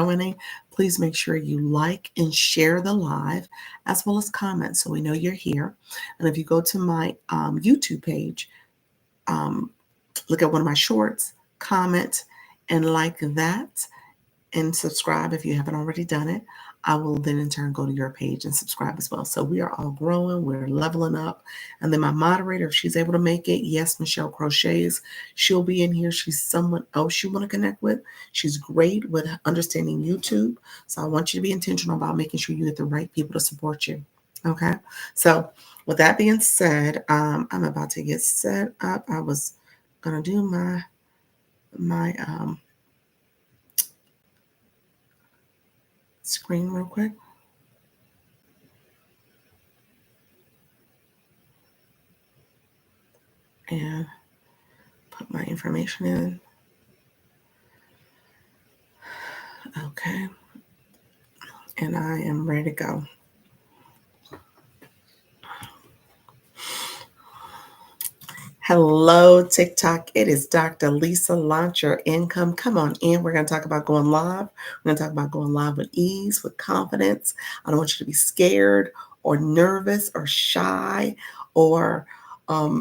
joining. Please make sure you like and share the live as well as comment so we know you're here. And if you go to my YouTube page, um, look at one of my shorts, comment and like that, and subscribe if you haven't already done it. I will then in turn go to your page and subscribe as well. So we are all growing, we're leveling up. And then my moderator, if she's able to make it, yes, Michelle Crochets, she'll be in here. She's someone else you want to connect with. She's great with understanding YouTube. So I want you to be intentional about making sure you get the right people to support you. Okay. So with that being said, I'm about to get set up. I was gonna do my screen real quick. And put my information in. Okay. And I am ready to go. Hello, TikTok. It is Dr. Lisa. Launch Your Income. Come on in. We're going to talk about going live. We're going to talk about going live with ease, with confidence. I don't want you to be scared or nervous or shy or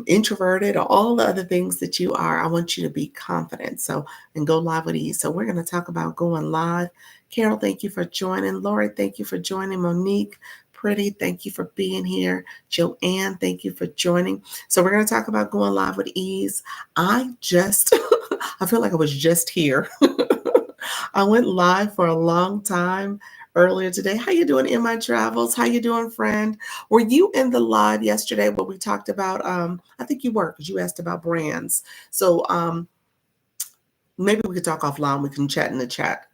introverted or all the other things that you are. I want you to be confident. So, and go live with ease. So we're going to talk about going live. Carol, thank you for joining. Lori, thank you for joining. Monique, Pretty, thank you for being here. Joanne, thank you for joining. So we're going to talk about going live with ease. I feel like I was just here. I went live for a long time earlier today. How you doing in my travels? How you doing, friend? Were you in the live yesterday where we talked about, I think you were because you asked about brands. So maybe we could talk offline. We can chat in the chat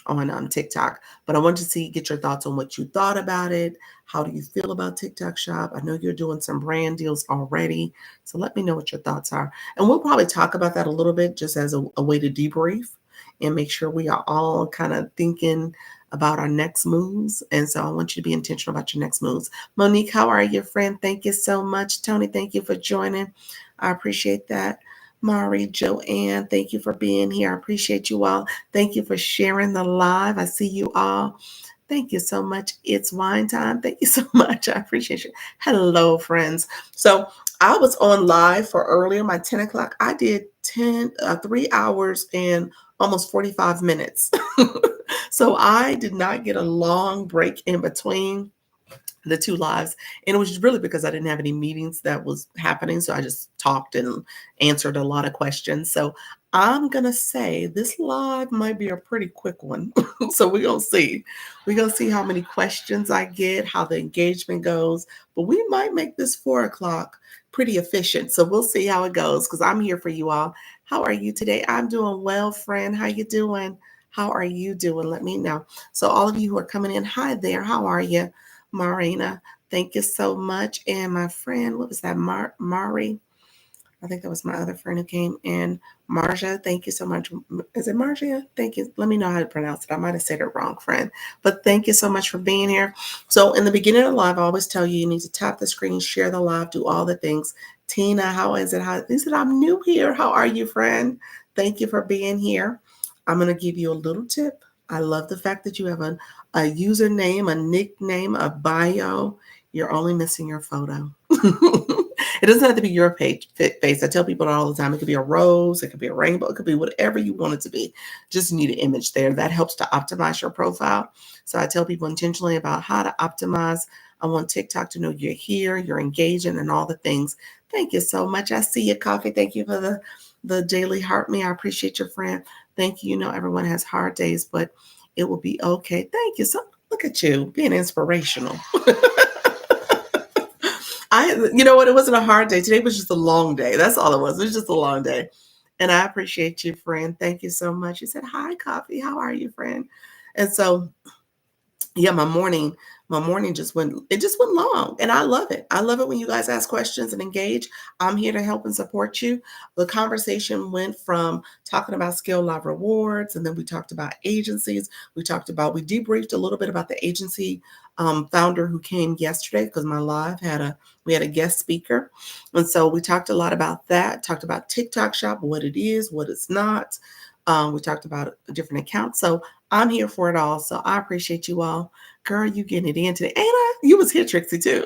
on TikTok. But I want to get your thoughts on what you thought about it. How do you feel about TikTok Shop? I know you're doing some brand deals already. So let me know what your thoughts are. And we'll probably talk about that a little bit just as a way to debrief and make sure we are all kind of thinking about our next moves. And so I want you to be intentional about your next moves. Monique, how are you, friend? Thank you so much. Tony, thank you for joining. I appreciate that. Mari, Joanne, thank you for being here. I appreciate you all. Thank you for sharing the live. I see you all. Thank you so much. It's wine time. Thank you so much. I appreciate you. Hello, friends. So I was on live for earlier, my 10 o'clock. I did 3 hours and almost 45 minutes. So I did not get a long break in between the two lives. And it was really because I didn't have any meetings that was happening. So I just talked and answered a lot of questions. So I'm going to say this live might be a pretty quick one. So we're going to see. We're going to see how many questions I get, how the engagement goes. But we might make this 4 o'clock pretty efficient. So we'll see how it goes because I'm here for you all. How are you today? I'm doing well, friend. How you doing? How are you doing? Let me know. So all of you who are coming in, hi there. How are you? Marina, thank you so much. And my friend, what was that? Mari? I think that was my other friend who came in. Marja, thank you so much. Is it Marja? Thank you. Let me know how to pronounce it. I might have said it wrong, friend. But thank you so much for being here. So in the beginning of the live, I always tell you, you need to tap the screen, share the live, do all the things. Tina, how is it? He said, I'm new here. How are you, friend? Thank you for being here. I'm going to give you a little tip. I love the fact that you have a username, a nickname, a bio. You're only missing your photo. It doesn't have to be your face. I tell people all the time, it could be a rose, it could be a rainbow, it could be whatever you want it to be. Just need an image there. That helps to optimize your profile. So I tell people intentionally about how to optimize. I want TikTok to know you're here, you're engaging, and all the things. Thank you so much. I see you, Coffee. Thank you for the daily heart me. I appreciate your friend. Thank you. You know, everyone has hard days, but it will be okay. Thank you. So look at you being inspirational. You know what? It wasn't a hard day. Today was just a long day. That's all it was. It was just a long day. And I appreciate you, friend. Thank you so much. You said, hi, Coffee. How are you, friend? And so, yeah, my morning just went long, and I love it. I love it when you guys ask questions and engage. I'm here to help and support you. The conversation went from talking about Scale Live Rewards, and then we talked about agencies. We debriefed a little bit about the agency founder who came yesterday because my live we had a guest speaker. And so we talked a lot about that, talked about TikTok Shop, what it is, what it's not. We talked about different accounts. So I'm here for it all. So I appreciate you all. Girl, you getting it in today. Anna, you was here, Trixie, too.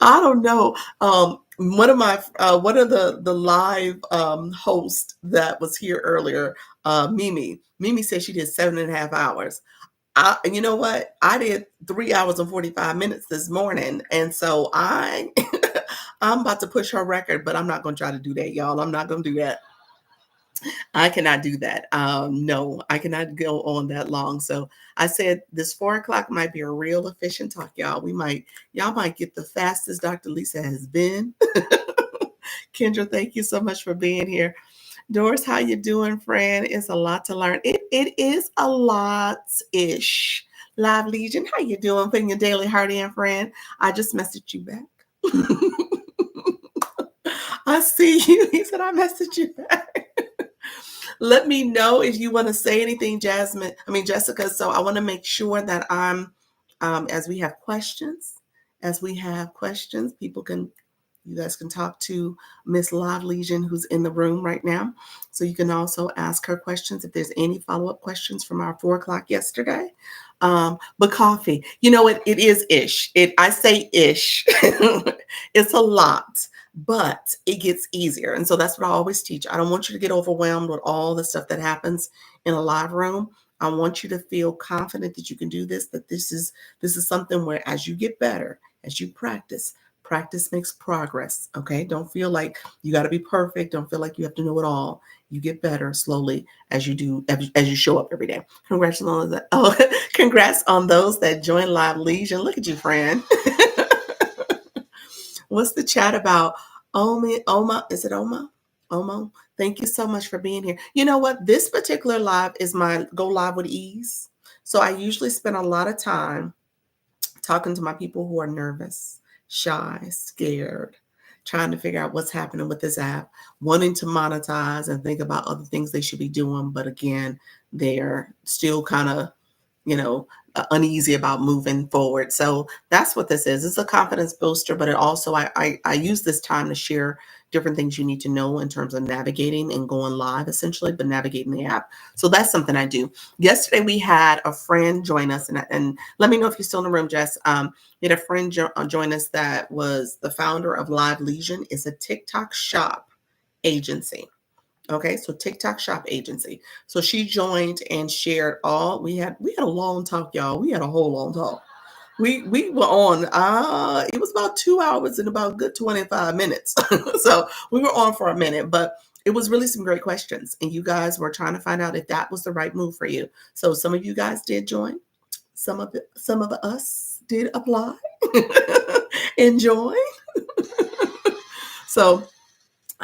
I don't know. One of the live hosts that was here earlier, Mimi. Mimi said she did 7.5 hours. You know what? I did 3 hours and 45 minutes this morning, and so I'm about to push her record, but I'm not going to try to do that, y'all. I'm not going to do that. I cannot do that. No, I cannot go on that long. So I said this 4 o'clock might be a real efficient talk, y'all. Y'all might get the fastest Dr. Lisa has been. Kendra, thank you so much for being here. Doris, how you doing, friend? It's a lot to learn. It is a lot-ish. Live Legion, how you doing? Putting your daily heart in, friend. I just messaged you back. I see you. He said I messaged you back. Let me know if you want to say anything, Jessica. So I want to make sure that as we have questions, you guys can talk to Miss Live Legion, who's in the room right now. So you can also ask her questions if there's any follow-up questions from our 4 o'clock yesterday. But coffee, it is ish. I say ish. It's a lot, but it gets easier. And so that's what I always teach. I don't want you to get overwhelmed with all the stuff that happens in a live room. I want you to feel confident that you can do this, that this is something where as you get better, as you practice makes progress. Okay. Don't feel like you got to be perfect. Don't feel like you have to know it all. You get better slowly as you show up every day. Congrats on that. Oh, congrats on those that join Live Legion. Look at you, friend. What's the chat about? Oma, is it Oma? Omo, thank you so much for being here. You know what? This particular live is my Go Live with Ease. So I usually spend a lot of time talking to my people who are nervous, shy, scared, trying to figure out what's happening with this app, wanting to monetize and think about other things they should be doing. But again, they're still kind of, uneasy about moving forward. So that's what this is. It's a confidence booster, but it also, I use this time to share different things you need to know in terms of navigating and going live, essentially, but navigating the app. So that's something I do. Yesterday, we had a friend join us, and let me know if you're still in the room, Jess. We had a friend join us that was the founder of Live Legion. It's a TikTok shop agency. Okay, so TikTok shop agency. So she joined and shared we had a long talk, y'all. We had a whole long talk. We were on it was about 2 hours and about good 25 minutes. So we were on for a minute, but it was really some great questions. And you guys were trying to find out if that was the right move for you. So some of you guys did join. Some of us did apply and join. So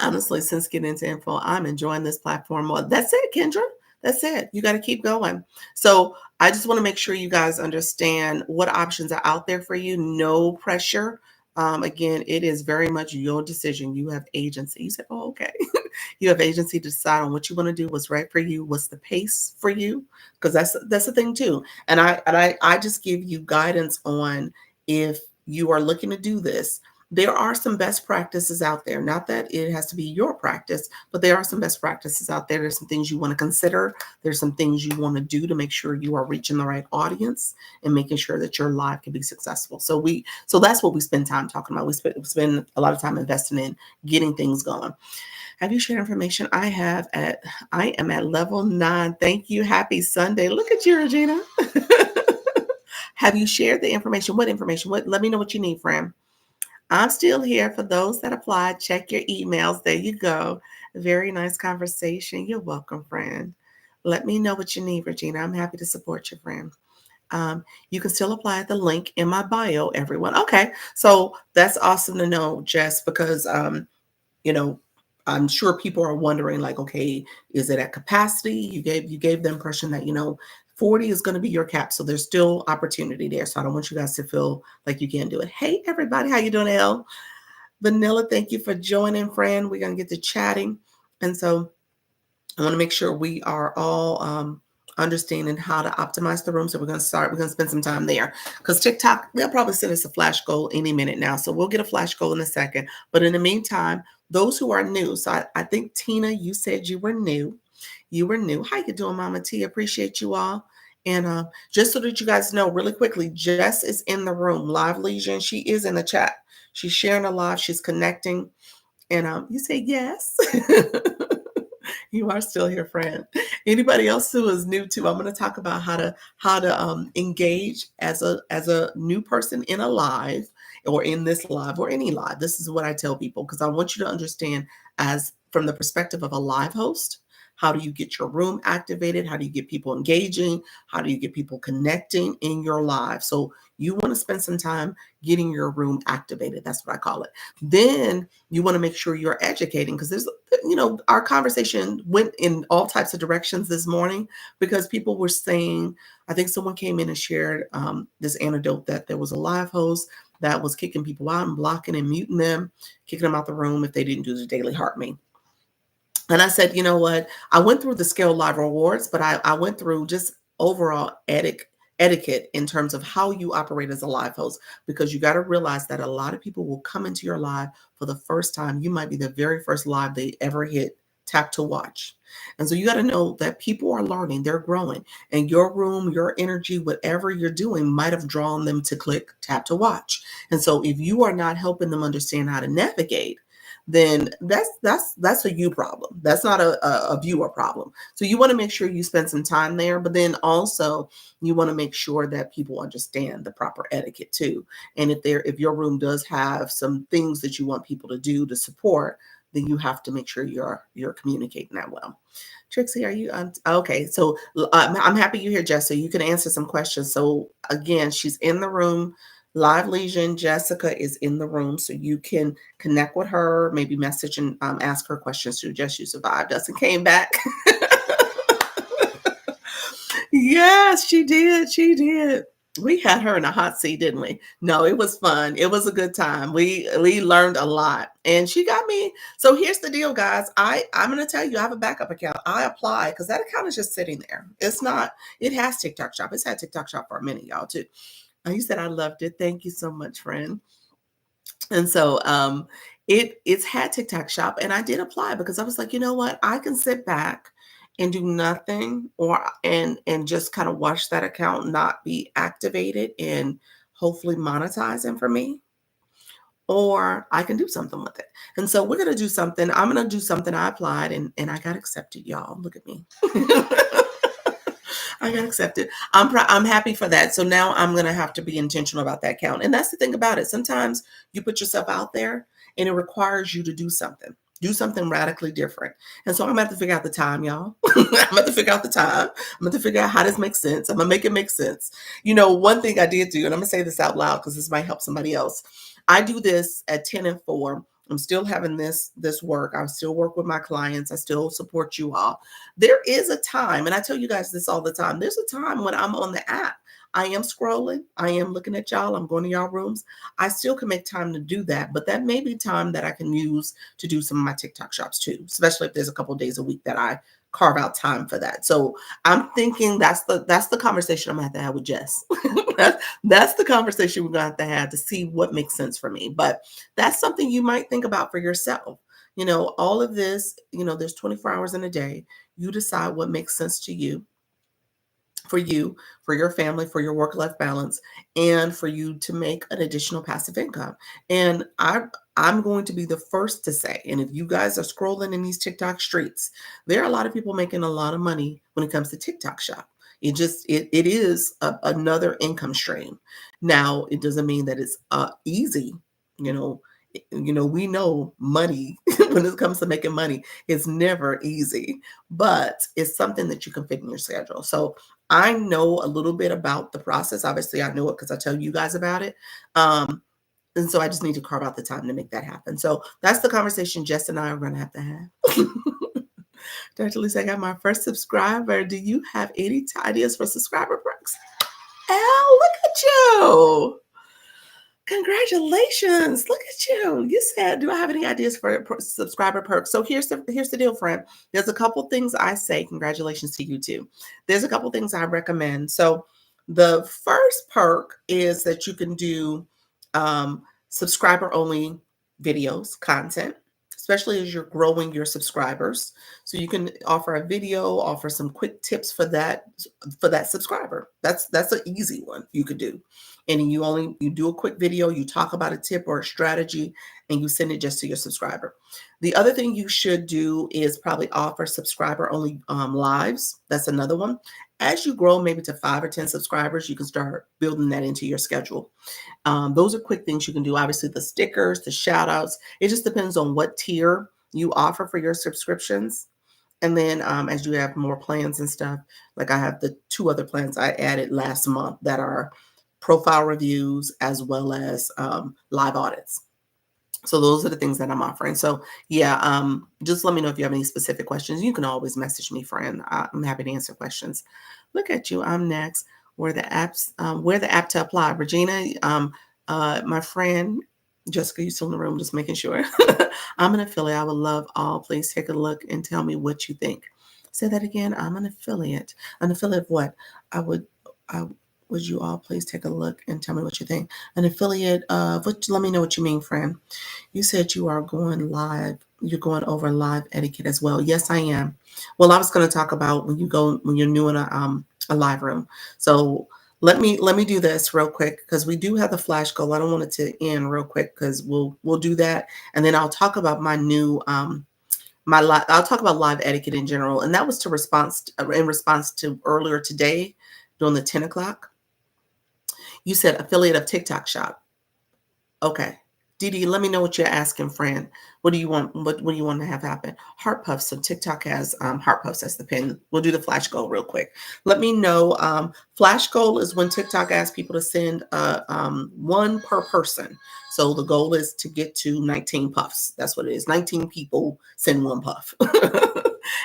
honestly, since getting into info, I'm enjoying this platform more. That's it, Kendra. That's it. You got to keep going. So I just want to make sure you guys understand what options are out there for you. No pressure. Again, it is very much your decision. You have agency. You said, oh, okay. You have agency to decide on what you want to do, what's right for you, what's the pace for you, because that's the thing too. And I just give you guidance on if you are looking to do this. There are some best practices out there. Not that it has to be your practice, but there are some best practices out there. There's some things you want to consider. There's some things you want to do to make sure you are reaching the right audience and making sure that your live can be successful. So that's what we spend time talking about. We spend a lot of time investing in getting things going. Have you shared information? I am at level 9. Thank you. Happy Sunday. Look at you, Regina. Have you shared the information? What information? Let me know what you need, friend. I'm still here for those that applied. Check your emails. There you go. Very nice conversation. You're welcome, friend. Let me know what you need, Regina. I'm happy to support you, friend. You can still apply at the link in my bio, everyone. Okay. So that's awesome to know, Jess, because, I'm sure people are wondering, like, okay, is it at capacity? You gave the impression that, 40 is going to be your cap. So there's still opportunity there. So I don't want you guys to feel like you can't do it. Hey, everybody. How you doing, Elle? Vanilla, thank you for joining, friend. We're going to get to chatting. And so I want to make sure we are all understanding how to optimize the room. So we're going to spend some time there because TikTok, they'll probably send us a flash goal any minute now. So we'll get a flash goal in a second. But in the meantime, those who are new, so I think Tina, you said you were new. You were new. How you doing, Mama T? Appreciate you all. And just so that you guys know really quickly, Jess is in the room, Live Legion. She is in the chat. She's sharing a live. She's connecting. And you say yes. You are still here, friend. Anybody else who is new to, I'm going to talk about how to engage as a new person in a live or in this live or any live. This is what I tell people because I want you to understand as from the perspective of a live host. How do you get your room activated? How do you get people engaging? How do you get people connecting in your live? So you want to spend some time getting your room activated. That's what I call it. Then you want to make sure you're educating because there's, our conversation went in all types of directions this morning because people were saying, I think someone came in and shared this anecdote that there was a live host that was kicking people out and blocking and muting them, kicking them out the room if they didn't do the daily heart me. And I said, you know what? I went through the Scale Live Rewards, but I went through just overall etiquette in terms of how you operate as a live host, because you got to realize that a lot of people will come into your live for the first time. You might be the very first live they ever hit tap to watch. And so you got to know that people are learning, they're growing, and your room, your energy, whatever you're doing might have drawn them to click tap to watch. And so if you are not helping them understand how to navigate, then that's a you problem. That's not a viewer problem. So you want to make sure you spend some time there, but then also you want to make sure that people understand the proper etiquette too. And if your room does have some things that you want people to do to support, then you have to make sure you're communicating that well. Trixie, are you okay? So I'm happy you're here, Jess, so you can answer some questions. So again, she's in the room. Live Legion, Jessica is in the room, so you can connect with her, maybe message and ask her questions to Jess. You survived us and came back. Yes, she did. She did. We had her in a hot seat, didn't we? No, it was fun. It was a good time. We learned a lot, and she got me. So here's the deal, guys. I'm going to tell you, I have a backup account. I apply because that account is just sitting there. It's not. It has TikTok Shop. It's had TikTok Shop for a minute, y'all too. You said I loved it. Thank you so much, friend. And so it's had TikTok Shop, and I did apply because I was like, you know what? I can sit back and do nothing and just kind of watch that account not be activated and hopefully monetizing for me. Or I can do something with it. And so we're going to do something. I'm going to do something. I applied and I got accepted, y'all. Look at me. I got accepted. I'm happy for that. So now I'm going to have to be intentional about that account. And that's the thing about it. Sometimes you put yourself out there and it requires you to do something radically different. And so I'm going to have to figure out the time, y'all. I'm going to have to figure out the time. I'm going to figure out how this makes sense. I'm going to make it make sense. One thing I did do, and I'm going to say this out loud because this might help somebody else. I do this at 10 and 4. I'm still having this work. I still work with my clients. I still support you all. There is a time, and I tell you guys this all the time. There's a time when I'm on the app. I am scrolling. I am looking at y'all. I'm going to y'all rooms. I still can make time to do that, but that may be time that I can use to do some of my TikTok shops too, especially if there's a couple of days a week that I carve out time for that. So I'm thinking that's the conversation I'm gonna have to have with Jess. that's the conversation we're gonna have to see what makes sense for me. But that's something you might think about for yourself. All of this, there's 24 hours in a day. You decide what makes sense to you, for your family, for your work-life balance, and for you to make an additional passive income. And I'm going to be the first to say, and if you guys are scrolling in these TikTok streets, there are a lot of people making a lot of money when it comes to TikTok Shop. It is another income stream. Now, it doesn't mean that it's easy. We know money when it comes to making money, it's never easy, but it's something that you can fit in your schedule. So I know a little bit about the process. Obviously, I know it because I tell you guys about it. And so I just need to carve out the time to make that happen. So that's the conversation Jess and I are going to have. Dr. Lisa, I got my first subscriber. Do you have any ideas for subscriber perks? Oh, look at you. Congratulations. Look at you. You said, do I have any ideas for subscriber perks? So here's the deal, friend. There's a couple things I say. Congratulations to you too. There's a couple things I recommend. So the first perk is that you can do subscriber only videos, content, especially as you're growing your subscribers. So you can offer a video, offer some quick tips for that subscriber. That's an easy one you could do. And you do a quick video, you talk about a tip or a strategy, and you send it just to your subscriber. The other thing you should do is probably offer subscriber only lives. That's another one. As you grow maybe to 5 or 10 subscribers, you can start building that into your schedule. Those are quick things you can do. Obviously, the stickers, the shout outs, it just depends on what tier you offer for your subscriptions. And then as you have more plans and stuff, like I have the 2 other plans I added last month that are profile reviews as well as live audits. So those are the things that I'm offering. So yeah, just let me know if you have any specific questions. You can always message me, friend. I'm happy to answer questions. Look at you. I'm next. Where the app to apply. Regina, my friend Jessica, you still in the room? Just making sure. I'm an affiliate. I would love all. Please take a look and tell me what you think. Say that again. I'm an affiliate. An affiliate of what? I would. I, would you all please take a look and tell me what you think? An affiliate of what? Let me know what you mean, friend. You said you are going live. You're going over live etiquette as well. Yes, I am. Well, I was going to talk about when you're new in a live room. So let me do this real quick because we do have the flash goal. I don't want it to end real quick because we'll do that, and then I'll talk about my new I'll talk about live etiquette in general, and that was in response to earlier today during the 10 o'clock. You said affiliate of TikTok shop. Okay. Dee, let me know what you're asking, friend. What do you want? What do you want to have happen? Heart puffs. So TikTok has heart puffs as the pin. We'll do the flash goal real quick. Let me know. Flash goal is when TikTok asks people to send one per person. So the goal is to get to 19 puffs. That's what it is. 19 people send one puff.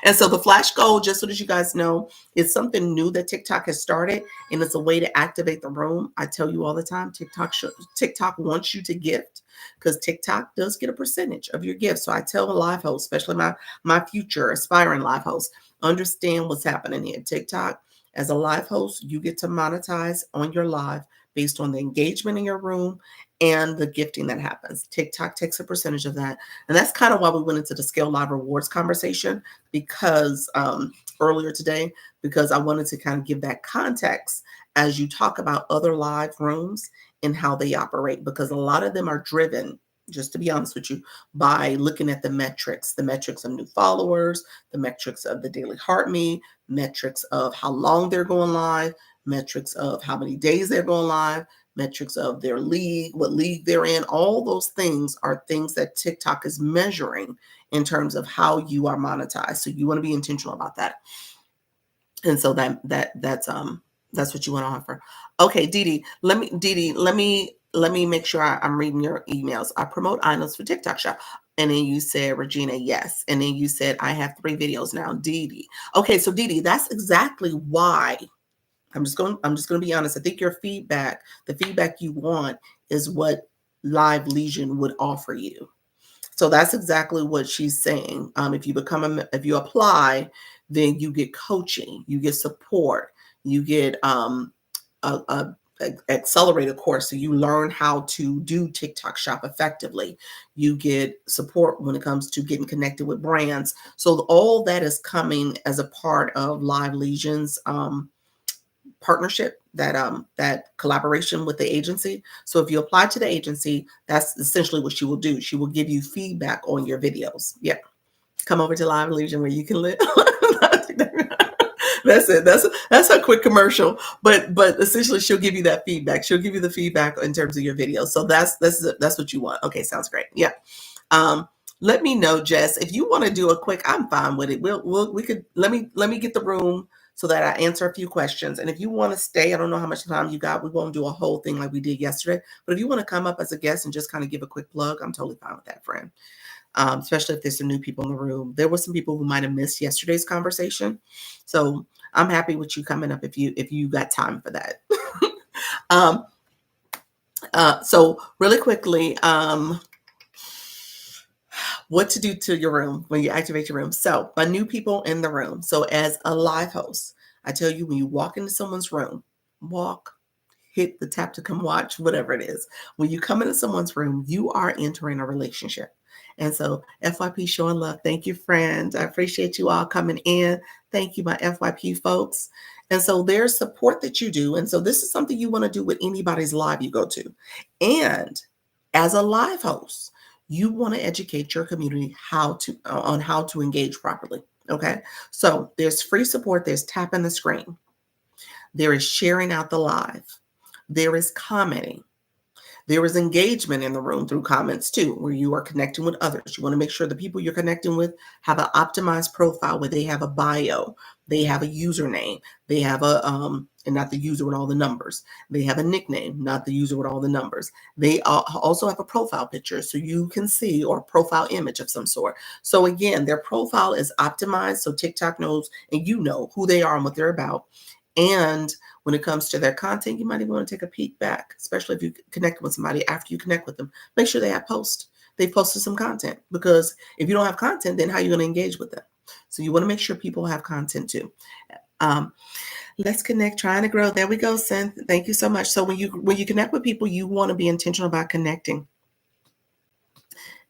And so the flash goal, just so that you guys know, is something new that TikTok has started, and it's a way to activate the room. I tell you all the time, TikTok wants you to gift because TikTok does get a percentage of your gift. So I tell the live hosts, especially my future aspiring live hosts, understand what's happening here. TikTok, as a live host, you get to monetize on your live based on the engagement in your room and the gifting that happens. TikTok takes a percentage of that. And that's kind of why we went into the Scale Live Rewards conversation because earlier today, because I wanted to kind of give that context as you talk about other live rooms and how they operate, because a lot of them are driven, just to be honest with you, by looking at the metrics of new followers, the metrics of the daily heartbeat, metrics of how long they're going live, metrics of how many days they're going live, metrics of their league, what league they're in. All those things are things that TikTok is measuring in terms of how you are monetized. So you want to be intentional about that. And so that's what you want to offer. Okay, Dee, let me make sure I'm reading your emails. I promote items for TikTok shop. And then you said, Regina, yes. And then you said, I have 3 videos now, Dee. Okay, so Dee, that's exactly why I'm just going to be honest. I think the feedback you want is what Live Legion would offer you. So that's exactly what she's saying. If you apply, then you get coaching, you get support, you get a accelerated course. So you learn how to do TikTok shop effectively. You get support when it comes to getting connected with brands. So all that is coming as a part of Live Legion's partnership, that collaboration with the agency. So if you apply to the agency, that's essentially what she will do. She will give you feedback on your videos. Yeah. Come over to Live Legion where you can live. That's it. That's a quick commercial, but essentially she'll give you that feedback. She'll give you the feedback in terms of your videos. So that's what you want. Okay, sounds great. Yeah. Let me know, Jess, if you want to do a quick. I'm fine with it. We could let me get the room so that I answer a few questions. And if you want to stay, I don't know how much time you got. We won't do a whole thing like we did yesterday. But if you want to come up as a guest and just kind of give a quick plug, I'm totally fine with that, friend. Especially if there's some new people in the room. There were some people who might have missed yesterday's conversation. So I'm happy with you coming up if you got time for that. um, So really quickly, what to do to your room when you activate your room. So my new people in the room. So as a live host, I tell you, when you walk into someone's room, walk, hit the tap to come watch, whatever it is. When you come into someone's room, you are entering a relationship. And so FYP showing love. Thank you, friends. I appreciate you all coming in. Thank you, my FYP folks. And so there's support that you do. And so this is something you want to do with anybody's live you go to. And as a live host, you want to educate your community on how to engage properly. Okay. So there's free support, there's tapping the screen, there is sharing out the live, there is commenting. There is engagement in the room through comments too, where you are connecting with others. You want to make sure the people you're connecting with have an optimized profile where they have a bio, they have a username, they have and not the user with all the numbers. They have a nickname, not the user with all the numbers. They also have a profile picture so you can see, or a profile image of some sort. So again, their profile is optimized so TikTok knows and you know who they are and what they're about. And when it comes to their content, you might even want to take a peek back, especially if you connect with somebody after you connect with them. Make sure they posted some content, because if you don't have content, then how are you going to engage with them? So you want to make sure people have content too. Let's connect, trying to grow. There we go, Cynth. Thank you so much. So when you connect with people, you want to be intentional about connecting.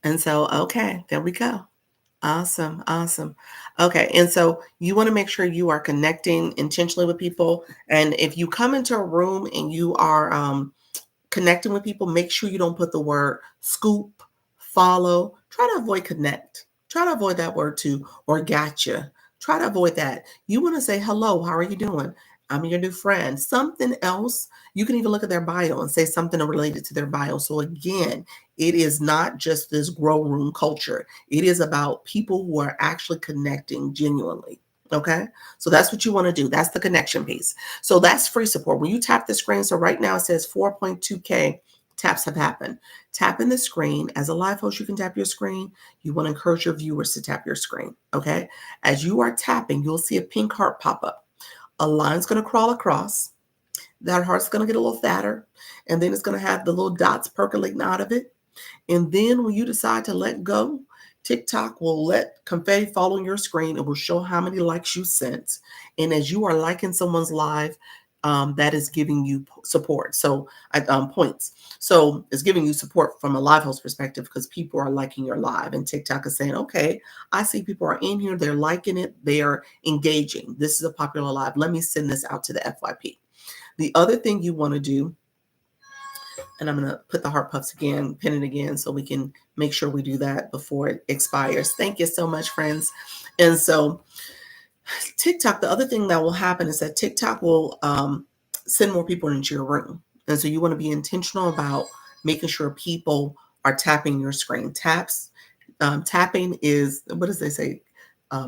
And so, okay, there we go. Awesome. Awesome. Okay. And so you want to make sure you are connecting intentionally with people. And if you come into a room and you are connecting with people, make sure you don't put the word scoop, follow. Try to avoid connect. Try to avoid that word too, or gotcha. Try to avoid that. You want to say, hello, how are you doing? I'm your new friend. Something else. You can even look at their bio and say something related to their bio. So again, it is not just this grow room culture. It is about people who are actually connecting genuinely. Okay. So that's what you want to do. That's the connection piece. So that's free support. When you tap the screen, so right now it says 4.2K taps have happened. Tapping the screen. As a live host, you can tap your screen. You want to encourage your viewers to tap your screen. Okay. As you are tapping, you'll see a pink heart pop up. A line's going to crawl across. That heart's going to get a little fatter. And then it's going to have the little dots percolating out of it. And then when you decide to let go, TikTok will let confetti fall on your screen. It will show how many likes you sent. And as you are liking someone's live, that is giving you support. So points. So it's giving you support from a live host perspective, because people are liking your live, and TikTok is saying, okay, I see people are in here. They're liking it. They are engaging. This is a popular live. Let me send this out to the FYP. The other thing you want to do, and I'm going to put the heart puffs again, pin it again, so we can make sure we do that before it expires. Thank you so much, friends. And so TikTok, the other thing that will happen is that TikTok will send more people into your room. And so you want to be intentional about making sure people are tapping your screen. Tapping is, what does they say?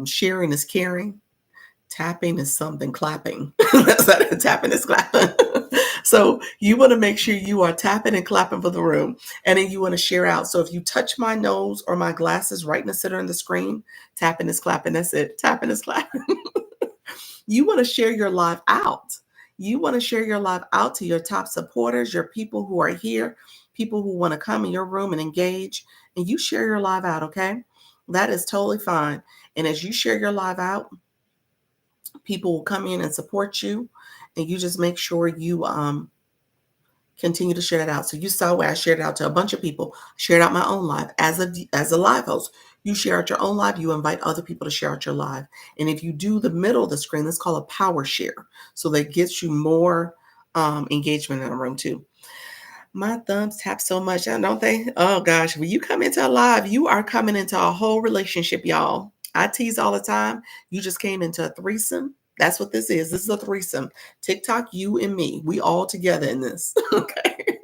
Sharing is caring. Tapping is something, clapping. That's not tapping is clapping. So you want to make sure you are tapping and clapping for the room. And then you want to share out. So if you touch my nose or my glasses right in the center of the screen, tapping is clapping. That's it. Tapping is clapping. You want to share your live out. You want to share your live out to your top supporters, your people who are here, people who want to come in your room and engage. And you share your live out, okay? That is totally fine. And as you share your live out, people will come in and support you, and you just make sure you continue to share it out. So you saw where I shared it out to a bunch of people, shared out my own live as a live host. You share out your own live, you invite other people to share out your live. And if you do the middle of the screen, that's called a power share. So that gets you more engagement in the room too. My thumbs tap so much, don't they? Oh gosh, when you come into a live, you are coming into a whole relationship, y'all. I tease all the time. You just came into a threesome. That's what this is. This is a threesome. TikTok, you and me. We all together in this. Okay.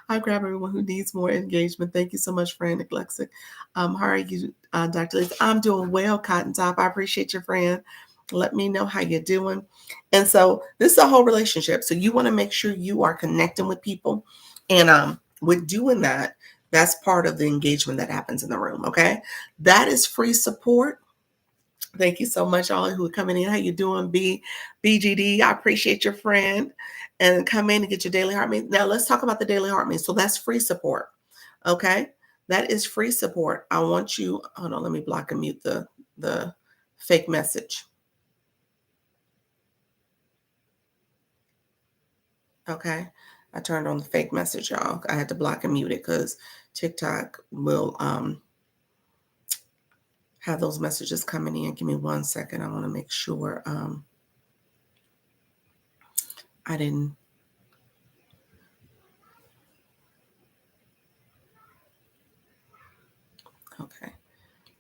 I grab everyone who needs more engagement. Thank you so much, friend Lexic. How are you, Dr. Liz? I'm doing well, Cotton Top. I appreciate your friend. Let me know how you're doing. And so this is a whole relationship. So you want to make sure you are connecting with people. And with doing that, that's part of the engagement that happens in the room. Okay. That is free support. Thank you so much, all who are coming in. How you doing, BGD? I appreciate your friend. And come in and get your daily heart meet. Now let's talk about the daily heart meet. So that's free support. Okay. That is free support. I want you, hold on, let me block and mute the fake message. Okay. I turned on the fake message, y'all. I had to block and mute it because TikTok will have those messages coming in. Give me 1 second. I want to make sure I didn't. Okay.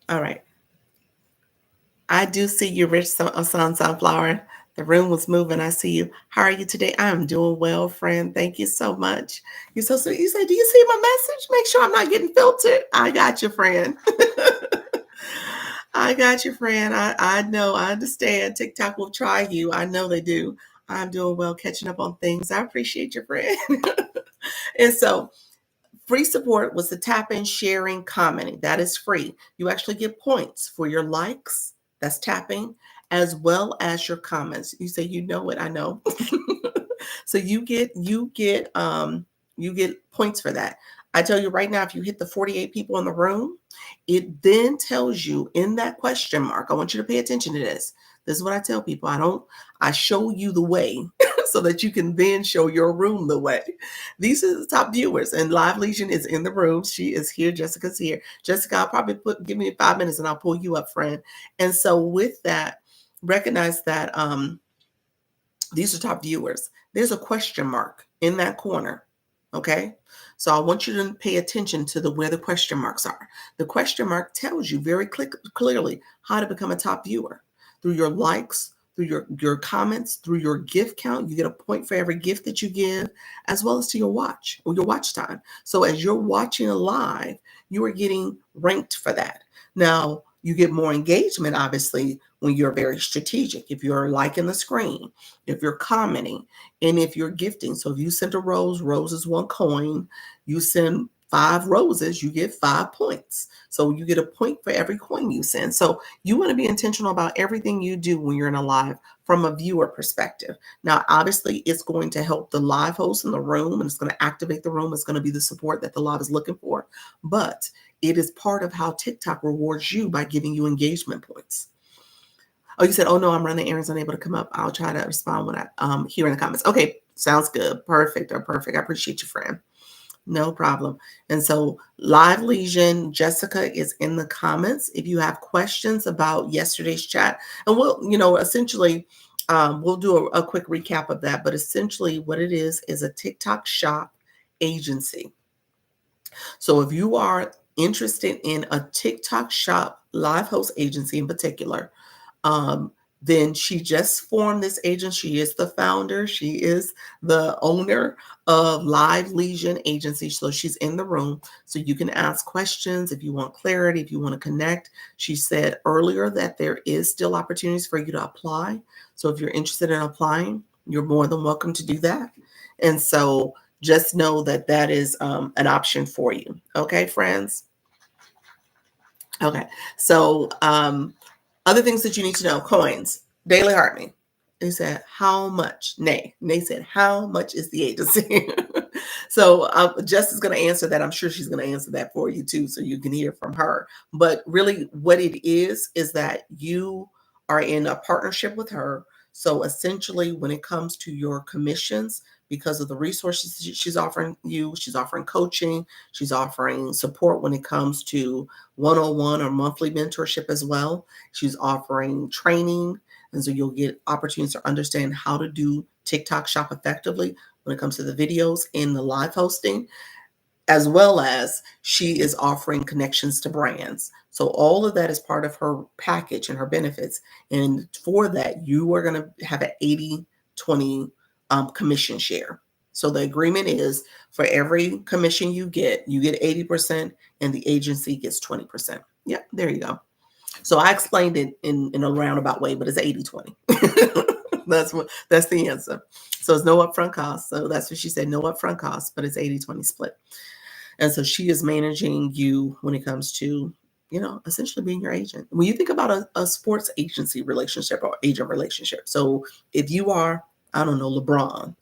All right. I do see you, Rich Sunflower. The room was moving. I see you. How are you today? I'm doing well, friend. Thank you so much. You're so sweet. You said, do you see my message? Make sure I'm not getting filtered. I got you, friend. I got you, friend. I know. I understand. TikTok will try you. I know they do. I'm doing well, catching up on things. I appreciate your friend. And so free support was the tap in, sharing, commenting. That is free. You actually get points for your likes, that's tapping, as well as your comments. You say, you know what, I know. So you get points for that. I tell you right now, if you hit the 48 people in the room, it then tells you in that question mark. I want you to pay attention to this. This is what I tell people. I show you the way so that you can then show your room the way. These are the top viewers, and Live Legion is in the room. She is here. Jessica's here. Jessica, I'll probably give me 5 minutes and I'll pull you up, friend. And so with that, recognize that these are top viewers. There's a question mark in that corner. Okay. So I want you to pay attention to where the question marks are. The question mark tells you very clearly how to become a top viewer through your likes, through your comments, through your gift count. You get a point for every gift that you give, as well as to your watch or your watch time. So as you're watching a live, you are getting ranked for that. Now, you get more engagement, obviously, when you're very strategic. If you're liking the screen, if you're commenting, and if you're gifting. So if you send a rose, rose is 1 coin. You send 5 roses, you get 5 points. So you get a point for every coin you send. So you want to be intentional about everything you do when you're in a live from a viewer perspective. Now, obviously, it's going to help the live host in the room, and it's going to activate the room. It's going to be the support that the live is looking for. But it is part of how TikTok rewards you by giving you engagement points. Oh, you said, oh no, I'm running errands, unable to come up. I'll try to respond when I hear in the comments. Okay, sounds good. Perfect. I appreciate you, friend. No problem. And so Live Legion, Jessica is in the comments. If you have questions about yesterday's chat, and we'll, essentially, we'll do a quick recap of that. But essentially what it is a TikTok shop agency. So if you are interested in a TikTok shop live host agency in particular, then she just formed this agency. She is the founder. She is the owner of Live Legion Agency. So she's in the room. So you can ask questions if you want clarity, if you want to connect. She said earlier that there is still opportunities for you to apply. So if you're interested in applying, you're more than welcome to do that. And so just know that that is an option for you. Okay, friends? Okay. So other things that you need to know, coins, daily heart me. They said, how much? Nay. Nay said, how much is the agency? So Jess is going to answer that. I'm sure she's going to answer that for you too, so you can hear from her. But really what it is that you are in a partnership with her. So essentially when it comes to your commissions, because of the resources she's offering you, she's offering coaching, she's offering support when it comes to one-on-one or monthly mentorship as well. She's offering training. And so you'll get opportunities to understand how to do TikTok shop effectively when it comes to the videos and the live hosting, as well as she is offering connections to brands. So all of that is part of her package and her benefits. And for that, you are going to have an 80-20 commission share. So the agreement is for every commission you get 80% and the agency gets 20%. Yeah, there you go. So I explained it in a roundabout way, but it's 80-20. That's the answer. So it's no upfront cost. So that's what she said, no upfront cost, but it's 80-20 split. And so she is managing you when it comes to essentially being your agent. When you think about a sports agency relationship or agent relationship, so if you are, I don't know, LeBron,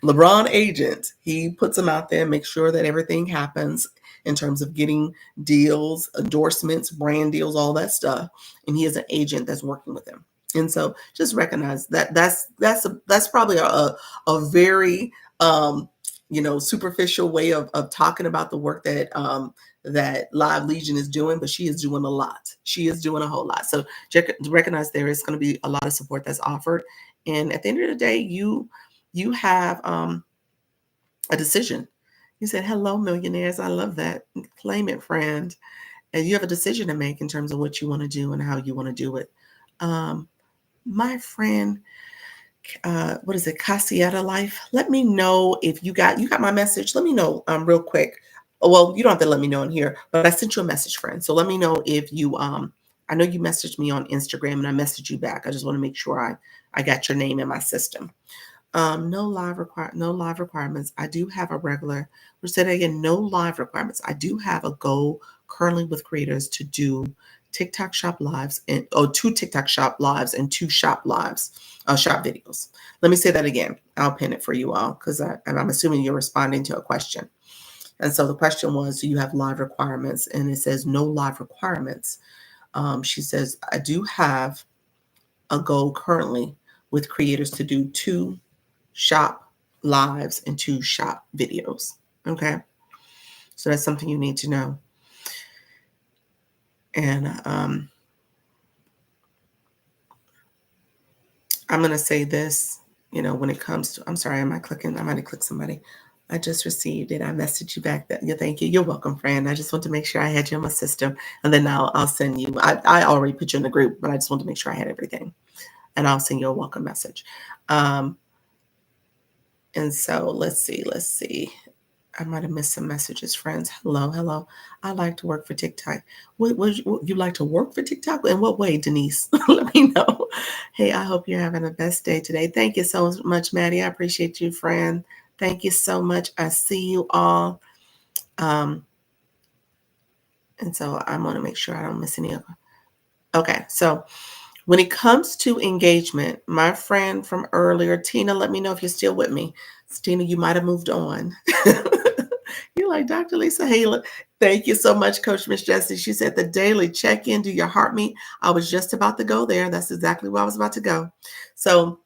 LeBron agent, he puts them out there, makes sure that everything happens in terms of getting deals, endorsements, brand deals, all that stuff. And he is an agent that's working with him. And so just recognize that that's probably a very superficial way of talking about the work that Live Legion is doing, but she is doing a lot. She is doing a whole lot. So recognize there is going to be a lot of support that's offered. And at the end of the day, you have a decision. You said, hello, millionaires. I love that. Claim it, friend. And you have a decision to make in terms of what you want to do and how you want to do it. My friend, what is it, Cassietta Life? Let me know if you got my message. Let me know real quick. Well, you don't have to let me know in here, but I sent you a message, friend. So let me know if you I know you messaged me on Instagram and I messaged you back. I just want to make sure I got your name in my system. No live requirements. I do have a regular. We're saying again, no live requirements. I do have a goal currently with creators to do TikTok shop lives and 2 TikTok shop lives and 2 shop lives, shop videos. Let me say that again. I'll pin it for you all because I'm assuming you're responding to a question. And so the question was, do you have live requirements? And it says no live requirements. She says, I do have a goal currently with creators to do 2 shop lives and 2 shop videos. Okay. So that's something you need to know. And I'm going to say this, when it comes to, I'm sorry, I might have clicked somebody. I just received it. I messaged you back. Thank you. You're welcome, friend. I just want to make sure I had you in my system. And then I'll send you, I already put you in the group, but I just want to make sure I had everything. And I'll send you a welcome message. And so let's see. I might have missed some messages, friends. Hello. I like to work for TikTok. Would you like to work for TikTok? In what way, Denise? Let me know. Hey, I hope you're having the best day today. Thank you so much, Maddie. I appreciate you, friend. Thank you so much. I see you all. And so I want to make sure I don't miss any of them. Okay, so when it comes to engagement, my friend from earlier, Tina, let me know if you're still with me. Tina, you might have moved on. You're like, Dr. Lisa Halen. Thank you so much, Coach Miss Jessie. She said the daily check-in, do your heart meet. I was just about to go there. That's exactly where I was about to go. So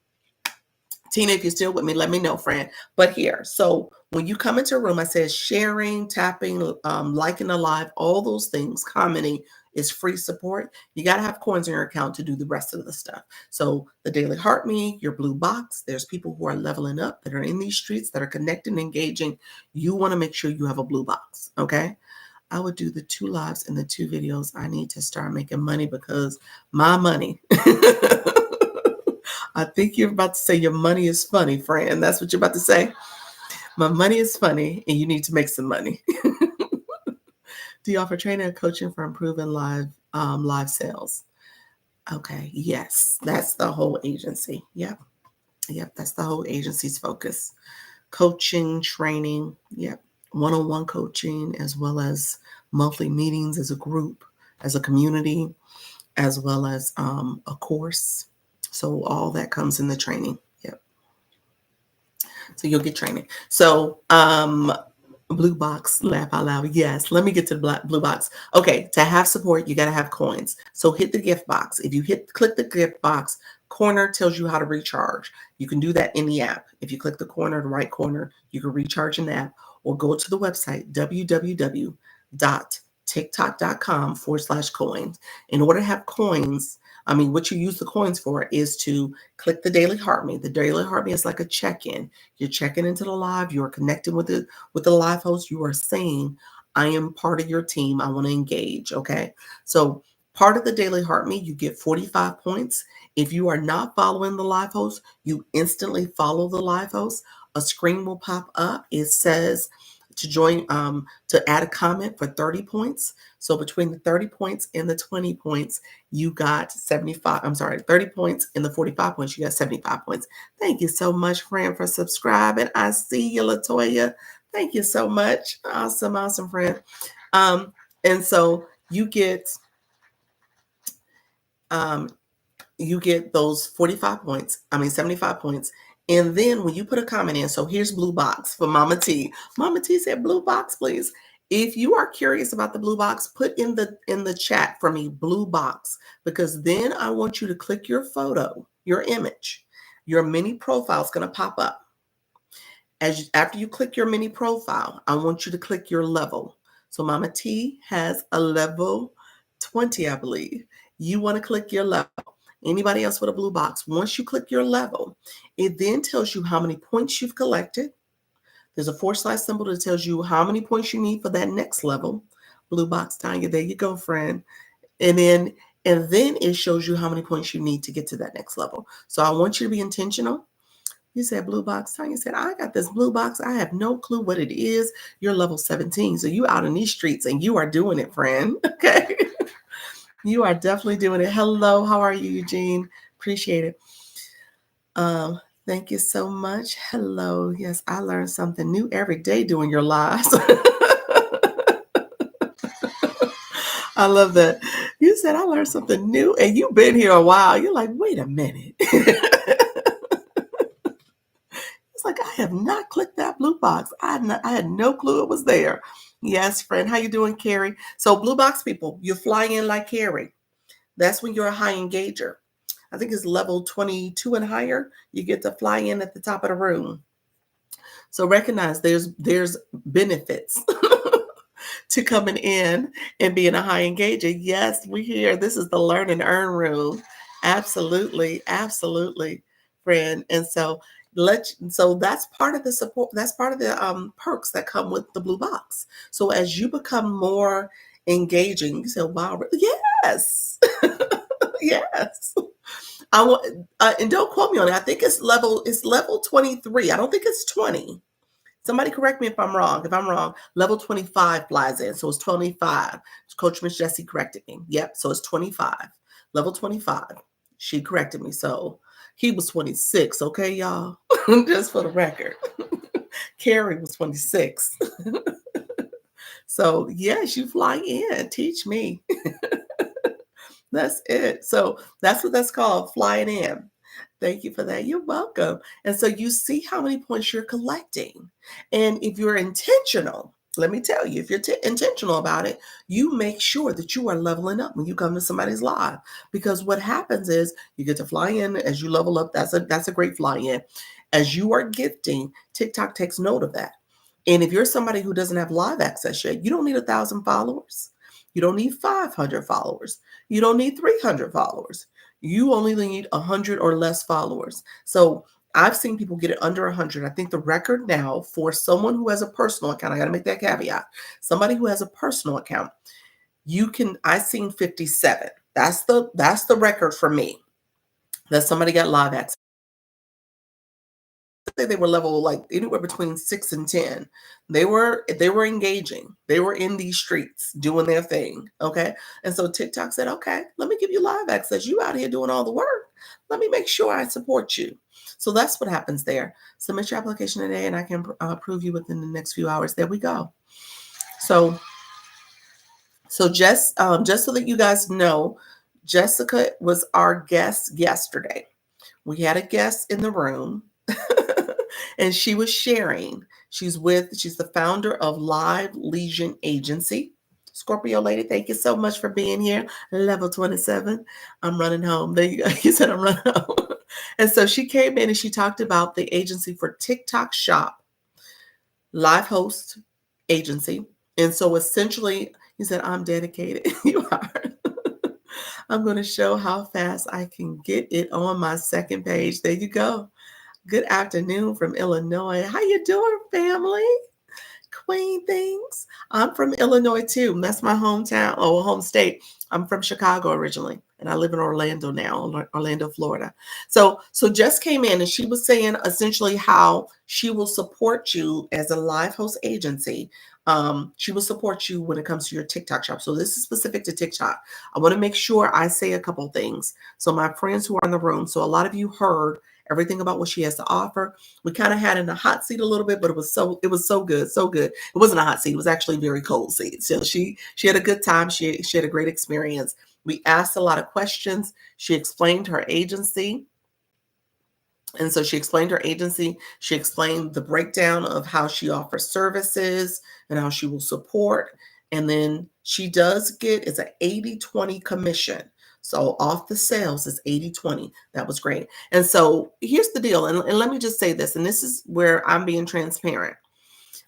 Tina, if you're still with me, let me know, friend. But here, so when you come into a room, I said sharing, tapping, liking the live, all those things, commenting is free support. You got to have coins in your account to do the rest of the stuff. So the daily heart meet, your blue box, there's people who are leveling up that are in these streets that are connecting, engaging. You want to make sure you have a blue box, okay? I would do the 2 lives and the 2 videos. I need to start making money because my money. I think you're about to say your money is funny, friend. That's what you're about to say. My money is funny and you need to make some money. Do you offer training and coaching for improving live sales? Okay, yes, that's the whole agency. Yep, that's the whole agency's focus. Coaching, training, yep, one-on-one coaching, as well as monthly meetings as a group, as a community, as well as a course. So all that comes in the training. Yep. So you'll get training. So blue box, laugh out loud. Yes, let me get to the blue box. Okay, to have support, you got to have coins. So hit the gift box. If you click the gift box, corner tells you how to recharge. You can do that in the app. If you click the corner, the right corner, you can recharge in the app or go to the website, www.tiktok.com/coins. In order to have coins, what you use the coins for is to click the daily heart meet. The daily heart meet is like a check-in. You're checking into the live. You're connecting with the live host. You are saying, I am part of your team. I want to engage. Okay. So part of the daily heart meet, you get 45 points. If you are not following the live host, you instantly follow the live host. A screen will pop up. It says to join, to add a comment for 30 points. So between the 30 points and the 20 points, you got 30 points and the 45 points, you got 75 points. Thank you so much, friend, for subscribing. I see you, LaToya. Thank you so much. Awesome, friend. And so you get um, you get those 75 points. And then when you put a comment in, so here's blue box for Mama T. Mama T said, blue box, please. If you are curious about the blue box, put in the chat for me, blue box, because then I want you to click your photo, your image. Your mini profile is going to pop up. After you click your mini profile, I want you to click your level. So Mama T has a level 20, I believe. You want to click your level. Anybody else with a blue box, once you click your level, it then tells you how many points you've collected. There's a / symbol that tells you how many points you need for that next level. Blue box, Tanya, there you go, friend. And then it shows you how many points you need to get to that next level. So I want you to be intentional. You said blue box. Tanya said, I got this blue box. I have no clue what it is. You're level 17. So you out in these streets and you are doing it, friend. Okay. You are definitely doing it. Hello. How are you, Eugene? Appreciate it. Thank you so much. Hello. Yes, I learn something new every day doing your lives. I love that. You said I learned something new and you've been here a while. You're like, wait a minute. It's like, I have not clicked that blue box. I had no clue it was there. Yes, friend. How you doing, Carrie? So blue box people, you fly in like Carrie. That's when you're a high engager. I think it's level 22 and higher. You get to fly in at the top of the room. So recognize there's benefits to coming in and being a high engager. Yes, we hear this is the learn and earn room. Absolutely, absolutely, friend. And so that's part of the support. That's part of the perks that come with the blue box. So as you become more engaging, you say, "Wow, yes, yes." I want, and don't quote me on it. I think it's level 23. I don't think it's 20. Somebody correct me if I'm wrong. If I'm wrong, level 25 flies in. So it's 25. Coach Miss Jessie corrected me. Yep. So it's 25. Level 25. She corrected me. So he was 26. Okay, y'all. Just for the record. Carrie was 26. So yes, you fly in. Teach me. That's it. So that's what that's called, flying in. Thank you for that. You're welcome. And so you see how many points you're collecting. And if you're intentional, let me tell you, if you're intentional about it, you make sure that you are leveling up when you come to somebody's live. Because what happens is you get to fly in as you level up. That's a great fly in. As you are gifting, TikTok takes note of that. And if you're somebody who doesn't have live access yet, you don't need 1,000 followers. You don't need 500 followers. You don't need 300 followers. You only need 100 or less followers. So I've seen people get it under 100. I think the record now for someone who has a personal account, I got to make that caveat. Somebody who has a personal account, I've seen 57. That's the record for me. That somebody got live access. They were level like anywhere between 6 and 10. They were engaging. They were in these streets doing their thing. Okay. And so TikTok said, okay, let me give you live access. You out here doing all the work. Let me make sure I support you. So that's what happens there. Submit your application today and I can approve you within the next few hours. There we go. So just so that you guys know, Jessica was our guest yesterday. We had a guest in the room. And she was sharing. She's the founder of Live Legion Agency. Scorpio lady, thank you so much for being here. Level 27. I'm running home. There you go. You said I'm running home. And so she came in and she talked about the agency for TikTok Shop, live host agency. And so essentially, you said, I'm dedicated. You are. I'm going to show how fast I can get it on my second page. There you go. Good afternoon from Illinois. How you doing, family? Queen things. I'm from Illinois too. That's my hometown or home state. I'm from Chicago originally, and I live in Orlando now, Orlando, Florida. So Jess came in and she was saying essentially how she will support you as a live host agency. She will support you when it comes to your TikTok shop. So this is specific to TikTok. I want to make sure I say a couple things. So my friends who are in the room, so a lot of you heard everything about what she has to offer. We kind of had in the hot seat a little bit, but it was so good, so good. It wasn't a hot seat; it was actually a very cold seat. So she had a good time. She had a great experience. We asked a lot of questions. She explained her agency. And so she explained her agency. She explained the breakdown of how she offers services and how she will support. And then she does get, it's an 80-20 commission. So off the sales is 80-20. That was great. And so here's the deal. And let me just say this, and this is where I'm being transparent.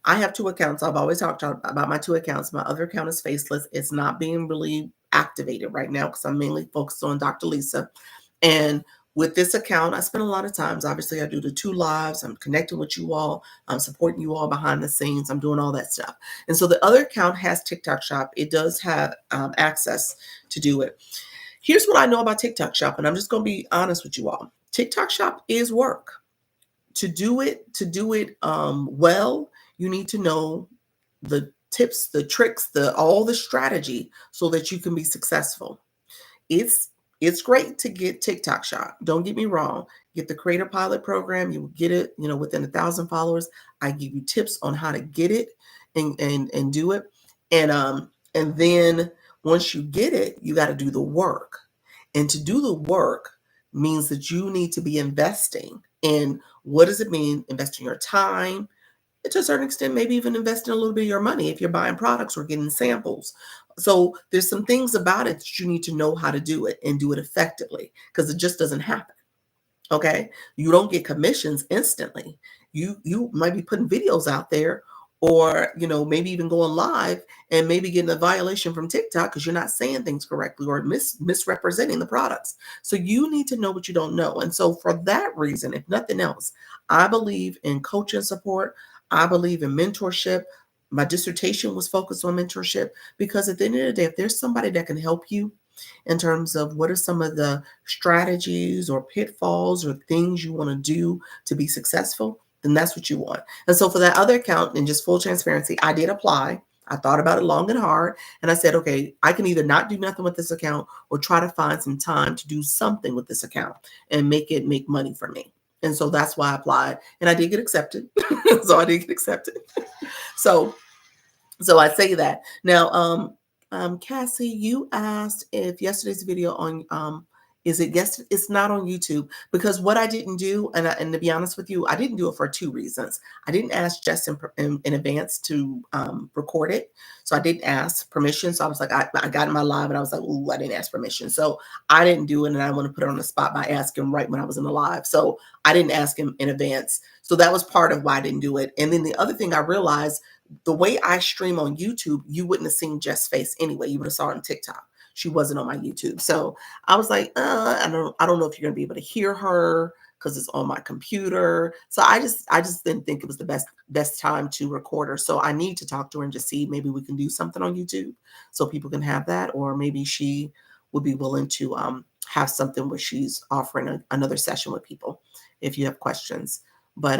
I have two accounts. I've always talked about my two accounts. My other account is faceless. It's not being really activated right now because I'm mainly focused on Dr. Lisa. And with this account, I spend a lot of times. Obviously, I do the 2 lives. I'm connecting with you all. I'm supporting you all behind the scenes. I'm doing all that stuff. And so the other account has TikTok Shop. It does have access to do it. Here's what I know about TikTok Shop, and I'm just going to be honest with you all. TikTok Shop is work. To do it well, you need to know the tips, the tricks, all the strategy so that you can be successful. It's great to get TikTok Shop. Don't get me wrong. Get the Creator Pilot program. You will get it, within 1,000 followers. I give you tips on how to get it and do it. And then once you get it, you got to do the work. And to do the work means that you need to be investing. And what does it mean? Investing your time, to a certain extent, maybe even investing a little bit of your money if you're buying products or getting samples. So there's some things about it that you need to know how to do it and do it effectively, because it just doesn't happen. Okay. You don't get commissions instantly. You might be putting videos out there, or maybe even going live and maybe getting a violation from TikTok because you're not saying things correctly or misrepresenting the products. So you need to know what you don't know. And so for that reason, if nothing else, I believe in coaching support. I believe in mentorship. My dissertation was focused on mentorship because at the end of the day, if there's somebody that can help you in terms of what are some of the strategies or pitfalls or things you want to do to be successful, then that's what you want. And so for that other account, and just full transparency, I did apply. I thought about it long and hard. And I said, okay, I can either not do nothing with this account or try to find some time to do something with this account and make money for me. And so that's why I applied. And I did get accepted. So I did get accepted. So I say that. Now, Cassie, you asked if yesterday's video on is it? Yes, it's not on YouTube, because what I didn't do, and to be honest with you, I didn't do it for 2 reasons. I didn't ask Jess in advance to record it, so I didn't ask permission. So I was like, I got in my live and I was like, ooh, I didn't ask permission, so I didn't do it, and I want to put it on the spot by asking right when I was in the live. So I didn't ask him in advance. So that was part of why I didn't do it. And then the other thing I realized, the way I stream on YouTube, you wouldn't have seen Jess' face anyway. You would have saw her on TikTok. She wasn't on my YouTube. So I was like, I don't know if you're gonna be able to hear her because it's on my computer. So I just didn't think it was the best time to record her. So I need to talk to her and just see maybe we can do something on YouTube so people can have that, or maybe she would be willing to have something where she's offering another session with people if you have questions. But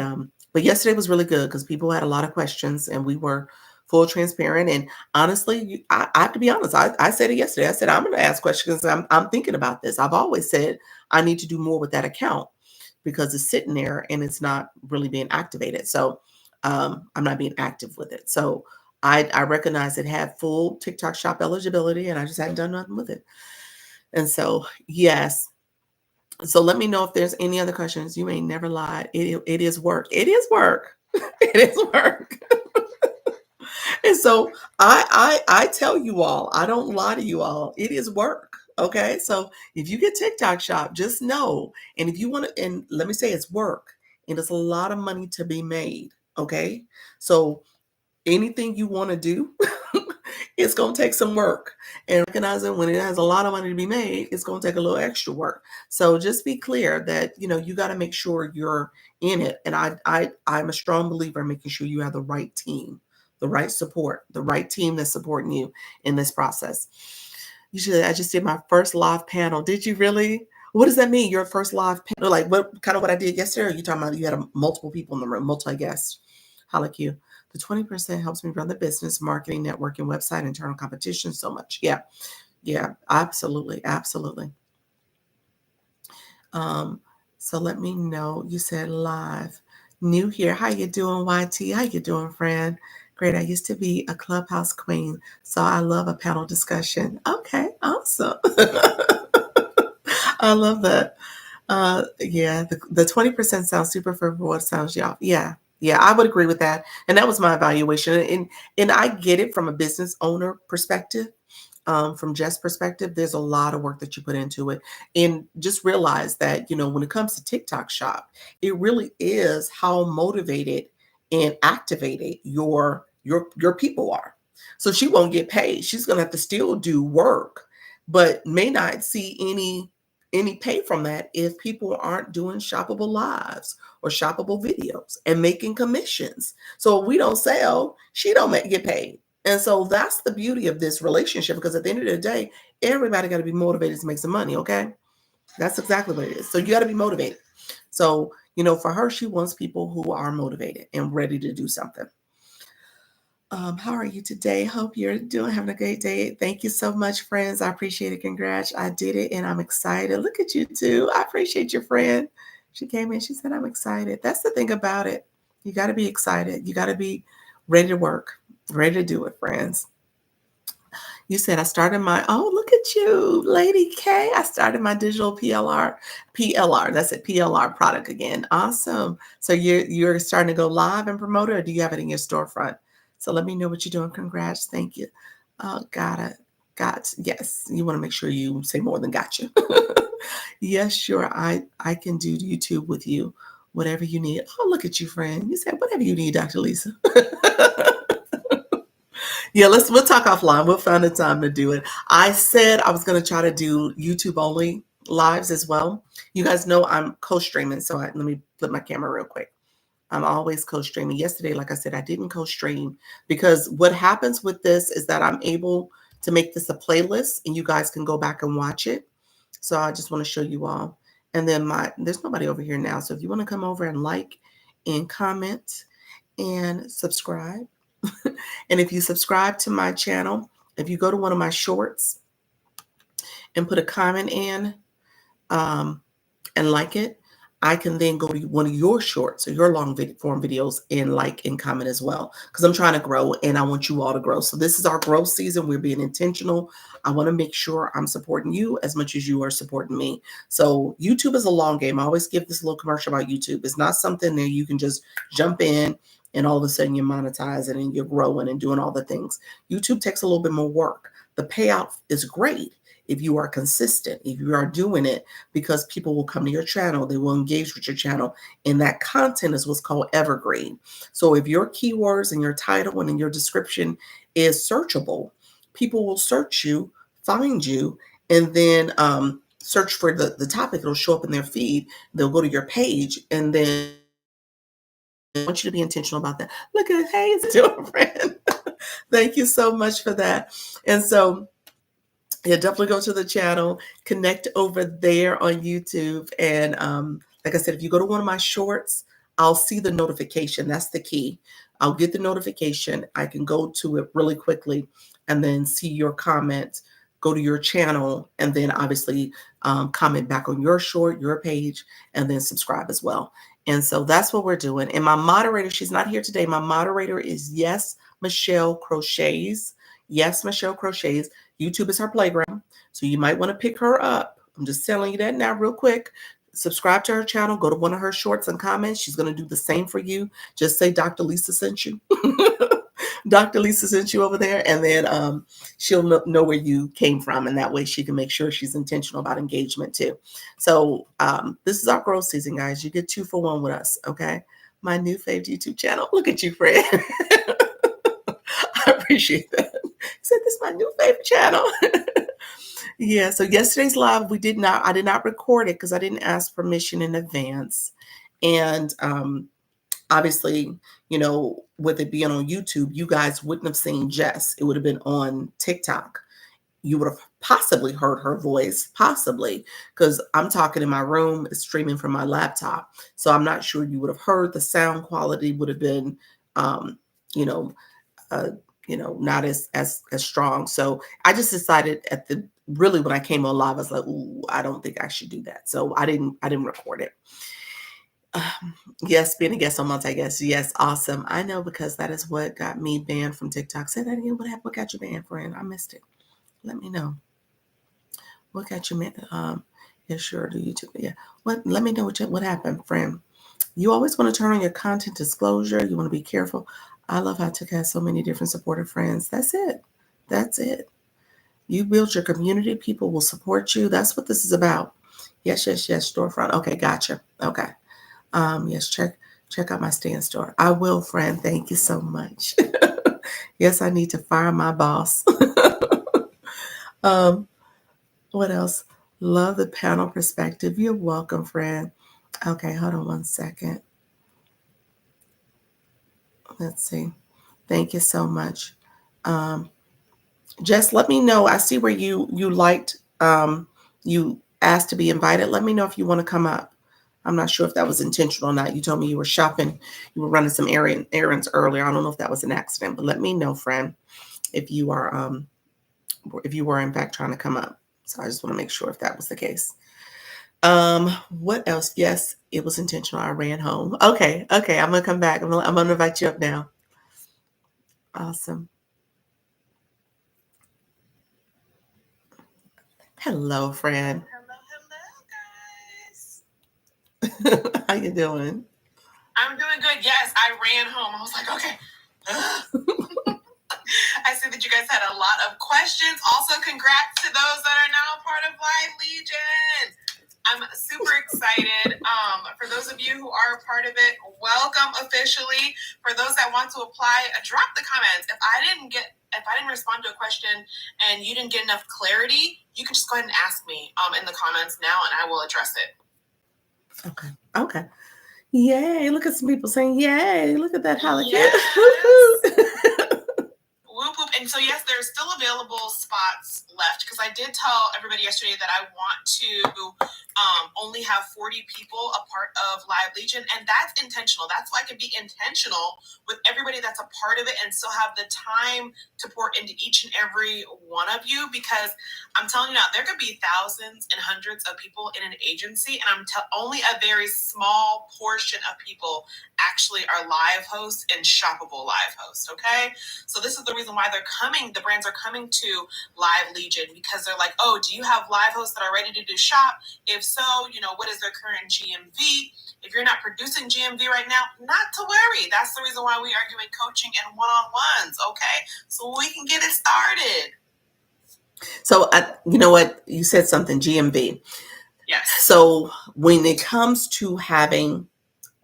yesterday was really good because people had a lot of questions and we were full transparent. And honestly, I have to be honest. I said it yesterday. I said, I'm going to ask questions. I'm thinking about this. I've always said I need to do more with that account because it's sitting there and it's not really being activated. So I'm not being active with it. So I recognize it had full TikTok Shop eligibility and I just hadn't done nothing with it. And so, yes. So let me know if there's any other questions. You ain't never lied. It is work. It is work. It is work. And so I tell you all, I don't lie to you all. It is work. Okay. So if you get TikTok Shop, just know. And if you want to, and let me say it's work, and it's a lot of money to be made. Okay. So anything you want to do, it's going to take some work. And recognizing when it has a lot of money to be made, it's going to take a little extra work. So just be clear that, you got to make sure you're in it. And I'm a strong believer in making sure you have the right team, the right support, the right team that's supporting you in this process. Usually I just did my first live panel. Did you really? What does that mean? Your first live panel? Like what I did yesterday? Or are you talking about you had multiple people in the room, multi-guests? How like you? The 20% helps me run the business, marketing, networking, website, internal competition so much. Yeah, absolutely, absolutely. So let me know. You said live. New here. How you doing, YT? How you doing, friend? Great. I used to be a clubhouse queen, so I love a panel discussion. Okay, awesome. I love that. Yeah, the 20% sounds super for what sounds y'all. Yeah, yeah, I would agree with that. And that was my evaluation. And I get it from a business owner perspective. From Jess' perspective, there's a lot of work that you put into it. And just realize that, when it comes to TikTok shop, it really is how motivated and activated your people are. So she won't get paid. She's gonna have to still do work, but may not see any pay from that if people aren't doing shoppable lives or shoppable videos and making commissions. So if we don't sell, she don't get paid. And so that's the beauty of this relationship, because at the end of the day, everybody got to be motivated to make some money. Okay. That's exactly what it is. So you got to be motivated. So, for her, she wants people who are motivated and ready to do something. How are you today? Hope you're having a great day. Thank you so much, friends. I appreciate it. Congrats. I did it and I'm excited. Look at you too. I appreciate your friend. She came in, she said, I'm excited. That's the thing about it. You got to be excited. You got to be ready to work, ready to do it, friends. You said I started look at you, Lady K. I started my digital PLR. That's it, PLR product again. Awesome. So you're starting to go live and promote it, or do you have it in your storefront? So let me know what you're doing. Congrats. Thank you. Yes. You want to make sure you say more than gotcha. Yes, sure. I can do YouTube with you. Whatever you need. Oh, look at you, friend. You said whatever you need, Dr. Lisa. Yeah, we'll talk offline. We'll find a time to do it. I said I was going to try to do YouTube only lives as well. You guys know I'm co-streaming, so let me flip my camera real quick. I'm always co-streaming. Yesterday, like I said, I didn't co-stream because what happens with this is that I'm able to make this a playlist and you guys can go back and watch it. So I just want to show you all. And then there's nobody over here now. So if you want to come over and like and comment and subscribe, and if you subscribe to my channel, if you go to one of my shorts and put a comment in and like it, I can then go to one of your shorts or your long form videos and like and comment as well, because I'm trying to grow and I want you all to grow. So this is our growth season. We're being intentional. I want to make sure I'm supporting you as much as you are supporting me. So YouTube is a long game. I always give this little commercial about YouTube. It's not something that you can just jump in and all of a sudden you're monetizing and you're growing and doing all the things. YouTube takes a little bit more work. The payout is great if you are consistent, if you are doing it, because people will come to your channel, they will engage with your channel, and that content is what's called evergreen. So if your keywords and your title and in your description is searchable, people will search you, find you, and then search for the topic. It'll show up in their feed. They'll go to your page, and then I want you to be intentional about that. Look at, hey, it's your friend. Thank you so much for that. And so, yeah, definitely go to the channel, connect over there on YouTube. And like I said, if you go to one of my shorts, I'll see the notification. That's the key. I'll get the notification. I can go to it really quickly and then see your comment, go to your channel, and then obviously comment back on your short, your page, and then subscribe as well. And so that's what we're doing. And my moderator, she's not here today. My moderator is Yes, Michelle Crochets. Yes, Michelle Crochets. YouTube is her playground. So you might want to pick her up. I'm just telling you that now real quick. Subscribe to her channel. Go to one of her shorts and comments. She's going to do the same for you. Just say Dr. Lisa sent you. Dr. Lisa sent you over there. And then she'll know where you came from. And that way she can make sure she's intentional about engagement too. So this is our growth season, guys. You get 2 for 1 with us. Okay. My new favorite YouTube channel. Look at you, Fred. I appreciate that. He said, this is my new favorite channel. Yeah, so yesterday's live, I did not record it because I didn't ask permission in advance. And obviously, with it being on YouTube, you guys wouldn't have seen Jess. It would have been on TikTok. You would have possibly heard her voice, possibly, because I'm talking in my room, streaming from my laptop. So I'm not sure you would have heard. The sound quality would have been, you know, not as strong. So I just decided really when I came on live, I was like, ooh, I don't think I should do that. So I didn't record it. Yes, being a guest on multi-guest. Yes, awesome. I know, because that is what got me banned from TikTok. Say that again. What happened? What got you banned, friend? I missed it. Let me know. What got you banned? Yeah, sure. Do YouTube? Yeah. What? Let me know what happened, friend. You always want to turn on your content disclosure. You want to be careful. I love how TikTok has so many different supportive friends. That's it. That's it. You build your community. People will support you. That's what this is about. Yes, yes, yes. Storefront. Okay, gotcha. Okay. Yes, check out my stand store. I will, friend. Thank you so much. Yes, I need to fire my boss. um, what else? Love the panel perspective. You're welcome, friend. Okay, hold on one second. Let's see. Thank you so much. Just let me know. I see where you liked you asked to be invited. Let me know if you want to come up. I'm not sure if that was intentional or not. You told me you were shopping, you were running some errands earlier. I don't know if that was an accident, but let me know, friend, if you were in fact trying to come up. So I just want to make sure if that was the case. What else? Yes, it was intentional. I ran home. Okay, I'm gonna come back. I'm gonna invite you up now. Awesome. Hello, friend. Hello, guys. How you doing? I'm doing good. Yes, I ran home. I was like, okay. I see that you guys had a lot of questions. Also, congrats to those that are now part of Live Legion. I'm super excited. For those of you who are a part of it, welcome officially. For those that want to apply, drop the comments. If I didn't respond to a question and you didn't get enough clarity, you can just go ahead and ask me in the comments now, and I will address it. Okay. Yay. Look at some people saying, yay. Look at that. Yes. Whoop, whoop. And so, yes, there's still available spots left, because I did tell everybody yesterday that I want to only have 40 people a part of Live Legion. And that's intentional. That's why I can be intentional with everybody that's a part of it and still have the time to pour into each and every one of you. Because I'm telling you now, there could be thousands and hundreds of people in an agency, and only a very small portion of people actually are live hosts and shoppable live hosts. Okay. So this is the reason why the brands are coming to Live Legion, because they're like, oh, do you have live hosts that are ready to do shop? If so, what is their current GMV? If you're not producing GMV right now, not to worry. That's the reason why we are doing coaching and one-on-ones, okay? So we can get it started. So, you know what? You said something, GMV. Yes. So when it comes to having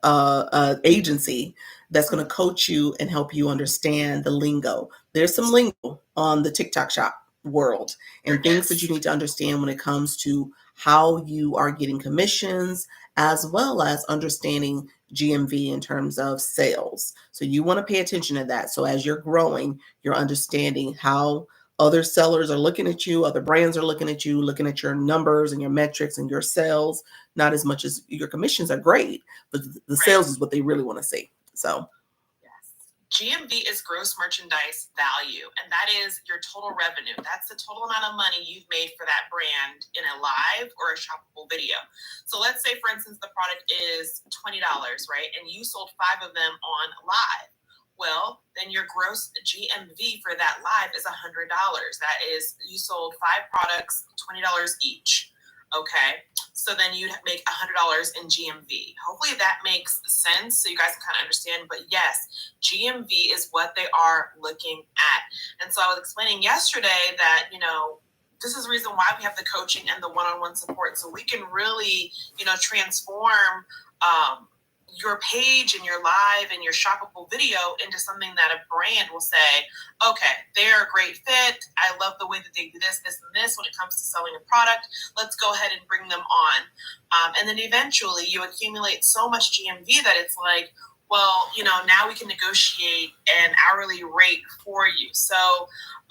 an agency that's going to coach you and help you understand the lingo, there's some lingo on the TikTok shop world and things that you need to understand when it comes to how you are getting commissions, as well as understanding GMV in terms of sales. So you want to pay attention to that. So as you're growing, you're understanding how other sellers are looking at you, other brands are looking at you, looking at your numbers and your metrics and your sales. Not as much as your commissions are great, but the sales is what they really want to see. So GMV is gross merchandise value, and that is your total revenue. That's the total amount of money you've made for that brand in a live or a shoppable video. So let's say, for instance, the product is $20, right? And you sold 5 of them on live. Well, then your gross GMV for that live is $100. That is, you sold 5 products, $20 each. Okay, so then you'd make $100 in GMV. Hopefully that makes sense so you guys can kind of understand. But yes, GMV is what they are looking at. And so I was explaining yesterday that, this is the reason why we have the coaching and the one-on-one support, so we can really, transform your page and your live and your shoppable video into something that a brand will say, okay, they're a great fit. I love the way that they do this, this, and this when it comes to selling a product. Let's go ahead and bring them on. And then eventually you accumulate so much GMV that it's like, well, now we can negotiate an hourly rate for you. So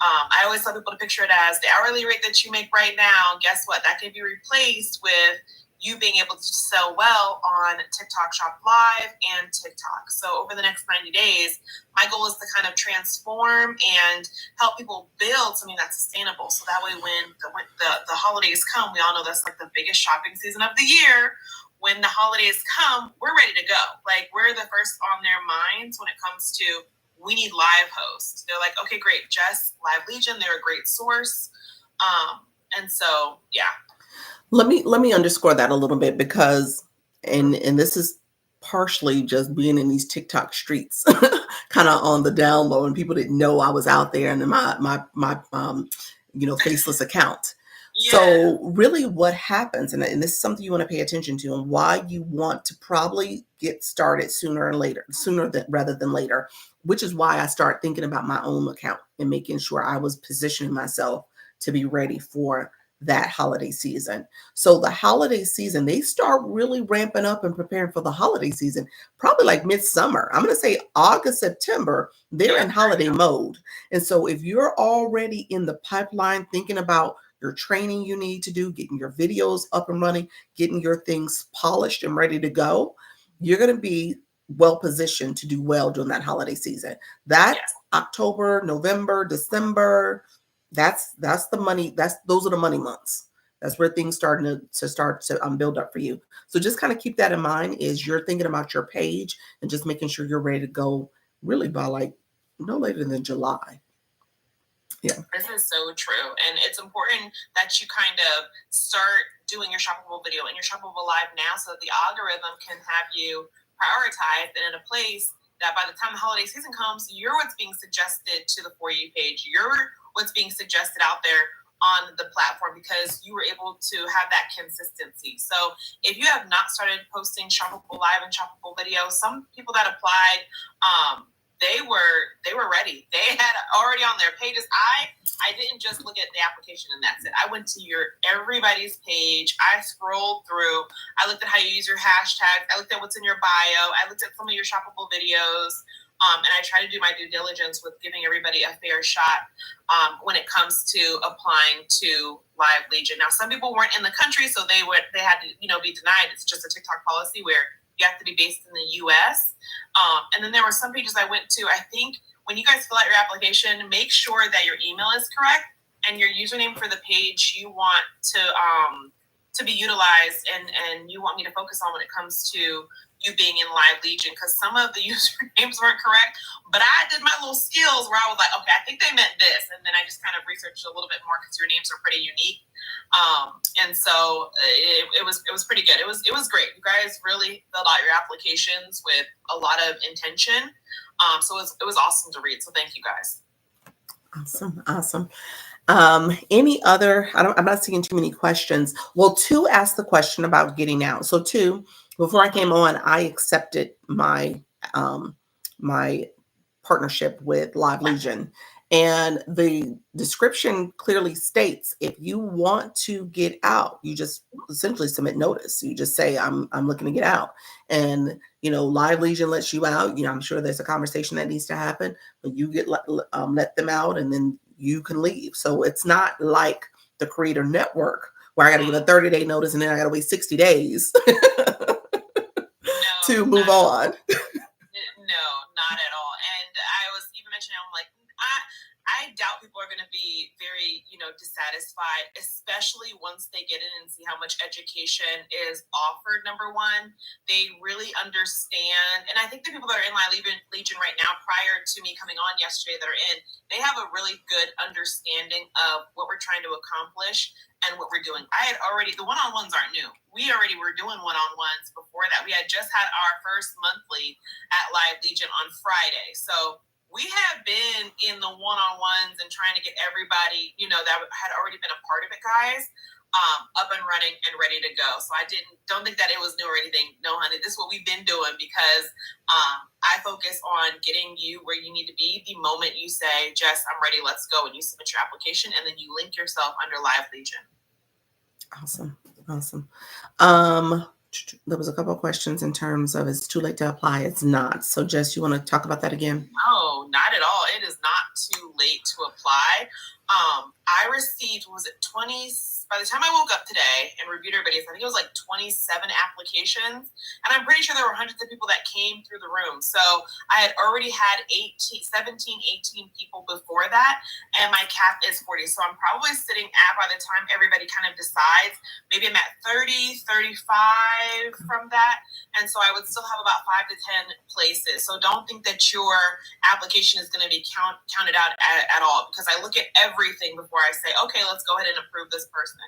I always tell people to picture it as the hourly rate that you make right now. Guess what? That can be replaced with you being able to sell well on TikTok Shop Live and TikTok. So over the next 90 days, my goal is to kind of transform and help people build something that's sustainable. So that way, when the holidays come, we all know that's like the biggest shopping season of the year. When the holidays come, we're ready to go. Like, we're the first on their minds when it comes to, we need live hosts. They're like, okay, great, Jess, Live Legion, they're a great source. And so, yeah. Let me underscore that a little bit, because and this is partially just being in these TikTok streets, kind of on the down low, and people didn't know I was out there, and my faceless account. Yeah. So really what happens, and this is something you want to pay attention to, and why you want to probably get started sooner rather than later, which is why I start thinking about my own account and making sure I was positioning myself to be ready for that holiday season. So the holiday season, they start really ramping up and preparing for the holiday season, probably like midsummer. I'm going to say August, September, they're in holiday mode. And so if you're already in the pipeline thinking about your training you need to do, getting your videos up and running, getting your things polished and ready to go, you're going to be well positioned to do well during that holiday season. That October, November, December, that's the money. Those are the money months. That's where things start to build up for you. So just kind of keep that in mind as you're thinking about your page, and just making sure you're ready to go really by like no later than July. Yeah. This is so true. And it's important that you kind of start doing your shoppable video and your shoppable live now, so that the algorithm can have you prioritized and in a place that by the time the holiday season comes, you're what's being suggested to the For You page. You're what's being suggested out there on the platform, because you were able to have that consistency. So if you have not started posting shoppable live and shoppable videos, some people that applied, they were ready. They had already on their pages. I didn't just look at the application and that's it. I went to everybody's page. I scrolled through. I looked at how you use your hashtags. I looked at what's in your bio. I looked at some of your shoppable videos. And I try to do my due diligence with giving everybody a fair shot when it comes to applying to Live Legion. Now, some people weren't in the country, so they had to be denied. It's just a TikTok policy where you have to be based in the U.S. And then there were some pages I went to. I think when you guys fill out your application, make sure that your email is correct and your username for the page you want to be utilized and you want me to focus on when it comes to you being in Live Legion, because some of the usernames weren't correct. But I did my little skills where I was like, okay, I think they meant this. And then I just kind of researched a little bit more, because your names are pretty unique. And so it was pretty good. It was great. You guys really filled out your applications with a lot of intention. So it was awesome to read. So thank you guys. Awesome. Any other, I'm not seeing too many questions. Well, Tu asked the question about getting out. So Tu, before I came on, I accepted my my partnership with Live Legion. And the description clearly states, if you want to get out, you just essentially submit notice. You just say, I'm looking to get out. And, Live Legion lets you out. I'm sure there's a conversation that needs to happen, but you get let them out, and then you can leave. So it's not like the Creator Network where I got to give a 30-day notice and then I got to wait 60 days to move on. No, not at all. And I was even mentioning, I'm like, I doubt people are going to be very, dissatisfied, especially once they get in and see how much education is offered. Number one, they really understand. And I think the people that are in Live Legion right now, prior to me coming on yesterday, that are in, they have a really good understanding of what we're trying to accomplish and what we're doing. The one-on-ones aren't new. We already were doing one-on-ones before that. We had just had our first monthly at Live Legion on Friday. So we have been in the one-on-ones and trying to get everybody, that had already been a part of it, guys, up and running and ready to go. So I don't think that it was new or anything. No, honey, this is what we've been doing, because I focus on getting you where you need to be the moment you say, Jess, I'm ready, let's go. And you submit your application, and then you link yourself under Live Legion. Awesome. There was a couple of questions in terms of, it's too late to apply. It's not. So Jess, you want to talk about that again? No, not at all. It is not too late to apply. I received, was it 26 by the time I woke up today and reviewed everybody's, I think it was like 27 applications. And I'm pretty sure there were hundreds of people that came through the room. So I had already had 18 people before that. And my cap is 40. So I'm probably sitting at, by the time everybody kind of decides, maybe I'm at 30, 35 from that. And so I would still have about 5 to 10 places. So don't think that your application is going to be counted out at all, because I look at everything before I say, okay, let's go ahead and approve this person.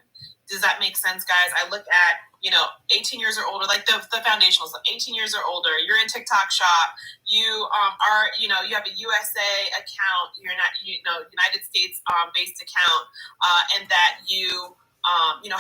Does that make sense, guys? I look at, 18 years or older, like the foundational stuff, 18 years or older, you're in TikTok shop, you are, you have a USA account, you're not, United States based account, and that you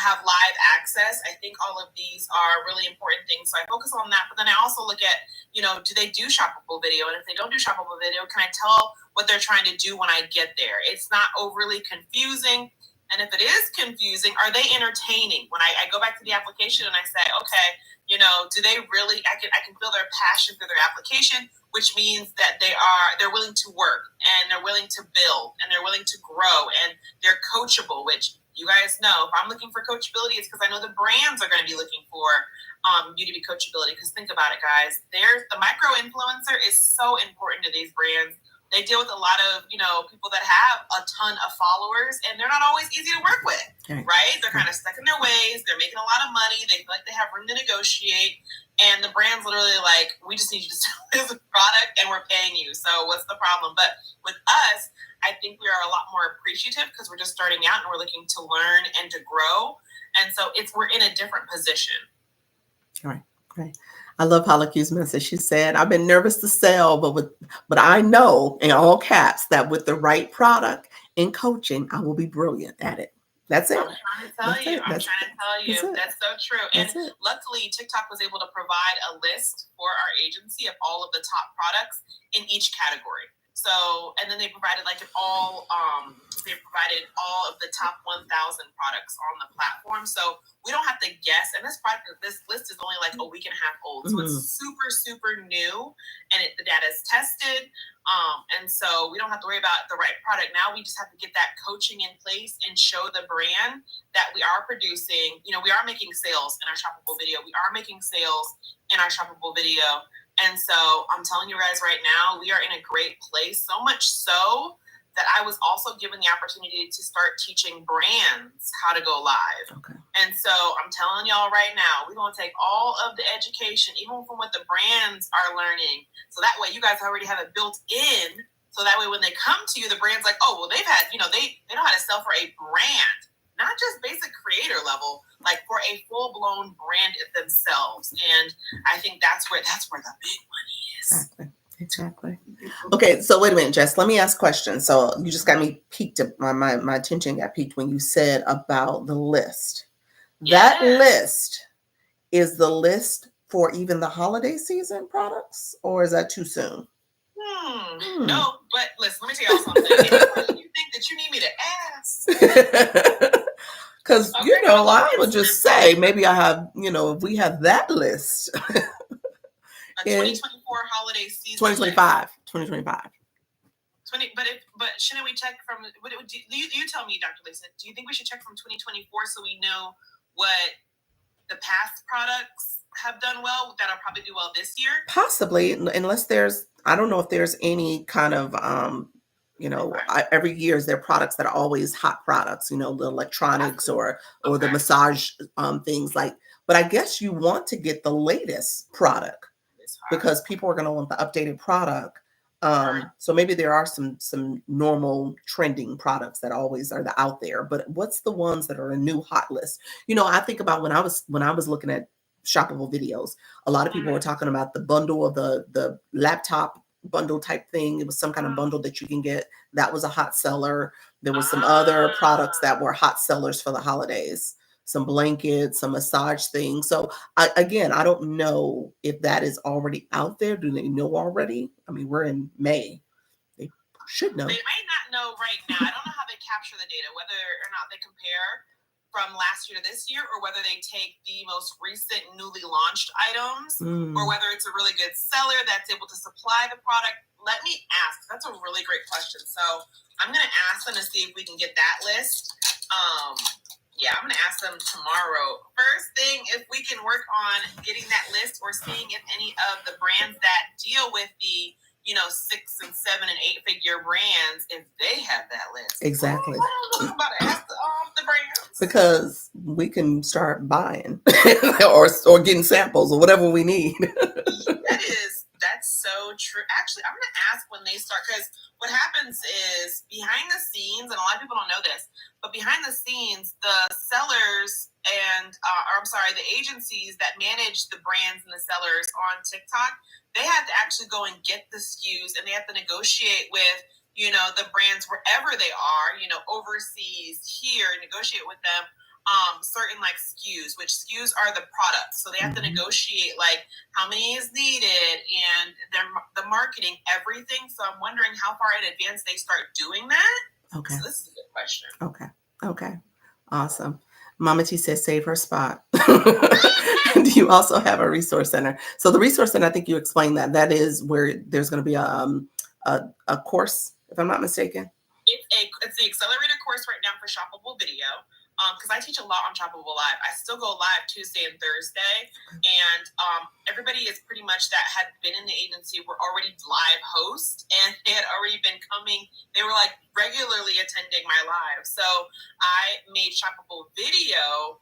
have live access. I think all of these are really important things. So I focus on that. But then I also look at, do they do shoppable video? And if they don't do shoppable video, can I tell what they're trying to do when I get there? It's not overly confusing. And if it is confusing, are they entertaining? When I go back to the application and I say, okay, do they really, I can feel their passion through their application, which means that they're willing to work, and they're willing to build, and they're willing to grow, and they're coachable, which you guys know, if I'm looking for coachability, it's because I know the brands are going to be looking for you to be coachability. Because think about it, guys. The micro influencer is so important to these brands. They deal with a lot of, people that have a ton of followers, and they're not always easy to work with, right? They're kind of stuck in their ways. They're making a lot of money. They feel like they have room to negotiate. And the brand's literally like, we just need you to sell this product, and we're paying you. So what's the problem? But with us, I think we are a lot more appreciative because we're just starting out and we're looking to learn and to grow. And so we're in a different position. All right. Great. I love Halaku's message. She said, I've been nervous to sell, but I know in all caps that with the right product and coaching, I will be brilliant at it. That's it. I'm trying to tell you. That's so true. And luckily, TikTok was able to provide a list for our agency of all of the top products in each category. So, and then they provided they provided all of the top 1,000 products on the platform. So we don't have to guess. And this list is only like a week and a half old. So it's super, super new, and the data is tested. And so we don't have to worry about the right product. Now we just have to get that coaching in place and show the brand that we are producing. We are making sales in our shoppable video. We are making sales in our shoppable video. And so I'm telling you guys right now, we are in a great place, so much so that I was also given the opportunity to start teaching brands how to go live. Okay. And so I'm telling y'all right now, we're going to take all of the education, even from what the brands are learning. So that way you guys already have it built in. So that way when they come to you, the brand's like, oh, well, they've had, they know how to sell for a brand. Not just basic creator level, like for a full-blown brand themselves. And I think that's where the big money is. Exactly. Okay, so wait a minute, Jess. Let me ask questions. So you just got me piqued. My attention got piqued when you said about the list. Yes. That list is the list for even the holiday season products, or is that too soon? No, but listen, let me tell y'all something. Any question you think that you need me to ask? Because, I would just say, maybe I have, if we have that list. A 2024 holiday season. 2025. But shouldn't we check from, you tell me, Dr. Lisa, do you think we should check from 2024 so we know what the past products have done well that'll probably do well this year? Possibly, unless I don't know if there's any kind of, every year is there products that are always hot products, the electronics or the massage things but I guess you want to get the latest product because people are going to want the updated product. So maybe there are some normal trending products that always are out there, but what's the ones that are a new hot list? I think about when I was looking at shoppable videos, a lot of people were talking about the bundle of the laptop bundle type thing. It was some kind of bundle that you can get. That was a hot seller. There was some other products that were hot sellers for the holidays, some blankets, some massage things. So I don't know if that is already out there. Do they know already? I mean, we're in May. They should know. They may not know right now. I don't know how they capture the data, whether or not they compare from last year to this year, or whether they take the most recent newly launched items, or whether it's a really good seller that's able to supply the product. Let me ask. That's a really great question. So I'm going to ask them to see if we can get that list. Yeah, I'm going to ask them tomorrow. First thing, if we can work on getting that list or seeing if any of the brands that deal with the 6 and 7 and 8 figure brands, if they have that list. Exactly. I'm about to ask the brands. Because we can start buying or getting samples or whatever we need. That's so true. Actually, I'm going to ask when they start, because what happens is behind the scenes, and a lot of people don't know this, but behind the scenes, the sellers and, the agencies that manage the brands and the sellers on TikTok, they have to actually go and get the SKUs, and they have to negotiate with, the brands wherever they are, overseas, here, negotiate with them certain like SKUs, which SKUs are the products. So they have to negotiate like how many is needed and the marketing, everything. So I'm wondering how far in advance they start doing that. Okay. So this is a good question. Okay. Awesome. Mama T says save her spot. Do you also have a resource center? So the resource center, I think you explained that. That is where there's going to be a course, if I'm not mistaken. It's the accelerator course right now for shoppable video. Because I teach a lot on Shoppable Live. I still go live Tuesday and Thursday, and everybody is pretty much that had been in the agency were already live hosts, and they had already been coming. They were like regularly attending my live. So I made Shoppable Video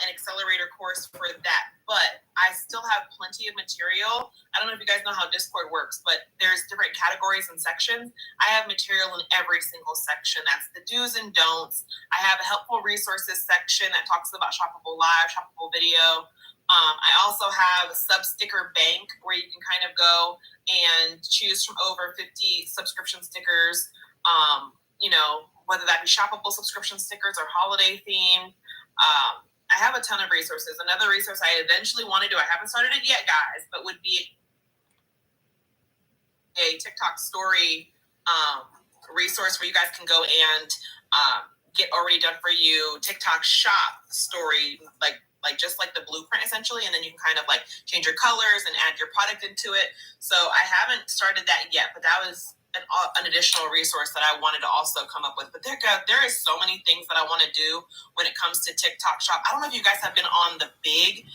an accelerator course for that, but I still have plenty of material. I don't know if you guys know how Discord works, but there's different categories and sections. I have material in every single section. That's the do's and don'ts. I have a helpful resources section that talks about Shoppable Live, Shoppable Video. I also have a sub-sticker bank where you can kind of go and choose from over 50 subscription stickers, whether that be shoppable subscription stickers or holiday themed. I have a ton of resources. Another resource I eventually want to do, I haven't started it yet, guys, but would be a TikTok story resource where you guys can go and get already done for you TikTok shop story, like just like the blueprint essentially, and then you can kind of like change your colors and add your product into it. So I haven't started that yet, but that was an additional resource that I wanted to also come up with. But there is so many things that I want to do when it comes to TikTok shop. I don't know if you guys have been on the big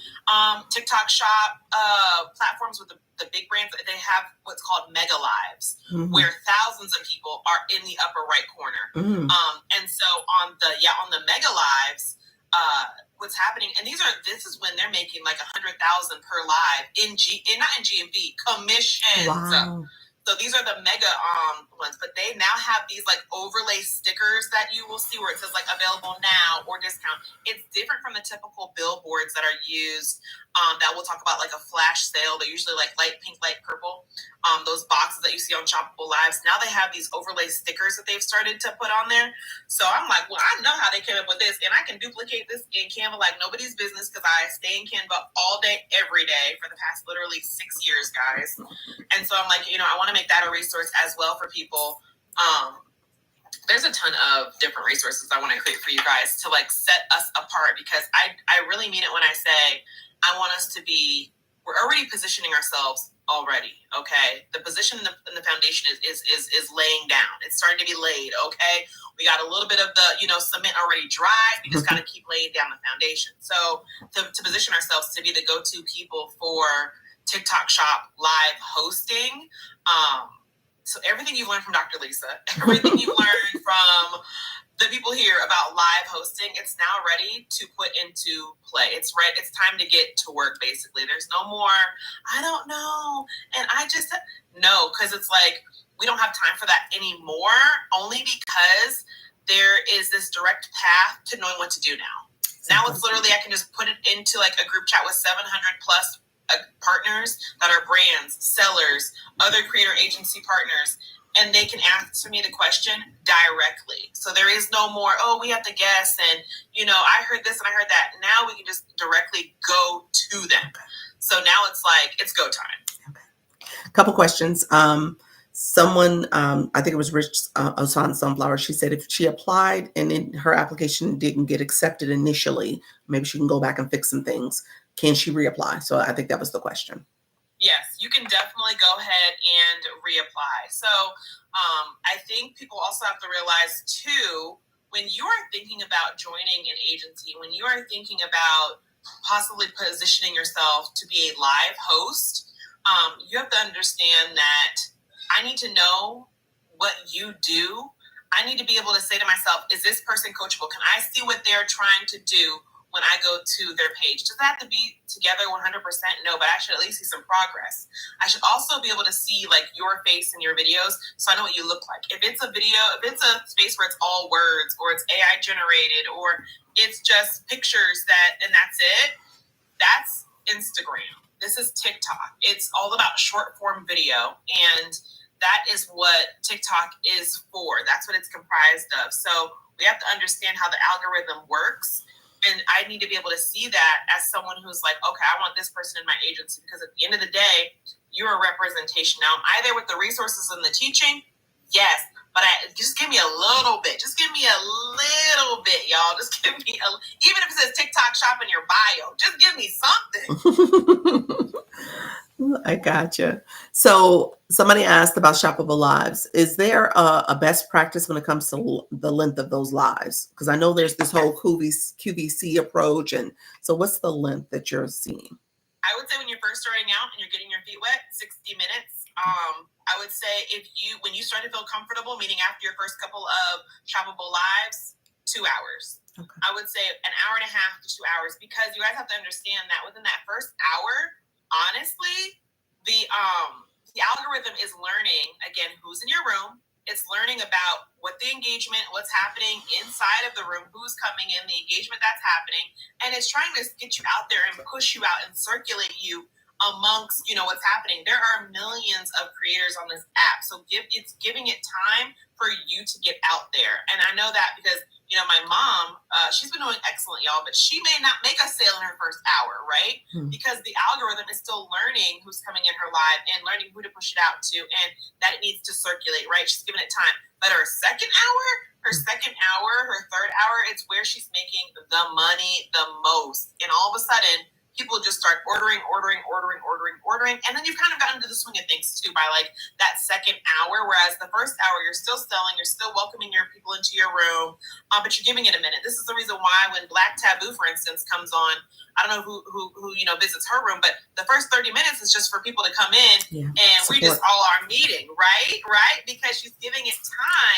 TikTok shop platforms with the big brands. They have what's called mega lives, where thousands of people are in the upper right corner. And so on the mega lives, what's happening, and this is when they're making like 100,000 per live not in GMV, commissions. Wow. So these are the mega ones, but they now have these like overlay stickers that you will see where it says like available now or discount. It's different from the typical billboards that are used that we'll talk about, like a flash sale. They're usually like light pink, light purple. Those boxes that you see on Shoppable Lives. Now they have these overlay stickers that they've started to put on there. So I'm like, well, I know how they came up with this, and I can duplicate this in Canva like nobody's business because I stay in Canva all day, every day for the past literally 6 years, guys. And so I'm like, I want to make that a resource as well for people. There's a ton of different resources I want to create for you guys to like set us apart, because I really mean it when I say I want us to be, we're already positioning ourselves already. Okay. The position in the foundation is laying down. It's starting to be laid. Okay. We got a little bit of the, cement already dry. We just got to keep laying down the foundation. So to position ourselves to be the go-to people for TikTok shop live hosting. So everything you've learned from Dr. Lisa, everything you've learned from the people here about live hosting, it's now ready to put into play. It's right. It's time to get to work, basically. There's no more, I don't know. And no, because it's like, we don't have time for that anymore, only because there is this direct path to knowing what to do now. Now it's literally, I can just put it into like a group chat with 700 plus partners that are brands, sellers, other creator agency partners, and they can answer me the question directly. So there is no more, we have to guess, and I heard this and I heard that. Now we can just directly go to them. So now it's like, it's go time. Okay. A couple questions. Someone, I think it was Rich Osan Sunflower, she said if she applied and her application didn't get accepted initially, maybe she can go back and fix some things. Can she reapply? So I think that was the question. Yes, you can definitely go ahead and reapply. So I think people also have to realize too, when you are thinking about joining an agency, when you are thinking about possibly positioning yourself to be a live host, you have to understand that I need to know what you do. I need to be able to say to myself, is this person coachable? Can I see what they're trying to do when I go to their page? Does that have to be together 100%? No, but I should at least see some progress. I should also be able to see like your face in your videos so I know what you look like. If it's a video, if it's a space where it's all words or it's AI generated or it's just pictures and that's it, that's Instagram. This is TikTok. It's all about short form video, and that is what TikTok is for. That's what it's comprised of. So we have to understand how the algorithm works. And I need to be able to see that as someone who's like, okay, I want this person in my agency, because at the end of the day, you're a representation. Now, am I there with the resources and the teaching? Yes. But just give me a little bit. Just give me a little bit, y'all. Just give me even if it says TikTok shop in your bio, just give me something. I gotcha. So somebody asked about shoppable lives. Is there a best practice when it comes to the length of those lives? Because I know there's this whole QVC approach. And so what's the length that you're seeing? I would say when you're first starting out and you're getting your feet wet, 60 minutes. I would say when you start to feel comfortable, meaning after your first couple of shoppable lives, 2 hours. Okay. I would say an hour and a half to 2 hours, because you guys have to understand that within that first hour, honestly, the algorithm is learning, again, who's in your room. It's learning about what the engagement, what's happening inside of the room, who's coming in, the engagement that's happening, and it's trying to get you out there and push you out and circulate you amongst, what's happening. There are millions of creators on this app, so it's giving it time for you to get out there. And I know that because my mom, she's been doing excellent, y'all, but she may not make a sale in her first hour, right? Because the algorithm is still learning who's coming in her live and learning who to push it out to, and that it needs to circulate, right? She's giving it time. But her second hour, her third hour, it's where she's making the money the most. And all of a sudden, people just start ordering. And then you've kind of gotten into the swing of things too by like that second hour. Whereas the first hour, you're still selling, you're still welcoming your people into your room, but you're giving it a minute. This is the reason why when Black Taboo, for instance, comes on, I don't know who visits her room, but the first 30 minutes is just for people to come in and we just all are meeting, right? Because she's giving it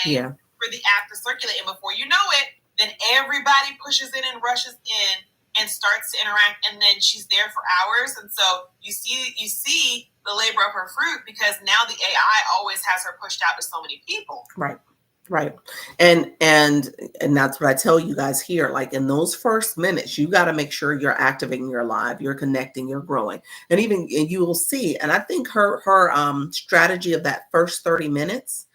time for the app to circulate. And before you know it, then everybody pushes in and rushes in and starts to interact, and then she's there for hours. And so you see the labor of her fruit, because now the AI always has her pushed out to so many people. Right. And that's what I tell you guys here. Like in those first minutes, you got to make sure you're activating your live, you're connecting, you're growing. And you will see. And I think her strategy of that first 30 minutes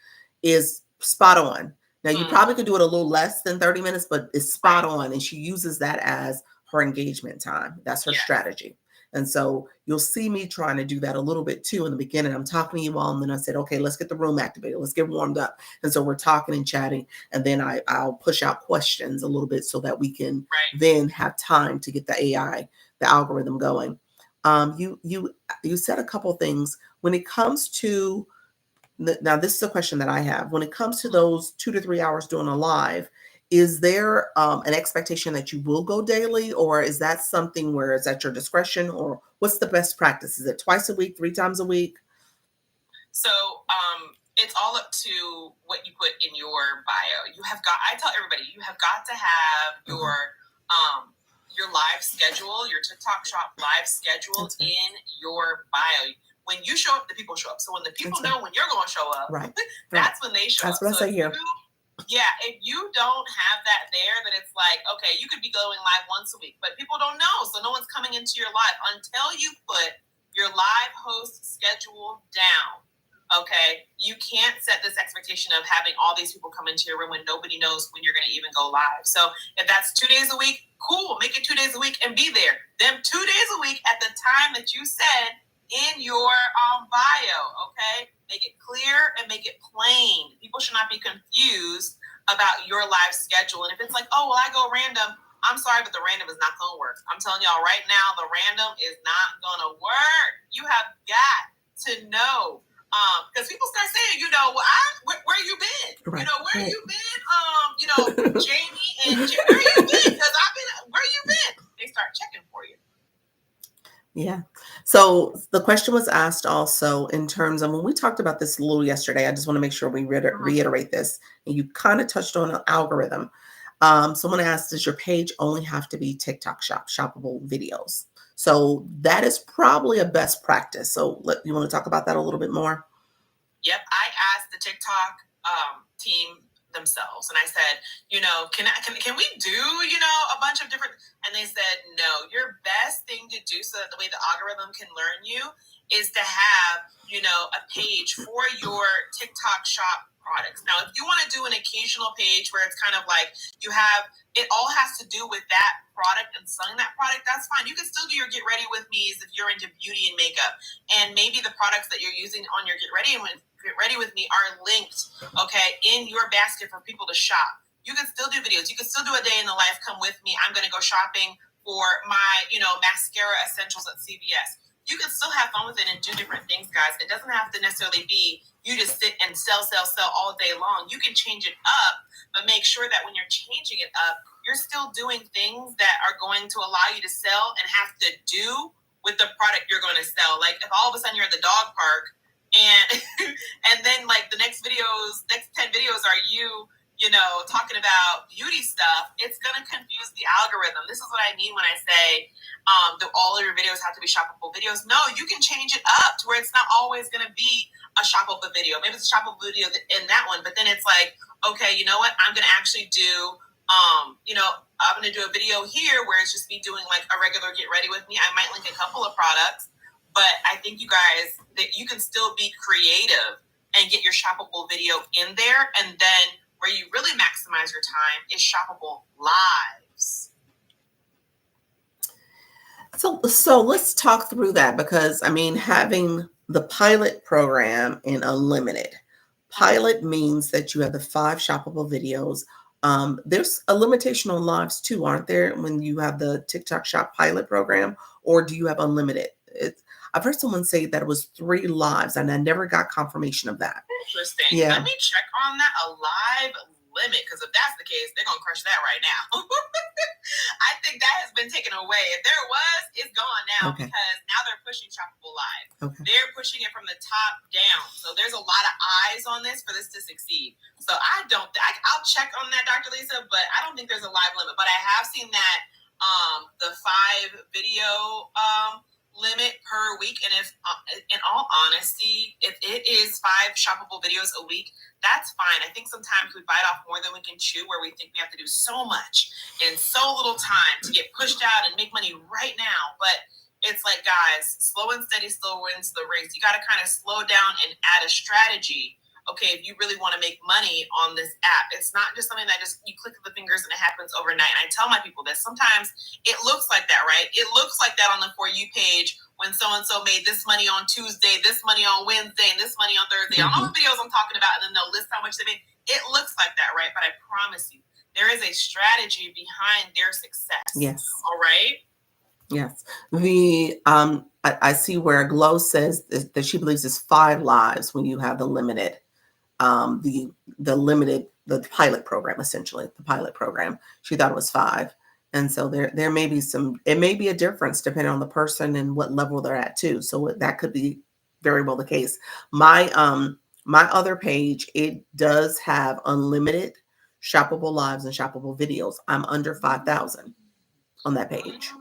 is spot on. Now you probably could do it a little less than 30 minutes, but it's spot on. And she uses that as her engagement time. That's her strategy. And so you'll see me trying to do that a little bit too in the beginning. I'm talking to you all, and then I said, okay, let's get the room activated. Let's get warmed up. And so we're talking and chatting, and then I'll push out questions a little bit so that we can then have time to get the AI, the algorithm going. You said a couple things when it comes to, now this is a question that I have. When it comes to those 2 to 3 hours doing a live, is there an expectation that you will go daily, or is that something where it's at your discretion, or what's the best practice? Is it twice a week, 3 times a week? So it's all up to what you put in your bio. I tell everybody, you have got to have your live schedule, your TikTok shop live schedule in your bio. When you show up, the people show up. So when the people know when you're going to show up, that's when they show up. That's what I say here. If you don't have that there, then it's like, okay, you could be going live once a week, but people don't know. So no one's coming into your live until you put your live host schedule down. Okay, you can't set this expectation of having all these people come into your room when nobody knows when you're going to even go live. So if that's 2 days a week, cool, make it 2 days a week and be there. Then 2 days a week at the time that you said in your bio, okay? Make it clear and make it plain. People should not be confused about your live schedule. And if it's like, oh, well, I go random, I'm sorry, but the random is not going to work. I'm telling y'all right now, the random is not going to work. You have got to know. Because people start saying, well, where you been? Where you been? Jamie and where you been? Because where you been? They start checking for you. Yeah. So the question was asked also in terms of when we talked about this a little yesterday. I just want to make sure we reiterate this. And you kind of touched on an algorithm. Someone asked, does your page only have to be TikTok shoppable videos? So that is probably a best practice. So you want to talk about that a little bit more? Yep. I asked the TikTok team themselves and I said, can we do, a bunch of different, and they said, no, your best thing to do so that the way the algorithm can learn you is to have, a page for your TikTok shop products. Now, if you want to do an occasional page where it's kind of like you have, it all has to do with that product and selling that product, that's fine. You can still do your Get Ready With Me's if you're into beauty and makeup. And maybe the products that you're using on your Get Ready With Me are linked, okay, in your basket for people to shop. You can still do videos. You can still do a day in the life. Come with me. I'm going to go shopping for my, mascara essentials at CVS. You can still have fun with it and do different things, guys. It doesn't have to necessarily be you just sit and sell all day long. You can change it up, but make sure that when you're changing it up, you're still doing things that are going to allow you to sell and have to do with the product you're going to sell. Like if all of a sudden you're at the dog park and and then like the next 10 videos are you talking about beauty stuff, it's going to confuse the algorithm. This is what I mean when I say that all of your videos have to be shoppable videos. No, you can change it up to where it's not always going to be a shoppable video. Maybe it's a shoppable video in that one, but then it's like, okay, you know what? I'm going to actually do, I'm going to do a video here where it's just me doing like a regular Get Ready With Me. I might link a couple of products, but I think you guys, that you can still be creative and get your shoppable video in there. And then where you really maximize your time is shoppable lives. So let's talk through that because having the pilot program in unlimited. Pilot means that you have the 5 shoppable videos. There's a limitation on lives too, aren't there, when you have the TikTok Shop pilot program, or do you have unlimited? I've heard someone say that it was 3 lives, and I never got confirmation of that. Interesting. Yeah. Let me check on that. A live limit, because if that's the case, they're gonna crush that right now. I think that has been taken away. If there was, it's gone now. Okay. Because now they're pushing shoppable live. Okay. They're pushing it from the top down. So there's a lot of eyes on this for this to succeed. So I'll check on that, Dr. Lisa, but I don't think there's a live limit. But I have seen that the 5 video limit per week, and if in all honesty, if it is 5 shoppable videos a week, that's fine. I think sometimes we bite off more than we can chew, where we think we have to do so much in so little time to get pushed out and make money right now. But it's like, guys, slow and steady still wins the race. You got to kind of slow down and add a strategy. Okay, if you really want to make money on this app, it's not just something that just you click the fingers and it happens overnight. And I tell my people that sometimes it looks like that, right? It looks like that on the For You page when so-and-so made this money on Tuesday, this money on Wednesday, and this money on Thursday. Mm-hmm. On all the videos I'm talking about, and then they'll list how much they made. It looks like that, right? But I promise you, there is a strategy behind their success. Yes. All right? Yes. I see where Glow says that she believes it's 5 lives when you have the limited. The pilot program, essentially the pilot program. She thought it was 5. And so there may be it may be a difference depending on the person and what level they're at too. So that could be very well the case. My other page, it does have unlimited shoppable lives and shoppable videos. I'm under 5,000 on that page.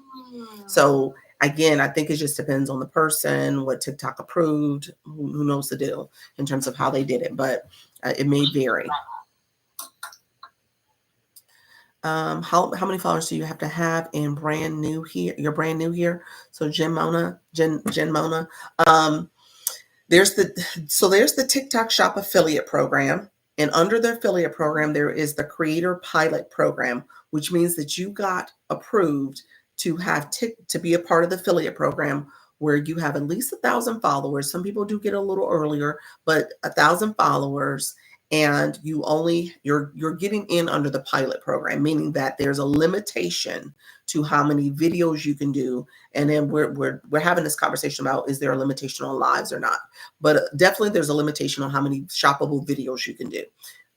So again, I think it just depends on the person, what TikTok approved, who knows the deal in terms of how they did it, but it may vary. How many followers do you have to have in brand new here? You're brand new here. So Jen Mona. There's the TikTok Shop affiliate program. And under the affiliate program, there is the creator pilot program, which means that you got approved to be a part of the affiliate program, where you have at least 1,000 followers. Some people do get a little earlier, but 1,000 followers, and you're getting in under the pilot program, meaning that there's a limitation to how many videos you can do. And then we're having this conversation about, is there a limitation on lives or not? But definitely there's a limitation on how many shoppable videos you can do.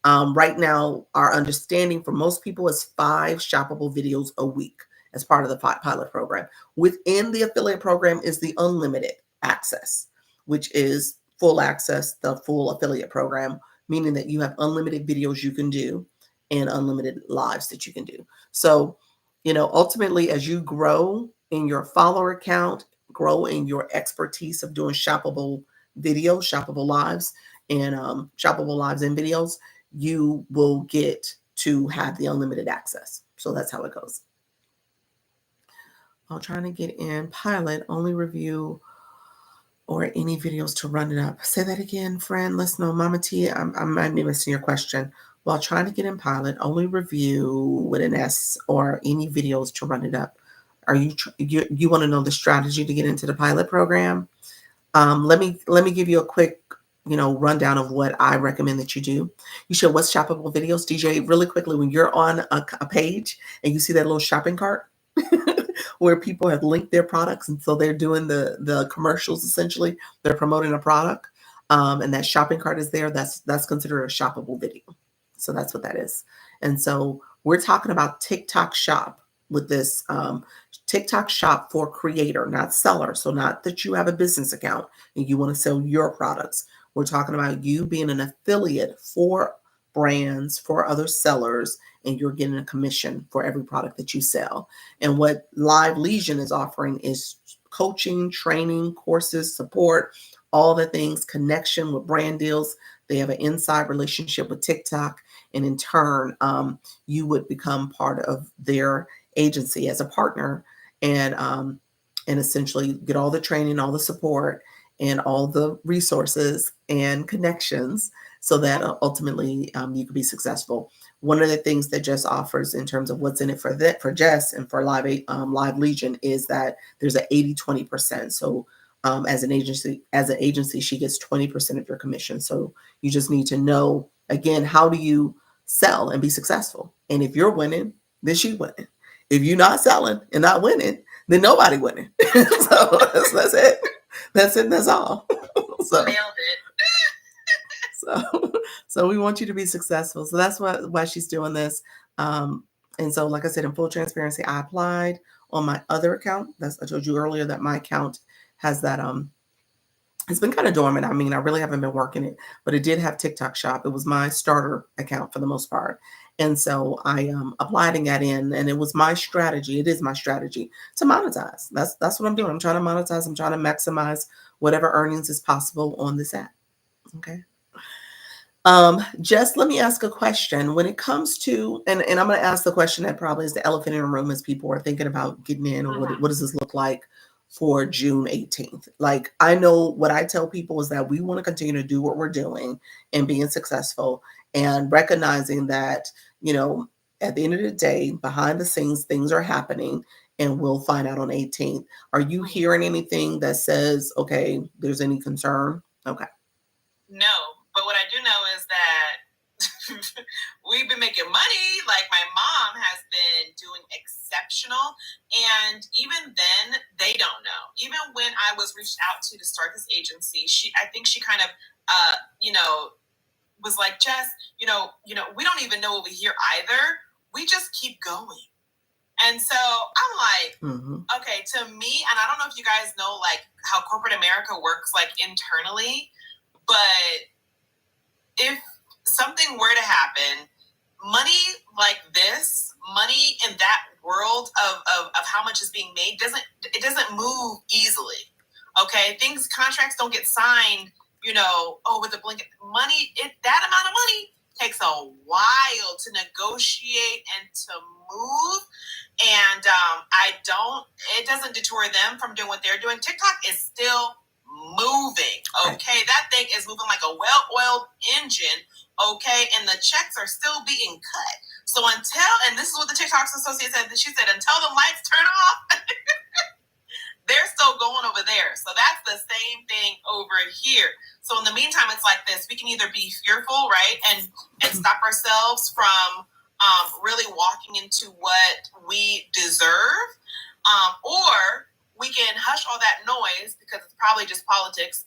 Right now, our understanding for most people is 5 shoppable videos a week as part of the pilot program. Within the affiliate program is the unlimited access, which is full access, the full affiliate program, meaning that you have unlimited videos you can do and unlimited lives that you can do. So, ultimately, as you grow in your follower count, grow in your expertise of doing shoppable videos, shoppable lives, and shoppable lives and videos, you will get to have the unlimited access. So that's how it goes. I'm trying to get in pilot, only review or any videos to run it up. Say that again, friend. Let's know, Mama T. I might be missing your question. While trying to get in pilot, only review with an S or any videos to run it up. Are you want to know the strategy to get into the pilot program? Let me give you a quick rundown of what I recommend that you do. You should what's shoppable videos, DJ, really quickly. When you're on a page and you see that little shopping cart where people have linked their products, and so they're doing the commercials, essentially they're promoting a product, and that shopping cart is there, that's considered a shoppable video. So that's what that is. And so we're talking about TikTok shop with this TikTok shop for creator, not seller. So not that you have a business account and you want to sell your products. We're talking about you being an affiliate for brands, for other sellers, and you're getting a commission for every product that you sell. And what Live Legion is offering is coaching, training, courses, support, all the things, connection with brand deals. They have an inside relationship with TikTok, and in turn, you would become part of their agency as a partner, and essentially get all the training, all the support, and all the resources and connections, so that ultimately you can be successful. One of the things that Jess offers in terms of what's in it for Jess and for Live Legion is that there's an 80-20%. So as an agency, she gets 20% of your commission. So you just need to know, again, how do you sell and be successful? And if you're winning, then she's winning. If you're not selling and not winning, then nobody winning. So that's it. That's it. That's all. So nailed it. so we want you to be successful. So that's why she's doing this. And so, like I said, in full transparency, I applied on my other account. I told you earlier that my account has that it's been kind of dormant. I mean, I really haven't been working it, but it did have TikTok shop. It was my starter account for the most part. And so I applied and got in, and it was my strategy. It is my strategy to monetize. That's what I'm doing. I'm trying to monetize. I'm trying to maximize whatever earnings is possible on this app. Okay. Just let me ask a question. When it comes to, and I'm going to ask the question that probably is the elephant in the room as people are thinking about getting in, or what does this look like for June 18th? Like, I know what I tell people is that we want to continue to do what we're doing and being successful, and recognizing that, at the end of the day, behind the scenes, things are happening, and we'll find out on 18th. Are you hearing anything that says, okay, there's any concern? Okay. No, but what I do know is that we've been making money. Like, my mom has been doing exceptional. And even then, they don't know. Even when I was reached out to start this agency, I think she kind of, was like, Jess, we don't even know over here either. We just keep going. And so I'm like, okay, to me, and I don't know if you guys know, like, how corporate America works, like, internally, but if something were to happen, money like this, money in that world of how much is being made, doesn't move easily. Okay, contracts don't get signed, with a blink. Money, that amount of money takes a while to negotiate and to move. And it doesn't deter them from doing what they're doing. TikTok is still moving. Okay, that thing is moving like a well-oiled engine. Okay, and the checks are still being cut. So and this is what the TikTok Associate said, she said, until the lights turn off, they're still going over there. So that's the same thing over here. So in the meantime, it's like this. We can either be fearful, right, and stop ourselves from really walking into what we deserve, or we can hush all that noise because it's probably just politics.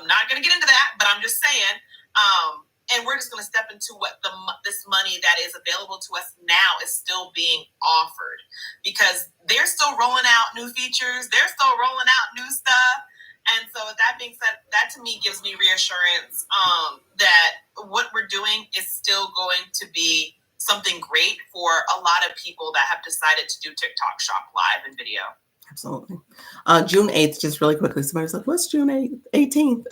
Not going to get into that, but I'm just saying, and we're just going to step into what this money that is available to us now is still being offered, because they're still rolling out new features, they're still rolling out new stuff. And so with that being said, that to me gives me reassurance that what we're doing is still going to be something great for a lot of people that have decided to do TikTok Shop live and video. Absolutely. June 8th, just really quickly, somebody's like, what's June 8th? 18th?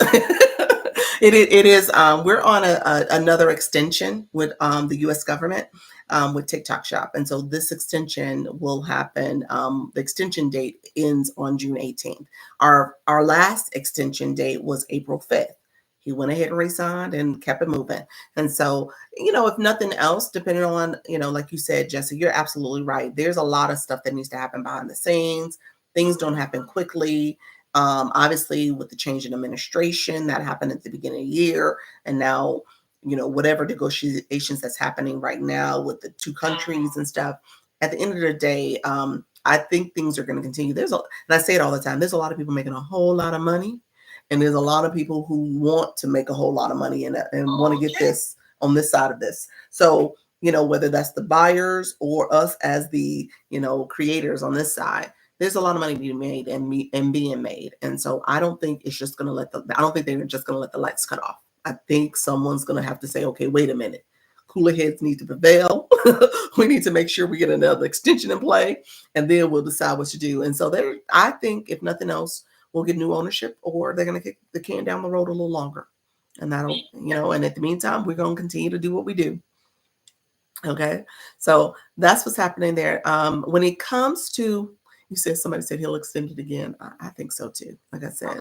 It is, we're on another extension with the U.S. government with TikTok Shop. And so this extension will happen, the extension date ends on June 18th. Our last extension date was April 5th. He went ahead and resigned and kept it moving. And so, if nothing else, depending on, like you said, Jesse, you're absolutely right. There's a lot of stuff that needs to happen behind the scenes. Things don't happen quickly. Obviously, with the change in administration that happened at the beginning of the year, and now, whatever negotiations that's happening right now with the two countries and stuff, at the end of the day, I think things are going to continue. And I say it all the time, there's a lot of people making a whole lot of money, and there's a lot of people who want to make a whole lot of money and want to get this on this side of this. So, whether that's the buyers or us as the, creators on this side, there's a lot of money being made and being made. And so I don't think it's just going to I don't think they're just going to let the lights cut off. I think someone's going to have to say, okay, wait a minute. Cooler heads need to prevail. We need to make sure we get another extension in play, and then we'll decide what to do. And so I think if nothing else, we'll get new ownership, or they're going to kick the can down the road a little longer. And that'll, and at the meantime, we're going to continue to do what we do. Okay. So that's what's happening there. When it comes to, you said somebody said he'll extend it again. I think so too. Like I said,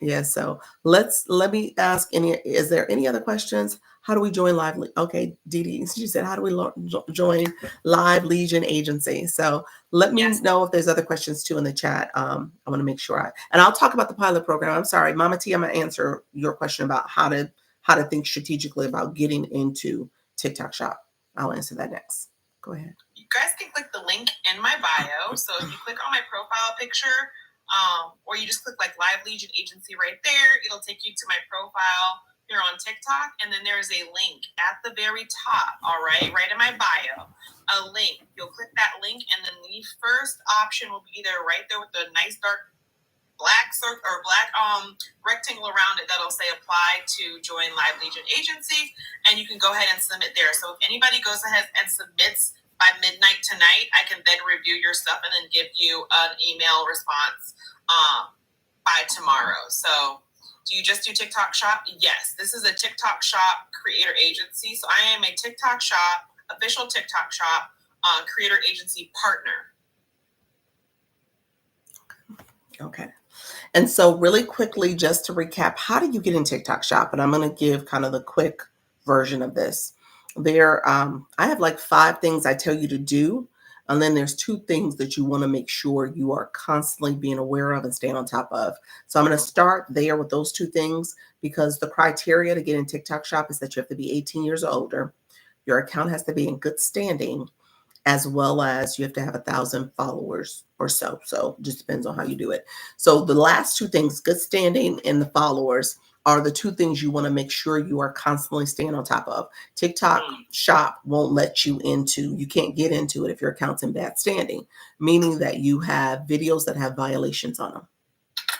yeah. So let me ask is there any other questions? How do we join Live? Okay, Dee Dee, she said, how do we join Live Legion Agency? So let me know if there's other questions too in the chat. I want to make sure and I'll talk about the pilot program. I'm sorry, Mama T, I'm going to answer your question about how to think strategically about getting into TikTok Shop. I'll answer that next. Go ahead. You guys can click the link in my bio. So if you click on my profile picture, or you just click like Live Legion Agency right there, it'll take you to my profile here on TikTok. And then there's a link at the very top, all right in my bio, a link. You'll click that link, and then the first option will be there right there with the nice dark black circle or black rectangle around it that'll say apply to join Live Legion Agency, and you can go ahead and submit there. So if anybody goes ahead and submits by midnight tonight, I can then review your stuff and then give you an email response by tomorrow. So do you just do TikTok Shop? Yes, this is a TikTok Shop creator agency. So I am a TikTok Shop, official TikTok Shop creator agency partner. Okay. And so really quickly, just to recap, how do you get in TikTok Shop? And I'm going to give kind of the quick version of this. I have like 5 things I tell you to do. And then there's 2 things that you want to make sure you are constantly being aware of and staying on top of. So I'm going to start there with those 2 things, because the criteria to get in TikTok Shop is that you have to be 18 years or older. Your account has to be in good standing, as well as you have to have 1,000 followers or so. So it just depends on how you do it. So the last 2 things, good standing and the followers, are the 2 things you want to make sure you are constantly staying on top of. TikTok Shop won't let you can't get into it if your account's in bad standing, meaning that you have videos that have violations on them.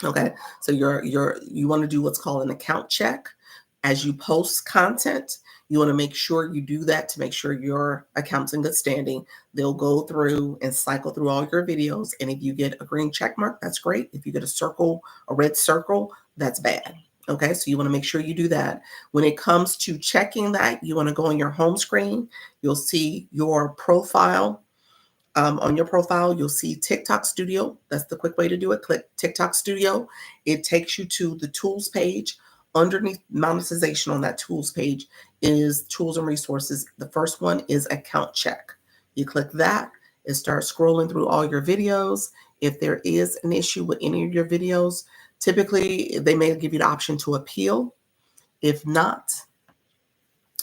Okay. So you want to do what's called an account check. As you post content, you want to make sure you do that to make sure your account's in good standing. They'll go through and cycle through all your videos. And if you get a green check mark, that's great. If you get a red circle, that's bad. Okay, so you want to make sure you do that. When it comes to checking that, you want to go on your home screen. You'll see your profile. On your profile, you'll see TikTok Studio. That's the quick way to do it. Click TikTok Studio. It takes you to the tools page. Underneath monetization on that tools page is tools and resources. The first one is account check. You click that, it starts scrolling through all your videos. If there is an issue with any of your videos, typically they may give you the option to appeal. If not,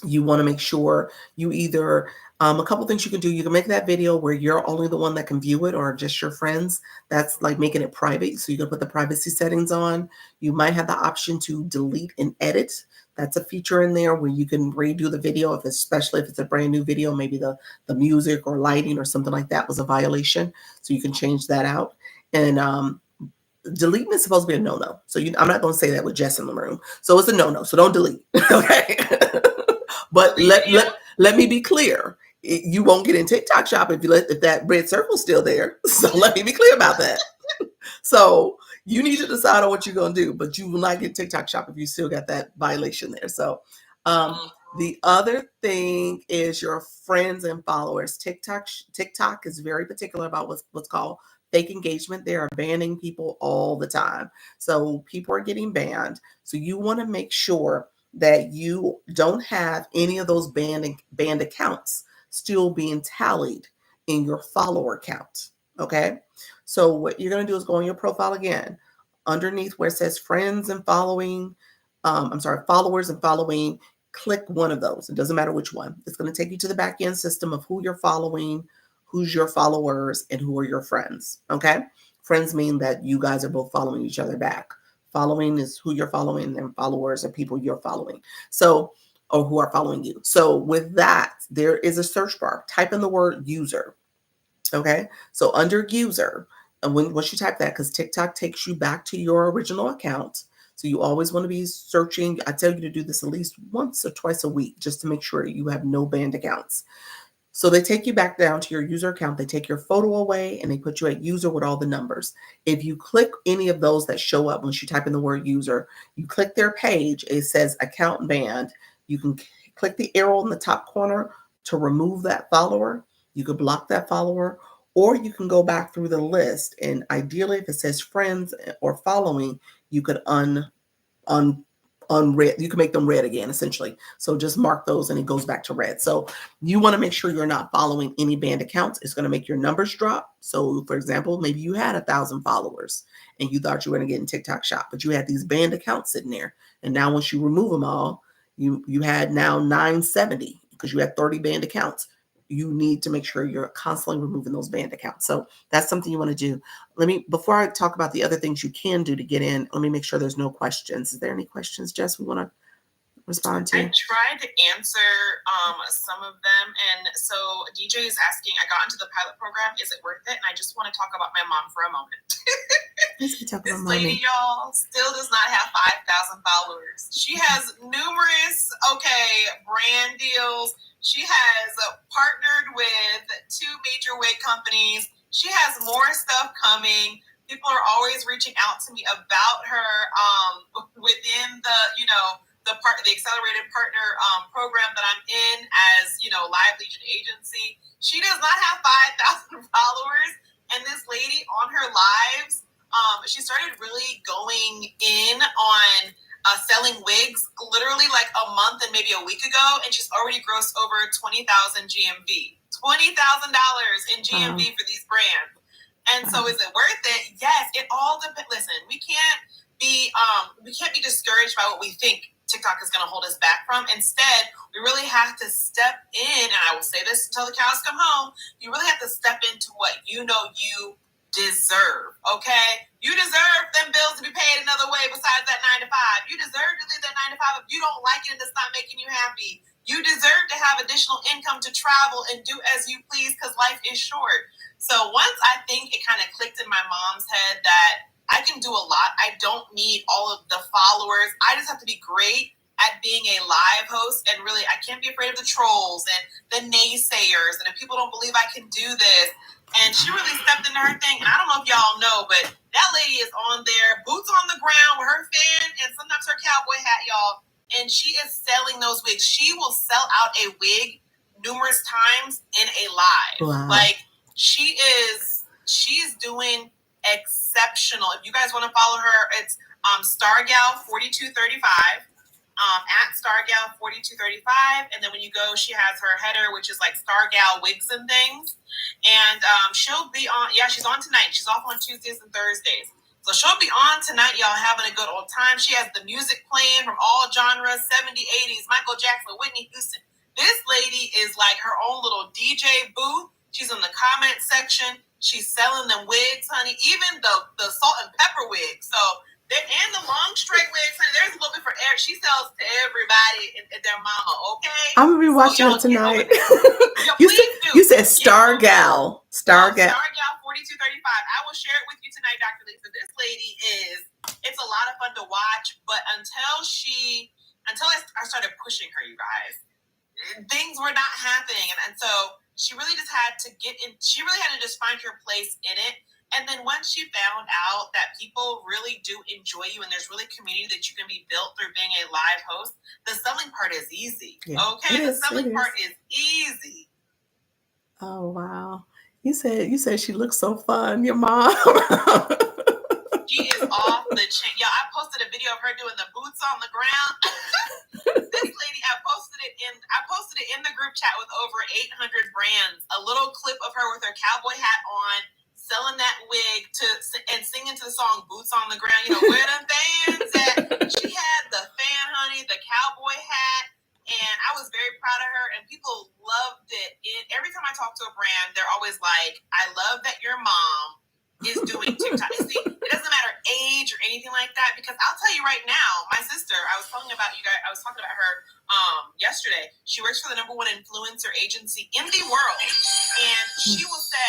you want to make sure you either A couple things you can do. You can make that video where you're only the one that can view it or just your friends. That's like making it private. So you can put the privacy settings on. You might have the option to delete and edit. That's a feature in there where you can redo the video, especially if it's a brand new video, maybe the music or lighting or something like that was a violation. So you can change that out. And deleting is supposed to be a no-no. So I'm not going to say that with Jess in the room. So it's a no-no. So don't delete. Okay. But let me be clear. You won't get in TikTok shop if that red circle's still there. So let me be clear about that. So you need to decide on what you're going to do, but you will not get TikTok shop if you still got that violation there. So the other thing is your friends and followers. TikTok is very particular about what's called fake engagement. They are banning people all the time. So people are getting banned. So you want to make sure that you don't have any of those banned accounts still being tallied in your follower count. Okay. So what you're going to do is go on your profile again, underneath where it says friends and following. Followers and following. Click one of those. It doesn't matter which one. It's going to take you to the back end system of who you're following, who's your followers, and who are your friends. Okay. Friends mean that you guys are both following each other back. Following is who you're following, and followers are people you're following. So, or who are following you. So with that, there is a search bar. Type in the word user. Okay. So under user, and once you type that, because TikTok takes you back to your original account. So you always want to be searching. I tell you to do this at least once or twice a week just to make sure you have no banned accounts. So they take you back down to your user account. They take your photo away and they put you at user with all the numbers. If you click any of those that show up once you type in the word user, you click their page, it says account banned. You can click the arrow in the top corner to remove that follower. You could block that follower, or you can go back through the list. And ideally, if it says friends or following, you could unread. You can make them red again, essentially. So just mark those and it goes back to red. So you want to make sure you're not following any banned accounts. It's going to make your numbers drop. So for example, maybe you had 1,000 followers and you thought you were going to get in TikTok shop, but you had these banned accounts sitting there. And now once you remove them all, you had now 970 because you had 30 banned accounts. You need to make sure you're constantly removing those banned accounts. So that's something you want to do. Before I talk about the other things you can do to get in, let me make sure there's no questions. Is there any questions, Jess, we want to respond to? I tried to answer some of them. And so DJ is asking, I got into the pilot program. Is it worth it? And I just want to talk about my mom for a moment. This lady, y'all, still does not have 5,000 followers. She has numerous, brand deals. She has partnered with 2 major wig companies. She has more stuff coming. People are always reaching out to me about her within the accelerated partner program that I'm in as, Live Legion agency. She does not have 5,000 followers. And this lady on her lives, she started really going in on selling wigs literally like a month and maybe a week ago. And she's already grossed over 20,000 GMV. $20,000 in GMV for these brands. And so is it worth it? Yes, it all depends. Listen, we can't be discouraged by what we think TikTok is going to hold us back from. Instead, we really have to step in, and I will say this until the cows come home, you really have to step into what you deserve, okay? You deserve them bills to be paid another way besides that 9 to 5. You deserve to leave that 9 to 5 if you don't like it and it's not making you happy. You deserve to have additional income to travel and do as you please because life is short. So once I think it kind of clicked in my mom's head that I can do a lot. I don't need all of the followers. I just have to be great at being a live host. And really, I can't be afraid of the trolls and the naysayers. And if people don't believe I can do this. And she really stepped into her thing. And I don't know if y'all know, but that lady is on there, boots on the ground with her fan and sometimes her cowboy hat, y'all. And she is selling those wigs. She will sell out a wig numerous times in a live. Wow. Like, she's doing exceptional. If you guys want to follow her, it's Stargal4235, at Stargal4235. And then when you go, she has her header, which is like Stargal Wigs and Things. And she'll be on, she's on tonight. She's off on Tuesdays and Thursdays. So she'll be on tonight, y'all, having a good old time. She has the music playing from all genres, 70s, 80s, Michael Jackson, Whitney Houston, This lady is like her own little DJ booth. She's in the comment section. She's selling them wigs, honey. Even the salt and pepper wigs. So and the long straight wigs, honey. There's a little bit for air. She sells to everybody and their mama. Okay. I'm gonna be watching it tonight. You said Star Gal. Star Gal. Star Gal 4235. I will share it with you tonight, Dr. Lisa. This lady it's a lot of fun to watch, but until I started pushing her, you guys, things were not happening. And so she really just had to she really had to just find her place in it. And then once she found out that people really do enjoy you and there's really community that you can be built through being a live host, the selling part is easy. Yeah, okay? The selling part is easy. Oh, wow. You said she looks so fun, your mom. She is off the chain. Yo, I posted a video of her doing the boots on the ground. This lady, I posted it in the group chat with over 800 brands. A little clip of her with her cowboy hat on, selling that wig and singing to the song "Boots on the Ground." You know where the fans at? She had the fan, honey, the cowboy hat, and I was very proud of her. And people loved it. Every time I talk to a brand, they're always like, "I love that your mom is doing TikTok." See, it doesn't matter age or anything like that, because I'll tell you right now, my sister, I was talking about her yesterday. She works for the #1 influencer agency in the world, and she will say,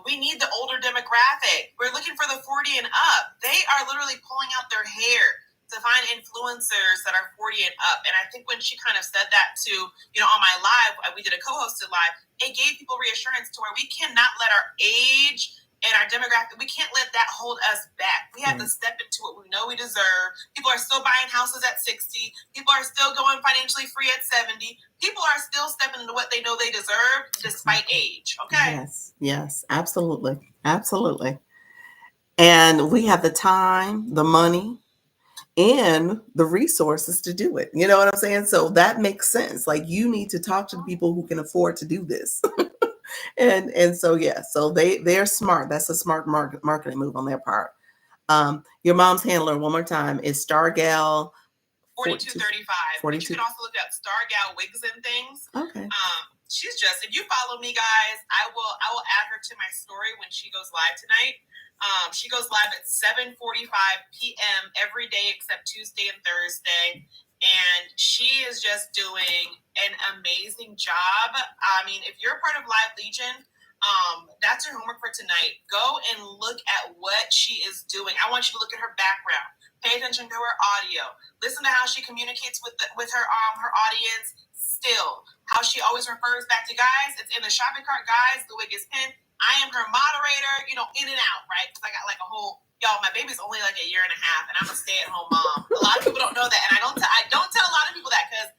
we need the older demographic. We're looking for the 40 and up. They are literally pulling out their hair to find influencers that are 40 and up. And I think when she kind of said that to, on my live, we did a co-hosted live, it gave people reassurance to where we cannot let our age and our demographic, we can't let that hold us back. We have to step into what we know we deserve. People are still buying houses at 60. People are still going financially free at 70. People are still stepping into what they know they deserve despite age. Okay? Yes, absolutely. Absolutely. And we have the time, the money, and the resources to do it. You know what I'm saying? So that makes sense. Like, you need to talk to the people who can afford to do this. and so so they're smart. That's a smart marketing move on their part. Your mom's handler, one more time, is Stargal 4235. You can also look at Stargal Wigs and Things. Okay. She's just, if you follow me, guys, I will add her to my story when she goes live tonight. She goes live at 7:45 p.m. every day except Tuesday and Thursday. And she is just doing an amazing job. I mean, if you're a part of Live Legion, that's your homework for tonight. Go and look at what she is doing. I want you to look at her background. Pay attention to her audio. Listen to how she communicates with her audience. Still, how she always refers back to, guys, it's in the shopping cart, guys, the wig is pinned. I am her moderator, in and out, right? Because I got like a whole, y'all, my baby's only like a year and a half, and I'm a stay-at-home mom. A lot of people don't know that, and I don't tell a lot of people that, because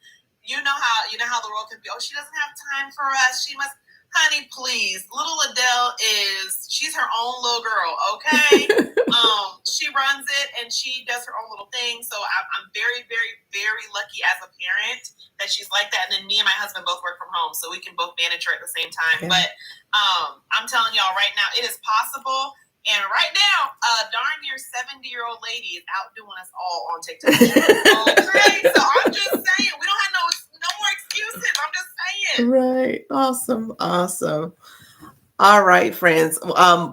you know how the world can be. Oh, she doesn't have time for us. She must, honey, please. Little Adele she's her own little girl, okay? She runs it, and she does her own little thing. So I'm very, very, very lucky as a parent that she's like that. And then me and my husband both work from home, so we can both manage her at the same time. Okay. But I'm telling y'all right now, it is possible. And right now, a darn near 70-year-old lady is outdoing us all on TikTok. Okay, so I'm just saying, we don't have no more excuses. I'm just saying. Right. Awesome. All right, friends.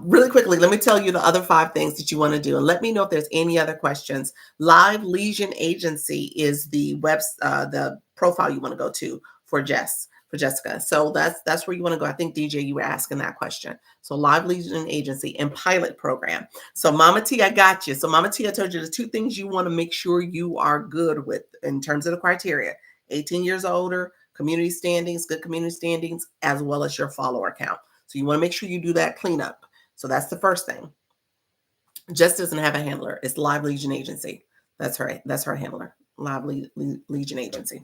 Really quickly, let me tell you the other 5 things that you want to do, and let me know if there's any other questions. Live Legion Agency is the the profile you want to go to for Jessica. So that's where you want to go. I think, DJ, you were asking that question. So Live Legion Agency and pilot program. So Mama T, I got you. So Mama T, I told you the 2 things you want to make sure you are good with in terms of the criteria: 18 years or older, community standings, good community standings, as well as your follower count. So you want to make sure you do that cleanup. So that's the first thing. Jess doesn't have a handler. It's Live Legion Agency. That's her handler. Live Legion Agency.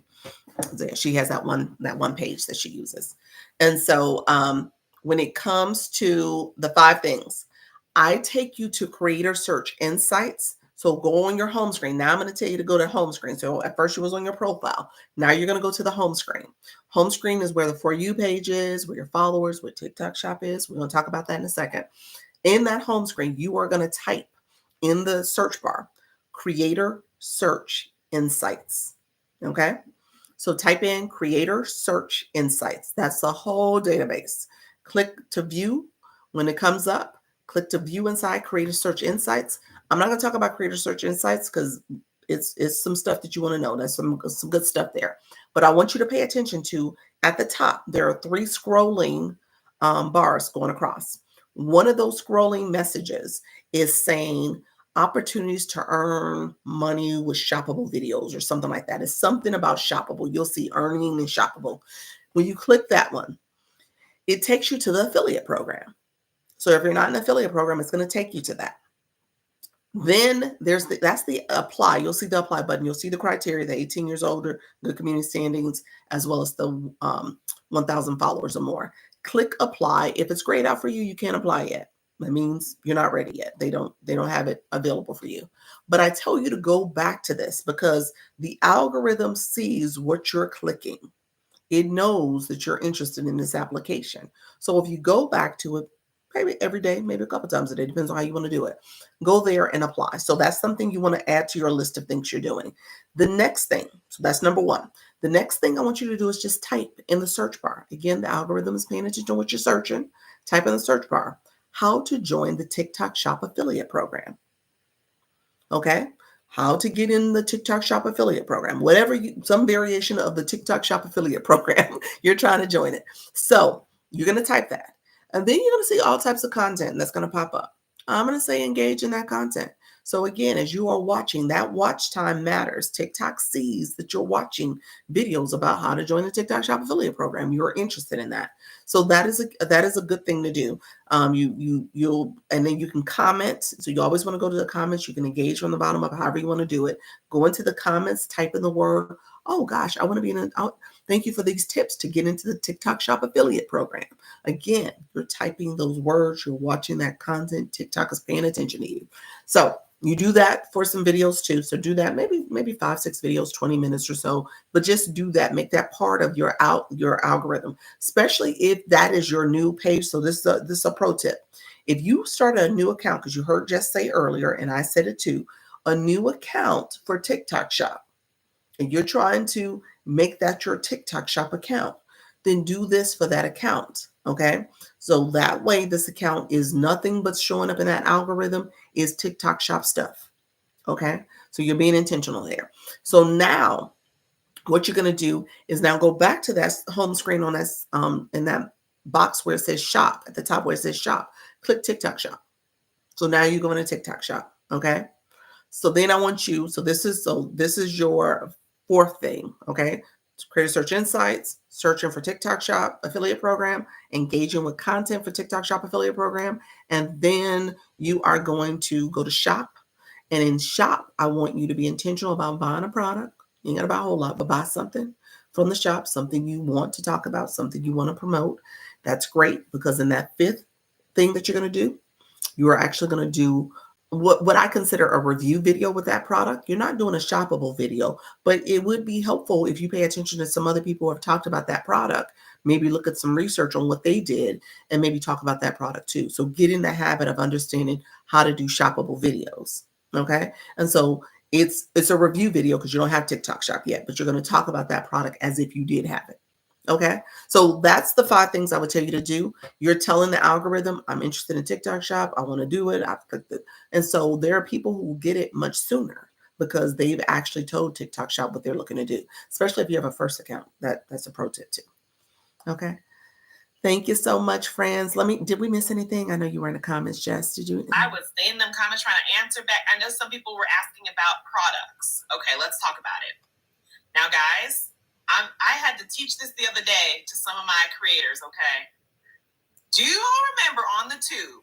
She has that one page that she uses. And so when it comes to the 5 things, I take you to Creator Search Insights. So go on your home screen. Now I'm going to tell you to go to home screen. So at first you was on your profile. Now you're going to go to the home screen. Home screen is where the For You page is, where your followers, where TikTok Shop is. We're going to talk about that in a second. In that home screen, you are going to type in the search bar, Creator Search Insights. Okay. So type in creator search insights. That's the whole database. Click to view. When it comes up, click to view inside creator search insights. I'm not going to talk about creator search insights because it's some stuff that you want to know. There's some good stuff there. But I want you to pay attention to at the top, there are 3 scrolling bars going across. One of those scrolling messages is saying opportunities to earn money with shoppable videos or something like that. It's something about shoppable. You'll see earning and shoppable. When you click that one, it takes you to the affiliate program. So if you're not in the affiliate program, it's going to take you to that. Then that's the apply. You'll see the apply button. You'll see the criteria, the 18 years older, good community standings, as well as the 1,000 followers or more. Click apply. If it's grayed out for you, you can't apply yet. That means you're not ready yet. They don't have it available for you. But I tell you to go back to this because the algorithm sees what you're clicking. It knows that you're interested in this application. So if you go back to it, maybe every day, maybe a couple times a day, depends on how you want to do it. Go there and apply. So that's something you want to add to your list of things you're doing. The next thing, so that's number one. The next thing I want you to do is just type in the search bar. Again, the algorithm is paying attention to what you're searching. Type in the search bar, how to join the TikTok Shop affiliate program. Okay. How to get in the TikTok Shop affiliate program, some variation of the TikTok Shop affiliate program, you're trying to join it. So you're going to type that. And then you're going to see all types of content that's going to pop up. I'm going to say engage in that content. So again, as you are watching, that watch time matters. TikTok sees that you're watching videos about how to join the TikTok Shop affiliate program. You're interested in that. So that is a good thing to do. You'll and then you can comment. So you always want to go to the comments. You can engage from the bottom up, however you want to do it. Go into the comments, type in the word, oh gosh, I want to be thank you for these tips to get into the TikTok Shop affiliate program. Again, you're typing those words, you're watching that content. TikTok is paying attention to you. So you do that for some videos too. So do that, maybe 5-6 videos, 20 minutes or so, but just do that. Make that part of your algorithm, especially if that is your new page. So this is a pro tip. If you start a new account, because you heard Jess say earlier, and I said it too, a new account for TikTok Shop, and you're trying to make that your TikTok Shop account, then do this for that account. Okay. So that way, this account is nothing but showing up in that algorithm is TikTok Shop stuff. Okay. So you're being intentional there. So now what you're going to do is now go back to that home screen on that, in that box where it says shop at the top where it says shop, click TikTok Shop. So now you're going to TikTok Shop. Okay. So then I want you, so this is your fourth thing, okay? Creator search insights, searching for TikTok Shop affiliate program, engaging with content for TikTok Shop affiliate program, and then you are going to go to shop. And in shop, I want you to be intentional about buying a product. You ain't got to buy a whole lot, but buy something from the shop, something you want to talk about, something you want to promote. That's great because in that fifth thing that you're going to do, you are actually going to do what I consider a review video with that product. You're not doing a shoppable video, but it would be helpful if you pay attention to some other people who have talked about that product. Maybe look at some research on what they did and maybe talk about that product too. So get in the habit of understanding how to do shoppable videos. Okay. And so it's a review video because you don't have TikTok Shop yet, but you're going to talk about that product as if you did have it. Okay. So that's the 5 things I would tell you to do. You're telling the algorithm, I'm interested in TikTok Shop. I want to do it. I've clicked it. And so there are people who get it much sooner because they've actually told TikTok Shop what they're looking to do, especially if you have a first account. That's a pro tip too. Okay. Thank you so much, friends. Did we miss anything? I know you were in the comments, Jess. Did you? I was in them comments trying to answer back. I know some people were asking about products. Okay, let's talk about it. Now, guys, I had to teach this the other day to some of my creators, okay? Do you all remember on the tube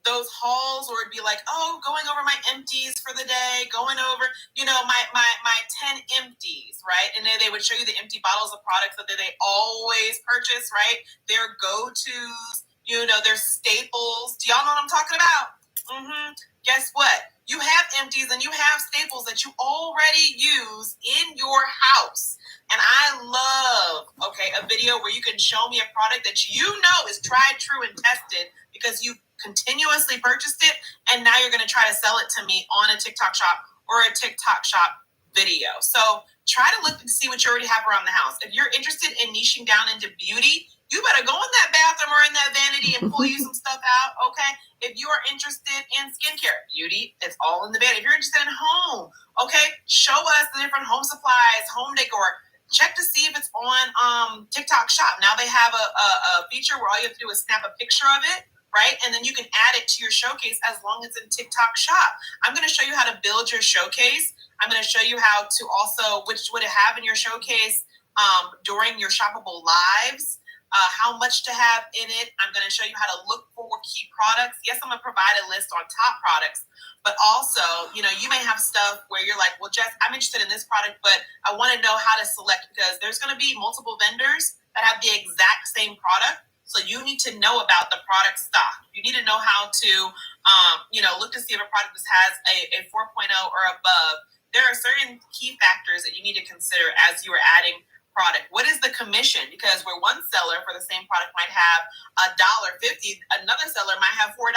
those hauls where it'd be like, oh, going over my empties for the day, going over, my 10 empties, right? And then they would show you the empty bottles of products that they always purchase, right? Their go-tos, their staples. Do y'all know what I'm talking about? Guess what? You have empties and you have staples that you already use in your house. And I love, a video where you can show me a product that you know is tried, true, and tested because you continuously purchased it, and now you're going to try to sell it to me on a TikTok Shop or a TikTok Shop video. So try to look and see what you already have around the house. If you're interested in niching down into beauty, you better go in that bathroom or in that vanity and pull you some stuff out, okay? If you are interested in skincare, beauty, it's all in the vanity. If you're interested in home, okay, show us the different home supplies, home decor. Check to see if it's on TikTok Shop. Now they have a feature where all you have to do is snap a picture of it, right? And then you can add it to your showcase as long as it's in TikTok Shop. I'm going to show you how to build your showcase. I'm going to show you how to also, which would have in your showcase during your shoppable lives, how much to have in it. I'm going to show you how to look for key products. Yes, I'm going to provide a list on top products, but also, you may have stuff where you're like, well, Jess, I'm interested in this product, but I want to know how to select, because there's going to be multiple vendors that have the exact same product. So you need to know about the product stock. You need to know how to, look to see if a product has a 4.0 or above. There are certain key factors that you need to consider as you are adding product. What is the commission? Because where one seller for the same product might have $1.50, another seller might have $4.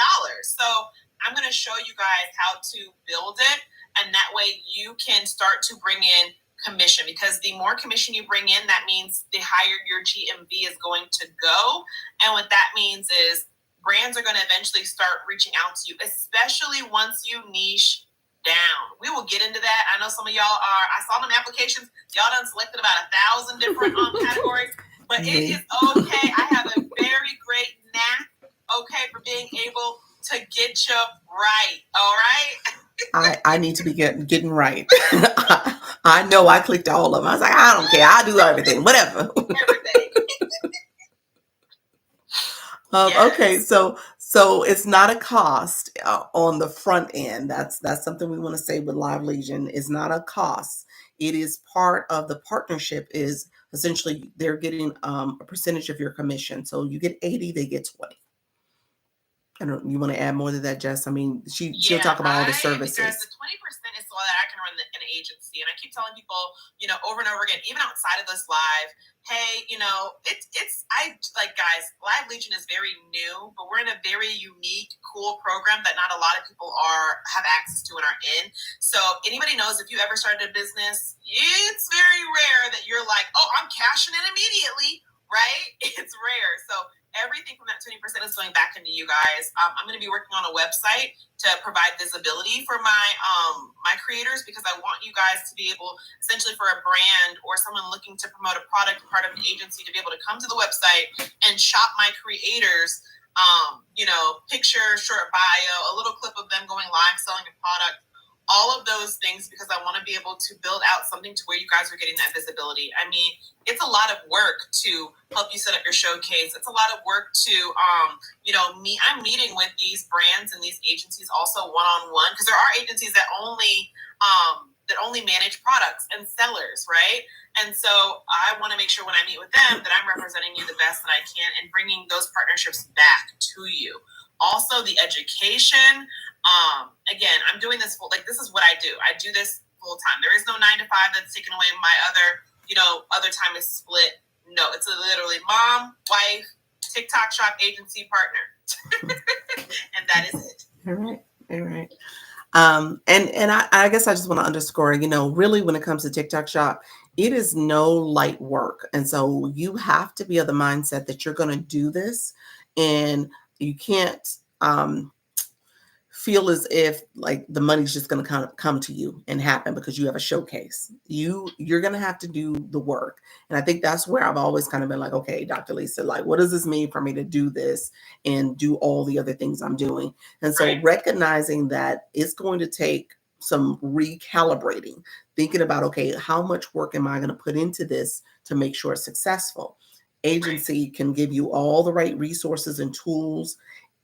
So I'm going to show you guys how to build it, and that way you can start to bring in commission, because the more commission you bring in, that means the higher your GMV is going to go. And what that means is brands are going to eventually start reaching out to you, especially once you niche down. We will get into that. I know some of y'all I saw them applications. Y'all done selected about 1,000 different categories, but it is okay. I have a very great knack, for being able to get you right. All right. I need to be getting right. I know I clicked all of them. I was like, I don't care. I'll do everything. Whatever. Everything. Yes. Okay, so it's not a cost on the front end. That's something we want to say with Live Legion. It's not a cost. It is part of the partnership. Is essentially they're getting a percentage of your commission. So you get 80, they get 20. I don't. You want to add more to that, Jess? I mean, she'll talk about all the services. Because the 20% is so that I can run an agency, and I keep telling people, over and over again, even outside of this live, hey, guys, Live Legion is very new, but we're in a very unique, cool program that not a lot of people have access to and are in. So anybody knows, if you ever started a business, it's very rare that you're like, oh, I'm cashing in immediately, right? It's rare. So everything from that 20% is going back into you guys. I'm going to be working on a website to provide visibility for my my creators, because I want you guys to be able, essentially for a brand or someone looking to promote a product, part of an agency, to be able to come to the website and shop my creators. Picture, short bio, a little clip of them going live selling a product. All of those things, because I want to be able to build out something to where you guys are getting that visibility. I mean, it's a lot of work to help you set up your showcase. It's a lot of work to, I'm meeting with these brands and these agencies also one-on-one, because there are agencies that only manage products and sellers, right? And so I want to make sure when I meet with them that I'm representing you the best that I can and bringing those partnerships back to you. Also, the education. Again, I'm doing this this is what I do. I do this full time. There is no 9 to 5 that's taken away. My other time is split. No, it's literally mom, wife, TikTok Shop, agency, partner. And that is it. All right. And I guess I just want to underscore, really when it comes to TikTok Shop, it is no light work. And so you have to be of the mindset that you're going to do this, and you can't feel as if the money's just going to kind of come to you and happen because you have a showcase. You're going to have to do the work. And I think that's where I've always kind of been like, okay, Dr. Lisa, what does this mean for me to do this and do all the other things I'm doing? And so recognizing that it's going to take some recalibrating, thinking about, okay, how much work am I going to put into this to make sure it's successful? Agency can give you all the right resources and tools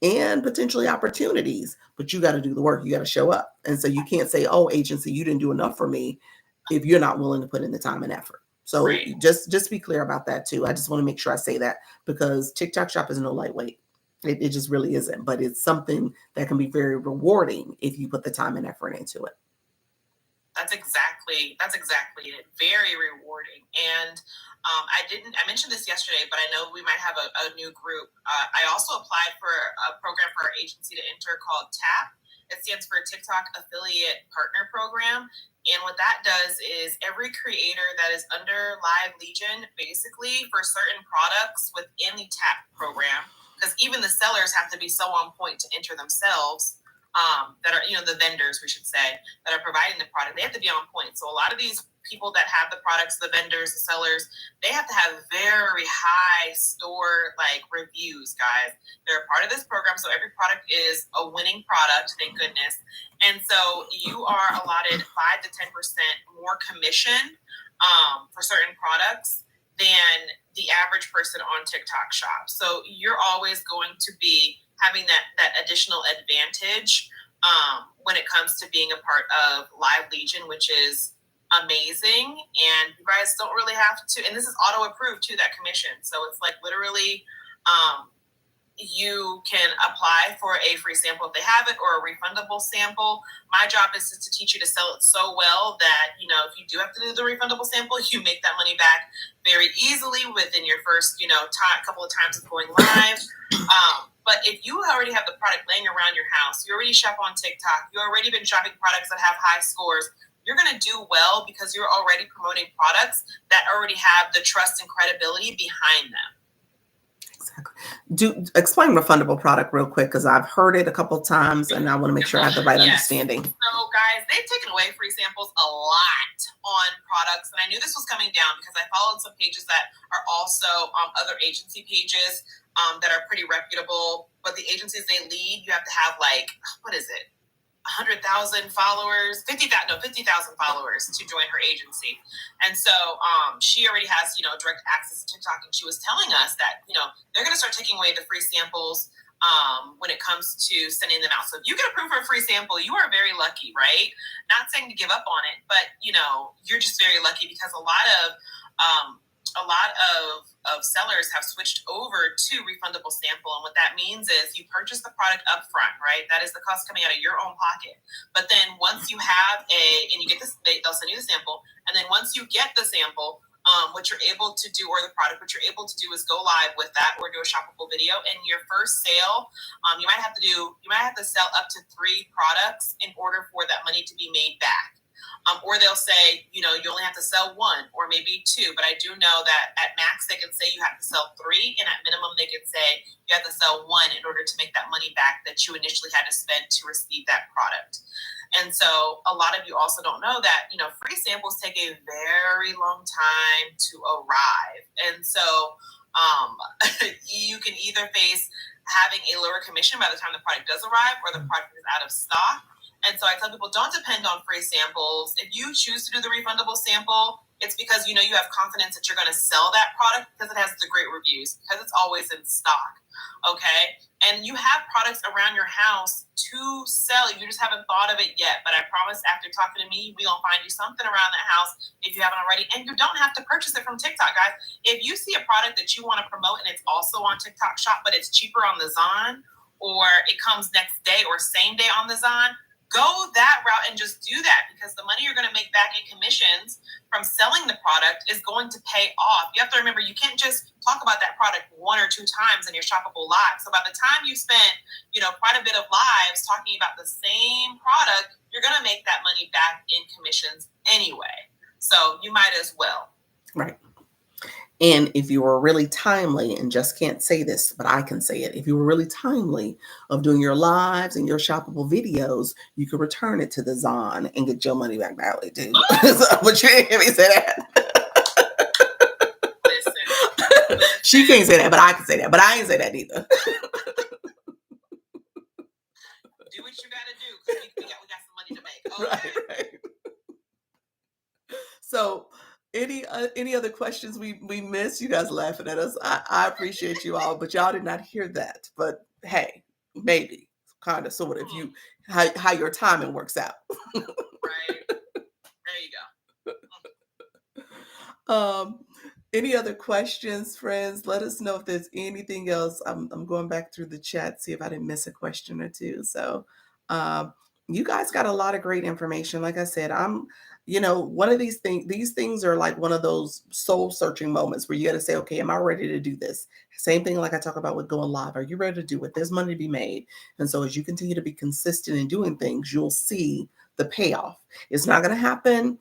and potentially opportunities, but you got to do the work. You got to show up. And so you can't say, oh, agency, you didn't do enough for me, if you're not willing to put in the time and effort. So just be clear about that too. I just want to make sure I say that, because TikTok Shop is no lightweight. It just really isn't, but it's something that can be very rewarding if you put the time and effort into it. That's exactly it. Very rewarding. And I mentioned this yesterday, but I know we might have a new group. I also applied for a program for our agency to enter called TAP. It stands for TikTok Affiliate Partner Program. And what that does is every creator that is under Live Legion, basically for certain products within the TAP program, because even the sellers have to be so on point to enter themselves, that are, the vendors, we should say, that are providing the product, they have to be on point. So a lot of these people that have the products, the vendors, the sellers, they have to have very high store reviews, guys. They're a part of this program, so every product is a winning product, thank goodness. And so you are allotted 5 to 10% more commission for certain products than the average person on TikTok Shop. So you're always going to be having that additional advantage when it comes to being a part of Live Legion, which is amazing. And you guys don't really have to, and this is auto approved too, that commission. So it's literally you can apply for a free sample if they have it, or a refundable sample. My job is to teach you to sell it so well that, if you do have to do the refundable sample, you make that money back very easily within your first, couple of times of going live. But if you already have the product laying around your house, you already shop on TikTok, you already been shopping products that have high scores, you're going to do well because you're already promoting products that already have the trust and credibility behind them. Explain refundable product real quick, because I've heard it a couple times and I want to make sure I have the right understanding. So guys, they've taken away free samples a lot on products, and I knew this was coming down because I followed some pages that are also other agency pages that are pretty reputable, but the agencies they lead, you have to have 100,000 followers, 50,000 followers to join her agency. And so she already has, direct access to TikTok. And she was telling us that, they're going to start taking away the free samples when it comes to sending them out. So if you get approved for a free sample, you are very lucky, right? Not saying to give up on it, but, you're just very lucky because a lot of sellers have switched over to refundable sample. And what that means is you purchase the product up front, right? That is the cost coming out of your own pocket. But then once you have and you get this, they'll send you the sample. And then once you get the sample, what you're able to do, or the product, what you're able to do is go live with that or do a shoppable video. And your first sale, you might have to sell up to 3 products in order for that money to be made back. Or they'll say, you only have to sell 1 or maybe 2. But I do know that at max, they can say you have to sell 3. And at minimum, they can say you have to sell 1 in order to make that money back that you initially had to spend to receive that product. And so a lot of you also don't know that, free samples take a very long time to arrive. And so you can either face having a lower commission by the time the product does arrive, or the product is out of stock. And so I tell people, don't depend on free samples. If you choose to do the refundable sample, it's because you have confidence that you're going to sell that product because it has the great reviews, because it's always in stock. Okay? And you have products around your house to sell. You just haven't thought of it yet. But I promise after talking to me, we're going to find you something around that house if you haven't already. And you don't have to purchase it from TikTok, guys. If you see a product that you want to promote and it's also on TikTok Shop, but it's cheaper on the Zon, or it comes next day or same day on the Zon, go that route and just do that, because the money you're going to make back in commissions from selling the product is going to pay off. You have to remember, you can't just talk about that product 1 or 2 times in your shoppable live. So by the time you spent, quite a bit of lives talking about the same product, you're going to make that money back in commissions anyway. So you might as well. Right. And if you were really timely, and just can't say this, but I can say it, if you were really timely of doing your lives and your shoppable videos, you could return it to the Zon and get your money back that way too. But you didn't hear me say that. Listen. She can't say that, but I can say that. But I ain't say that either. Do what you gotta do, because we got some money to make. Okay. Right. So any other questions we missed? You guys laughing at us. I appreciate you all, but y'all did not hear that. But hey, maybe, kind of, sort of, you how your timing works out. Right. There you go. Any other questions, friends? Let us know if there's anything else. I'm going back through the chat, see if I didn't miss a question or two. So You guys got a lot of great information. Like I said, one of these things are like one of those soul searching moments where you got to say, okay, am I ready to do this? Same thing like I talk about with going live. Are you ready to do it? There's money to be made. And so as you continue to be consistent in doing things, you'll see the payoff. It's not going to happen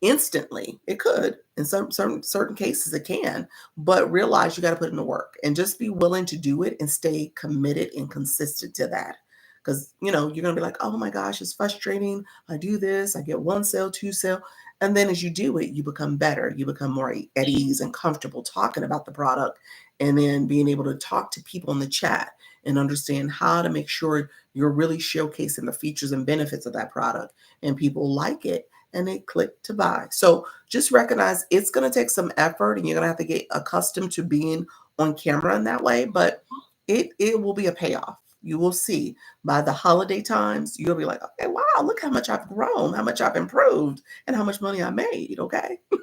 instantly. It could in some certain cases it can, but realize you got to put in the work and just be willing to do it and stay committed and consistent to that. Because you're gonna be like, oh my gosh, it's frustrating. I do this, I get one sale, two sale, and then as you do it, you become better. You become more at ease and comfortable talking about the product, and then being able to talk to people in the chat and understand how to make sure you're really showcasing the features and benefits of that product, and people like it and they click to buy. So just recognize it's going to take some effort and you're going to have to get accustomed to being on camera in that way, but it will be a payoff. You will see by the holiday times, you'll be like, okay, wow, look how much I've grown, how much I've improved, and how much money I made. Okay. And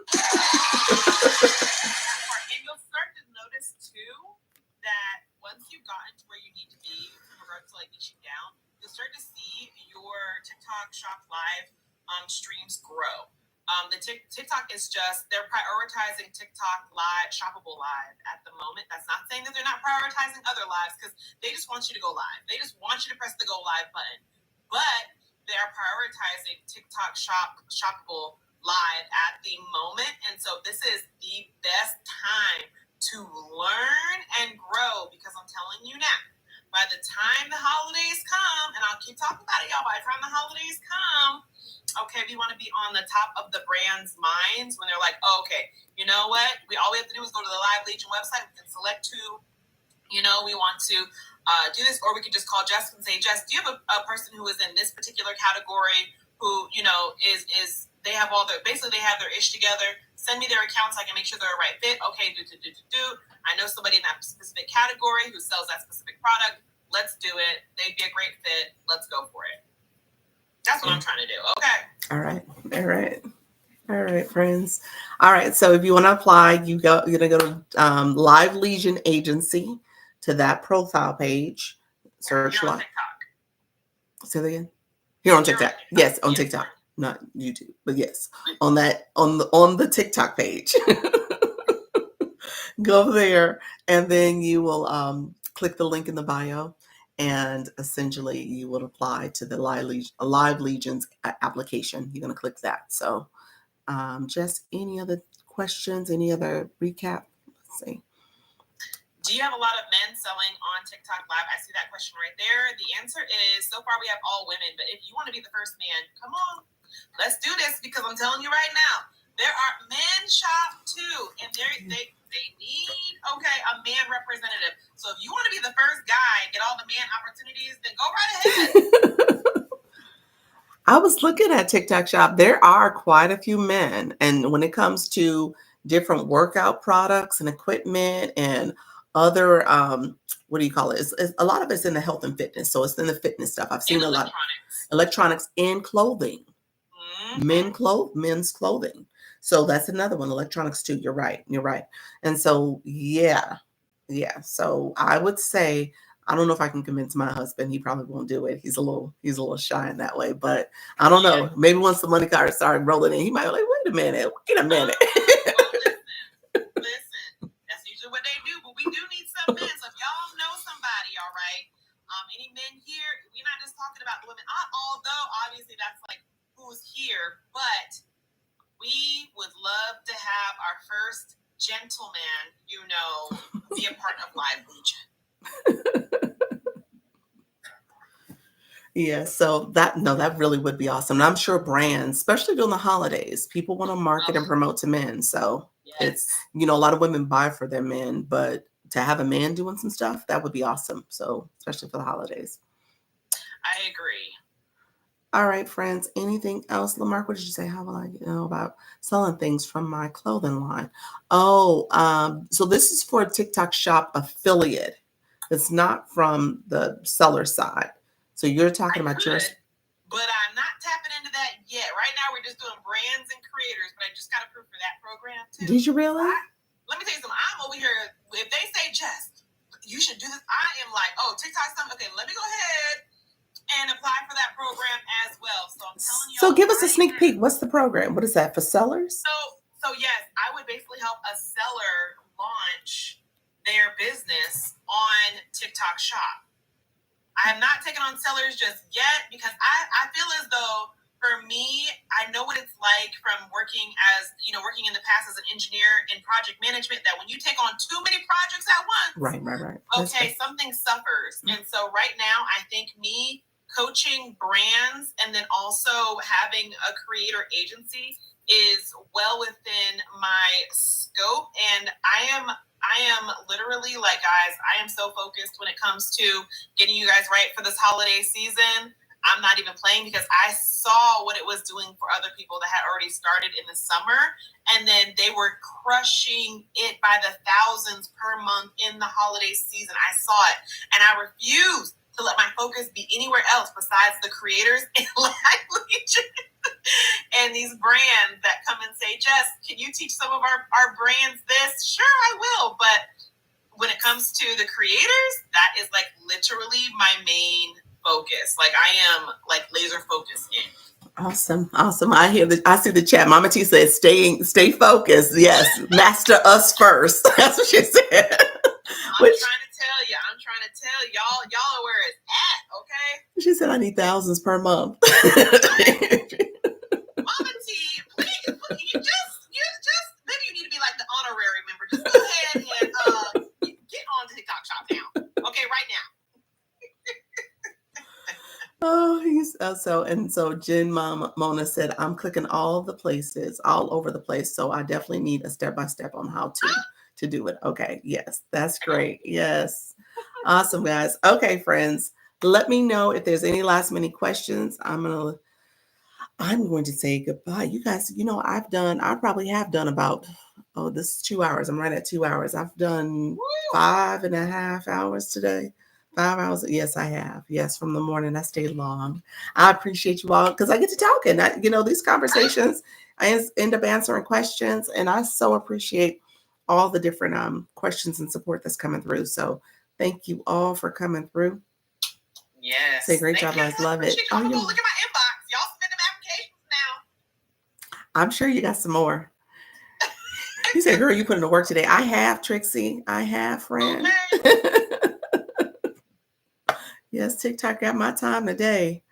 you'll start to notice too that once you've gotten to where you need to be in regards to like niching down, you'll start to see your TikTok Shop Live streams grow. The TikTok is just, they're prioritizing TikTok live, shoppable live at the moment. That's not saying that they're not prioritizing other lives, because they just want you to go live. They just want you to press the go live button. But they are prioritizing TikTok shoppable live at the moment. And so this is the best time to learn and grow, because I'm telling you now, by the time the holidays come, and I'll keep talking about it, y'all, by the time the holidays come, okay, we want to be on the top of the brand's minds when they're like, oh, okay, you know what? All we have to do is go to the Live Legion website. We can select who, we want to do this, or we can just call Jess and say, Jess, do you have a person who is in this particular category who, is they have basically they have their ish together. Send me their accounts. I can make sure they're a right fit. Okay, do. I know somebody in that specific category who sells that specific product. Let's do it. They'd be a great fit. Let's go for it. That's what I'm trying to do. Okay. All right, friends. All right. So if you want to apply, you're going to go to Live Legion Agency, to that profile page. Search Live. Say that again. Here on TikTok. Yes, on TikTok. Not YouTube, but yes, on the TikTok page. Go there, and then you will click the link in the bio, and essentially you will apply to the Live Legion's application. You're going to click that. So just any other questions, any other recap? Let's see. Do you have a lot of men selling on TikTok Live? I see that question right there. The answer is, so far we have all women, but if you want to be the first man, come on, let's do this, because I'm telling you right now, there are men shop too, and they need, a man representative. So if you want to be the first guy and get all the man opportunities, then go right ahead. I was looking at TikTok Shop. There are quite a few men. And when it comes to different workout products and equipment and other, what do you call it? It's a lot of it's in the health and fitness. So it's in the fitness stuff. I've seen a lot of electronics and clothing, men's clothing. So that's another one, electronics too. You're right. And so, yeah. So I would say, I don't know if I can convince my husband. He probably won't do it. He's a little shy in that way, but I don't know. Maybe once the money cards start rolling in, he might be like, wait a minute. Listen, that's usually what they do, but we do need some men. So if y'all know somebody, all right, any men here, we're not just talking about women, although obviously that's like who's here, but we would love to have our first gentleman, be a part of Live Legion. Yeah, so that really would be awesome. And I'm sure brands, especially during the holidays, people want to market and promote to men. So it's, a lot of women buy for their men, but to have a man doing some stuff, that would be awesome. So especially for the holidays. I agree. All right, friends. Anything else? Lamarck, what did you say? How will I know about selling things from my clothing line? Oh, so this is for a TikTok Shop affiliate. It's not from the seller side. So you're talking about yours. But I'm not tapping into that yet. Right now, we're just doing brands and creators, but I just got approved for that program too. Did you really? Let me tell you something. I'm over here. If they say, Jess, you should do this, I am like, oh, TikTok something. Okay, let me go ahead and apply for that program as well. So I'm telling you. So give us a sneak peek. What's the program? What is that for sellers? So yes, I would basically help a seller launch their business on TikTok Shop. I have not taken on sellers just yet because I feel as though for me, I know what it's like from working in the past as an engineer in project management, that when you take on too many projects at once, right. Okay, something suffers. And so right now, I think me coaching brands and then also having a creator agency is well within my scope. And I am literally, like, guys, I am so focused when it comes to getting you guys right for this holiday season. I'm not even playing because I saw what it was doing for other people that had already started in the summer, and then they were crushing it by the thousands per month in the holiday season. I saw it, and I refuse to let my focus be anywhere else besides the creators and Live Legion and these brands that come and say, Jess, can you teach some of our brands this? Sure, I will. But when it comes to the creators, that is like literally my main focus. Like, I am like laser focused in. Awesome. I see the chat. Mama T says, stay focused. Yes. Master us first. That's what she said. I'm trying to tell y'all are where it's at, okay? She said, I need thousands per month. Mama T, please, you just maybe you need to be like the honorary member. Just go ahead and get on TikTok Shop now. Okay, right now. So Jen Mona said, I'm clicking all the places, all over the place. So I definitely need a step-by-step on how to do it. Okay. Yes. That's great. Yes. Awesome, guys. Okay, friends, let me know if there's any last minute questions. I'm going to say goodbye. You guys, I probably have done about, this is 2 hours. I'm right at 2 hours. I've done 5.5 hours today. 5 hours. Yes, I have. Yes, from the morning. I stayed long. I appreciate you all because I get to talking. These conversations, I end up answering questions, and I so appreciate all the different questions and support that's coming through. So thank you all for coming through. Yes. Say great job, guys. Love it. Go look at my inbox. Y'all submit them applications now. I'm sure you got some more. You said, girl, you put in the work today. I have, Trixie. I have, friend. Okay. Yes, TikTok got my time today.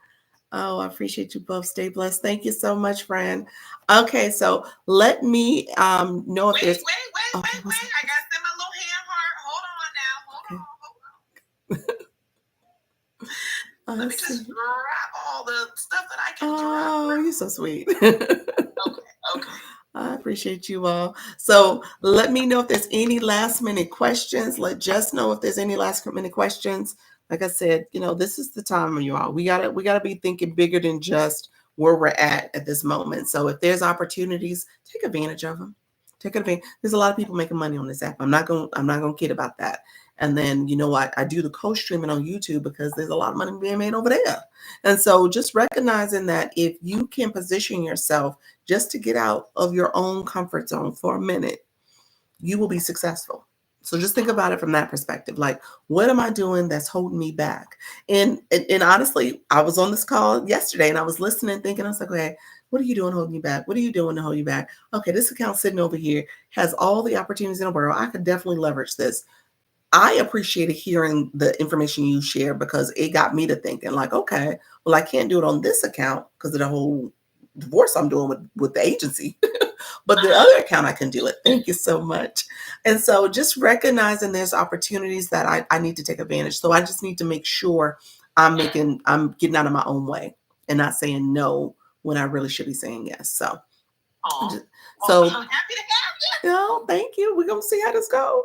Oh, I appreciate you both. Stay blessed. Thank you so much, friend. Okay, so let me know if there's... Wait. I got to send my little hand heart. Hold on now. Let me just grab all the stuff that I can drop. Oh, you're so sweet. Okay. I appreciate you all. So let me know if there's any last minute questions. Let Jess know if there's any last minute questions. Like I said, this is the time, you all. We gotta be thinking bigger than just where we're at this moment. So if there's opportunities, take advantage of them. Take advantage. There's a lot of people making money on this app. I'm not gonna kid about that. And then, I do the co-streaming on YouTube because there's a lot of money being made over there. And so just recognizing that if you can position yourself just to get out of your own comfort zone for a minute, you will be successful. So just think about it from that perspective. Like, what am I doing that's holding me back? And honestly, I was on this call yesterday and I was listening, thinking, I was like, okay, what are you doing holding you back? What are you doing to hold you back? Okay, this account sitting over here has all the opportunities in the world. I could definitely leverage this. I appreciated hearing the information you share because it got me to thinking like, okay, well, I can't do it on this account because of the whole divorce I'm doing with the agency. But the other account, I can do it. Thank you so much. And so just recognizing there's opportunities that I need to take advantage. So I just need to make sure I'm getting out of my own way and not saying no when I really should be saying yes. So I'm happy to have you. Oh, thank you. We're going to see how this goes.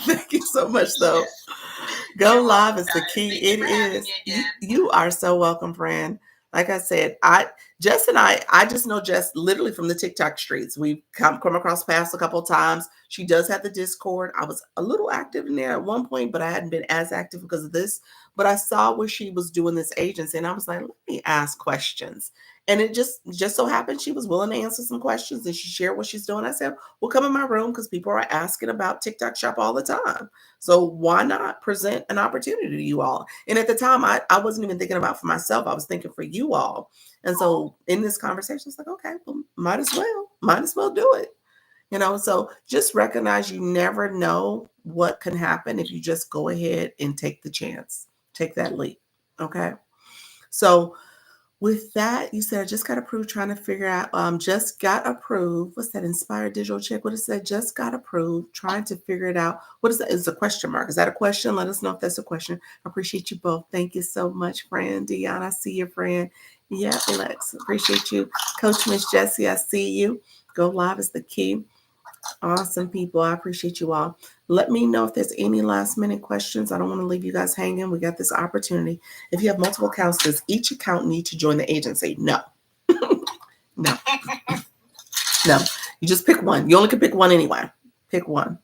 Thank you so much, though. Go live is the key. It is. You are so welcome, friend. Like I said, Jess and I just know Jess literally from the TikTok streets. We've come across paths a couple of times. She does have the Discord. I was a little active in there at one point, but I hadn't been as active because of this. But I saw where she was doing this agency, and I was like, let me ask questions. And it just so happened she was willing to answer some questions and she shared what she's doing. I said, well, come in my room because people are asking about TikTok Shop all the time. So why not present an opportunity to you all? And at the time, I wasn't even thinking about for myself. I was thinking for you all. And so in this conversation, it's like, okay, well, might as well do it. So just recognize you never know what can happen if you just go ahead and take the chance, take that leap. Okay. So with that, you said, I just got approved, trying to figure out, just got approved. What's that? Inspired digital check. What is that? Just got approved, trying to figure it out. What is that? Is a question mark. Is that a question? Let us know if that's a question. I appreciate you both. Thank you so much, friend. Deanna, I see your friend. Yeah, Alex, appreciate you. Coach Miss Jessie, I see you. Go live is the key. Awesome people. I appreciate you all. Let me know if there's any last minute questions. I don't want to leave you guys hanging. We got this opportunity. If you have multiple accounts, does each account need to join the agency? No. No. No. You just pick one. You only can pick one anyway. Pick one.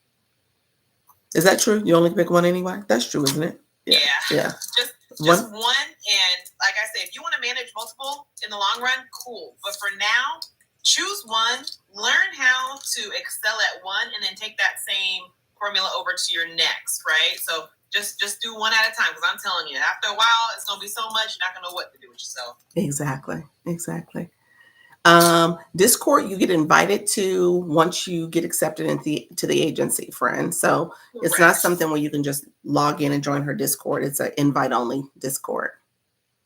Is that true? You only can pick one anyway? That's true, isn't it? Yeah. Just one. And like I said, if you want to manage multiple in the long run, cool. But for now, choose one, learn how to excel at one, and then take that same formula over to your next, right? So just do one at a time, because I'm telling you, after a while, it's going to be so much, you're not going to know what to do with yourself. Exactly. Discord, you get invited to once you get accepted to the agency, friend. So it's not something where you can just log in and join her Discord. It's an invite-only Discord.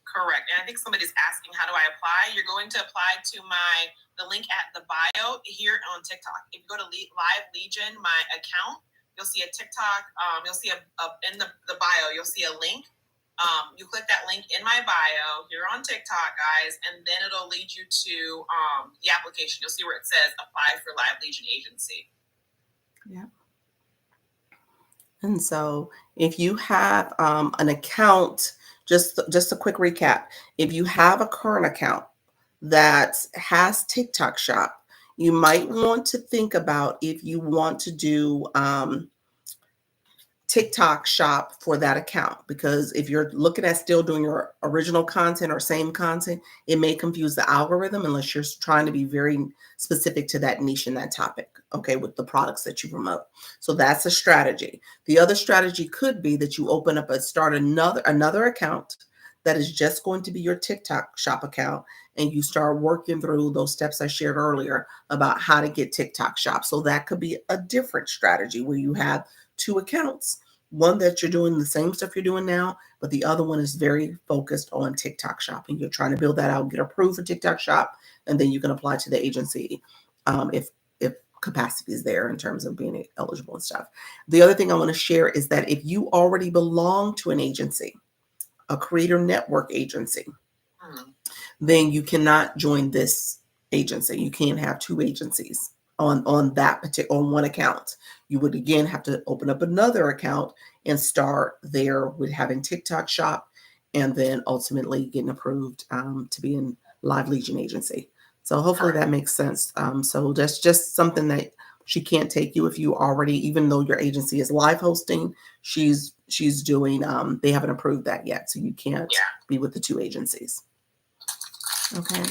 Correct. And I think somebody's asking, how do I apply? You're going to apply to the link at the bio here on TikTok. If you go to Live Legion, my account, you'll see a TikTok. You'll see in the bio, you'll see a link. You click that link in my bio here on TikTok, guys, and then it'll lead you to the application. You'll see where it says apply for Live Legion Agency. Yeah. And so if you have an account, just a quick recap. If you have a current account that has TikTok Shop, you might want to think about if you want to do TikTok Shop for that account, because if you're looking at still doing your original content or same content, it may confuse the algorithm unless you're trying to be very specific to that niche and that topic, okay, with the products that you promote. So that's a strategy. The other strategy could be that you open up start another account that is just going to be your TikTok Shop account, and you start working through those steps I shared earlier about how to get TikTok Shop. So that could be a different strategy where you have two accounts, one that you're doing the same stuff you're doing now, but the other one is very focused on TikTok Shop, and you're trying to build that out, get approved for TikTok Shop, and then you can apply to the agency if capacity is there in terms of being eligible and stuff. The other thing I want to share is that if you already belong to an agency, a creator network agency, then you cannot join this agency. You can't have two agencies on one account. You would again have to open up another account and start there with having TikTok Shop, and then ultimately getting approved to be in Live Legion agency. So hopefully that makes sense. So that's just something that she can't take you if you already, even though your agency is live hosting, she's doing, they haven't approved that yet. So you can't be with the two agencies. Okay.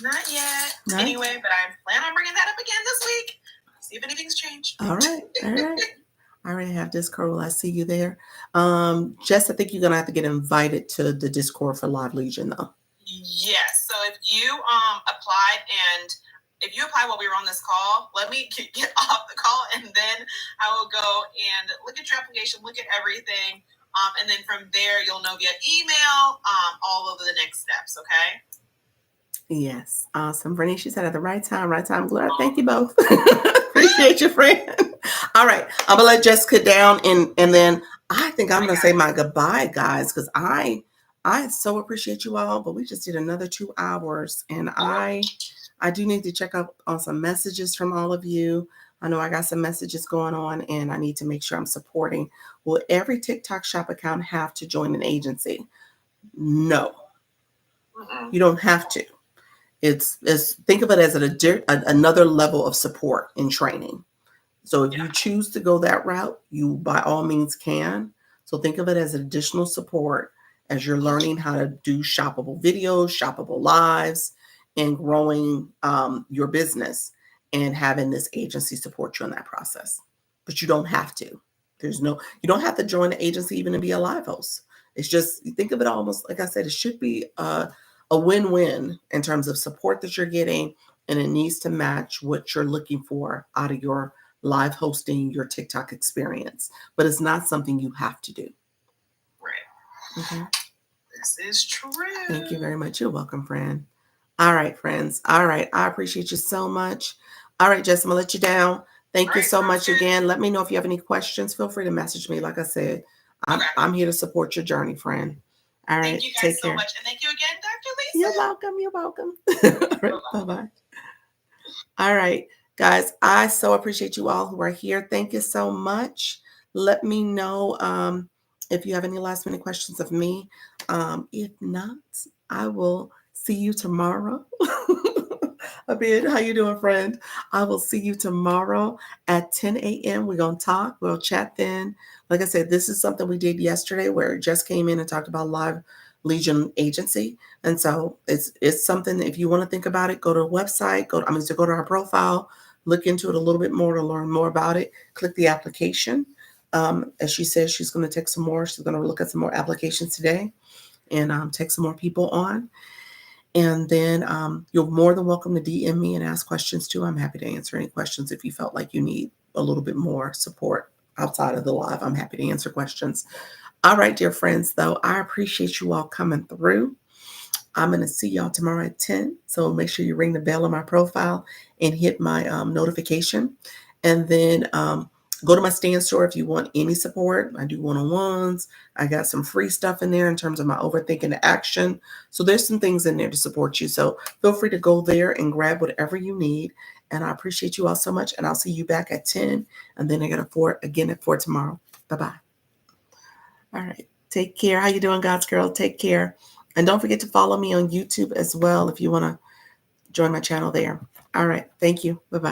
Not yet. Anyway, but I plan on bringing that up again this week. See if anything's changed. All right. I already have Discord. I see you there. Jess, I think you're going to have to get invited to the Discord for Live Legion, though. Yes. So if you applied, and if you apply while we were on this call, let me get off the call, and then I will go and look at your application, look at everything, and then from there you'll know via email all of the next steps. Okay. Yes. Awesome. Bernice, she said at the right time, Gloria. Thank you both. Appreciate you, friend. All right. I'm going to let Jessica down, and then I think I'm going to say my goodbye, guys, because I so appreciate you all, but we just did another 2 hours, and I do need to check up on some messages from all of you. I know I got some messages going on, and I need to make sure I'm supporting. Will every TikTok Shop account have to join an agency? No. You don't have to. It's think of it as another level of support and training. So if you choose to go that route, you by all means can. So think of it as additional support as you're learning how to do shoppable videos, shoppable lives, in growing your business and having this agency support you in that process. But you don't have to. You don't have to join the agency even to be a live host. It's just, you think of it almost, like I said, it should be a win-win in terms of support that you're getting, and it needs to match what you're looking for out of your live hosting, your TikTok experience. But it's not something you have to do. Right. Okay. This is true. Thank you very much. You're welcome, friend. All right, friends. All right. I appreciate you so much. All right, Jess, I'm going to let you down. Thank you so much again. Let me know if you have any questions. Feel free to message me. Like I said, I'm here to support your journey, friend. All right. Thank you guys so much. And thank you again, Dr. Lisa. You're welcome. You're welcome. All right. Bye-bye. All right, guys. I so appreciate you all who are here. Thank you so much. Let me know if you have any last minute questions of me. If not, I will see you tomorrow. Abid, how you doing, friend? I will see you tomorrow at 10 a.m. We're going to talk. We'll chat then. Like I said, this is something we did yesterday where it just came in and talked about live Legion agency. And so it's something, if you want to think about it, go to a website, go to our profile, look into it a little bit more to learn more about it. Click the application. As she says, she's going to take some more. She's going to look at some more applications today and take some more people on. And then you're more than welcome to DM me and ask questions too. I'm happy to answer any questions if you felt like you need a little bit more support outside of the live. I'm happy to answer questions. All right, dear friends, though, I appreciate you all coming through. I'm going to see y'all tomorrow at 10. So make sure you ring the bell on my profile and hit my notification. And then go to my stand store if you want any support. I do one-on-ones. I got some free stuff in there in terms of my overthinking to action. So there's some things in there to support you. So feel free to go there and grab whatever you need. And I appreciate you all so much. And I'll see you back at 10. And then I got a 4 again at 4 tomorrow. Bye-bye. All right. Take care. How you doing, God's girl? Take care. And don't forget to follow me on YouTube as well if you want to join my channel there. All right. Thank you. Bye-bye.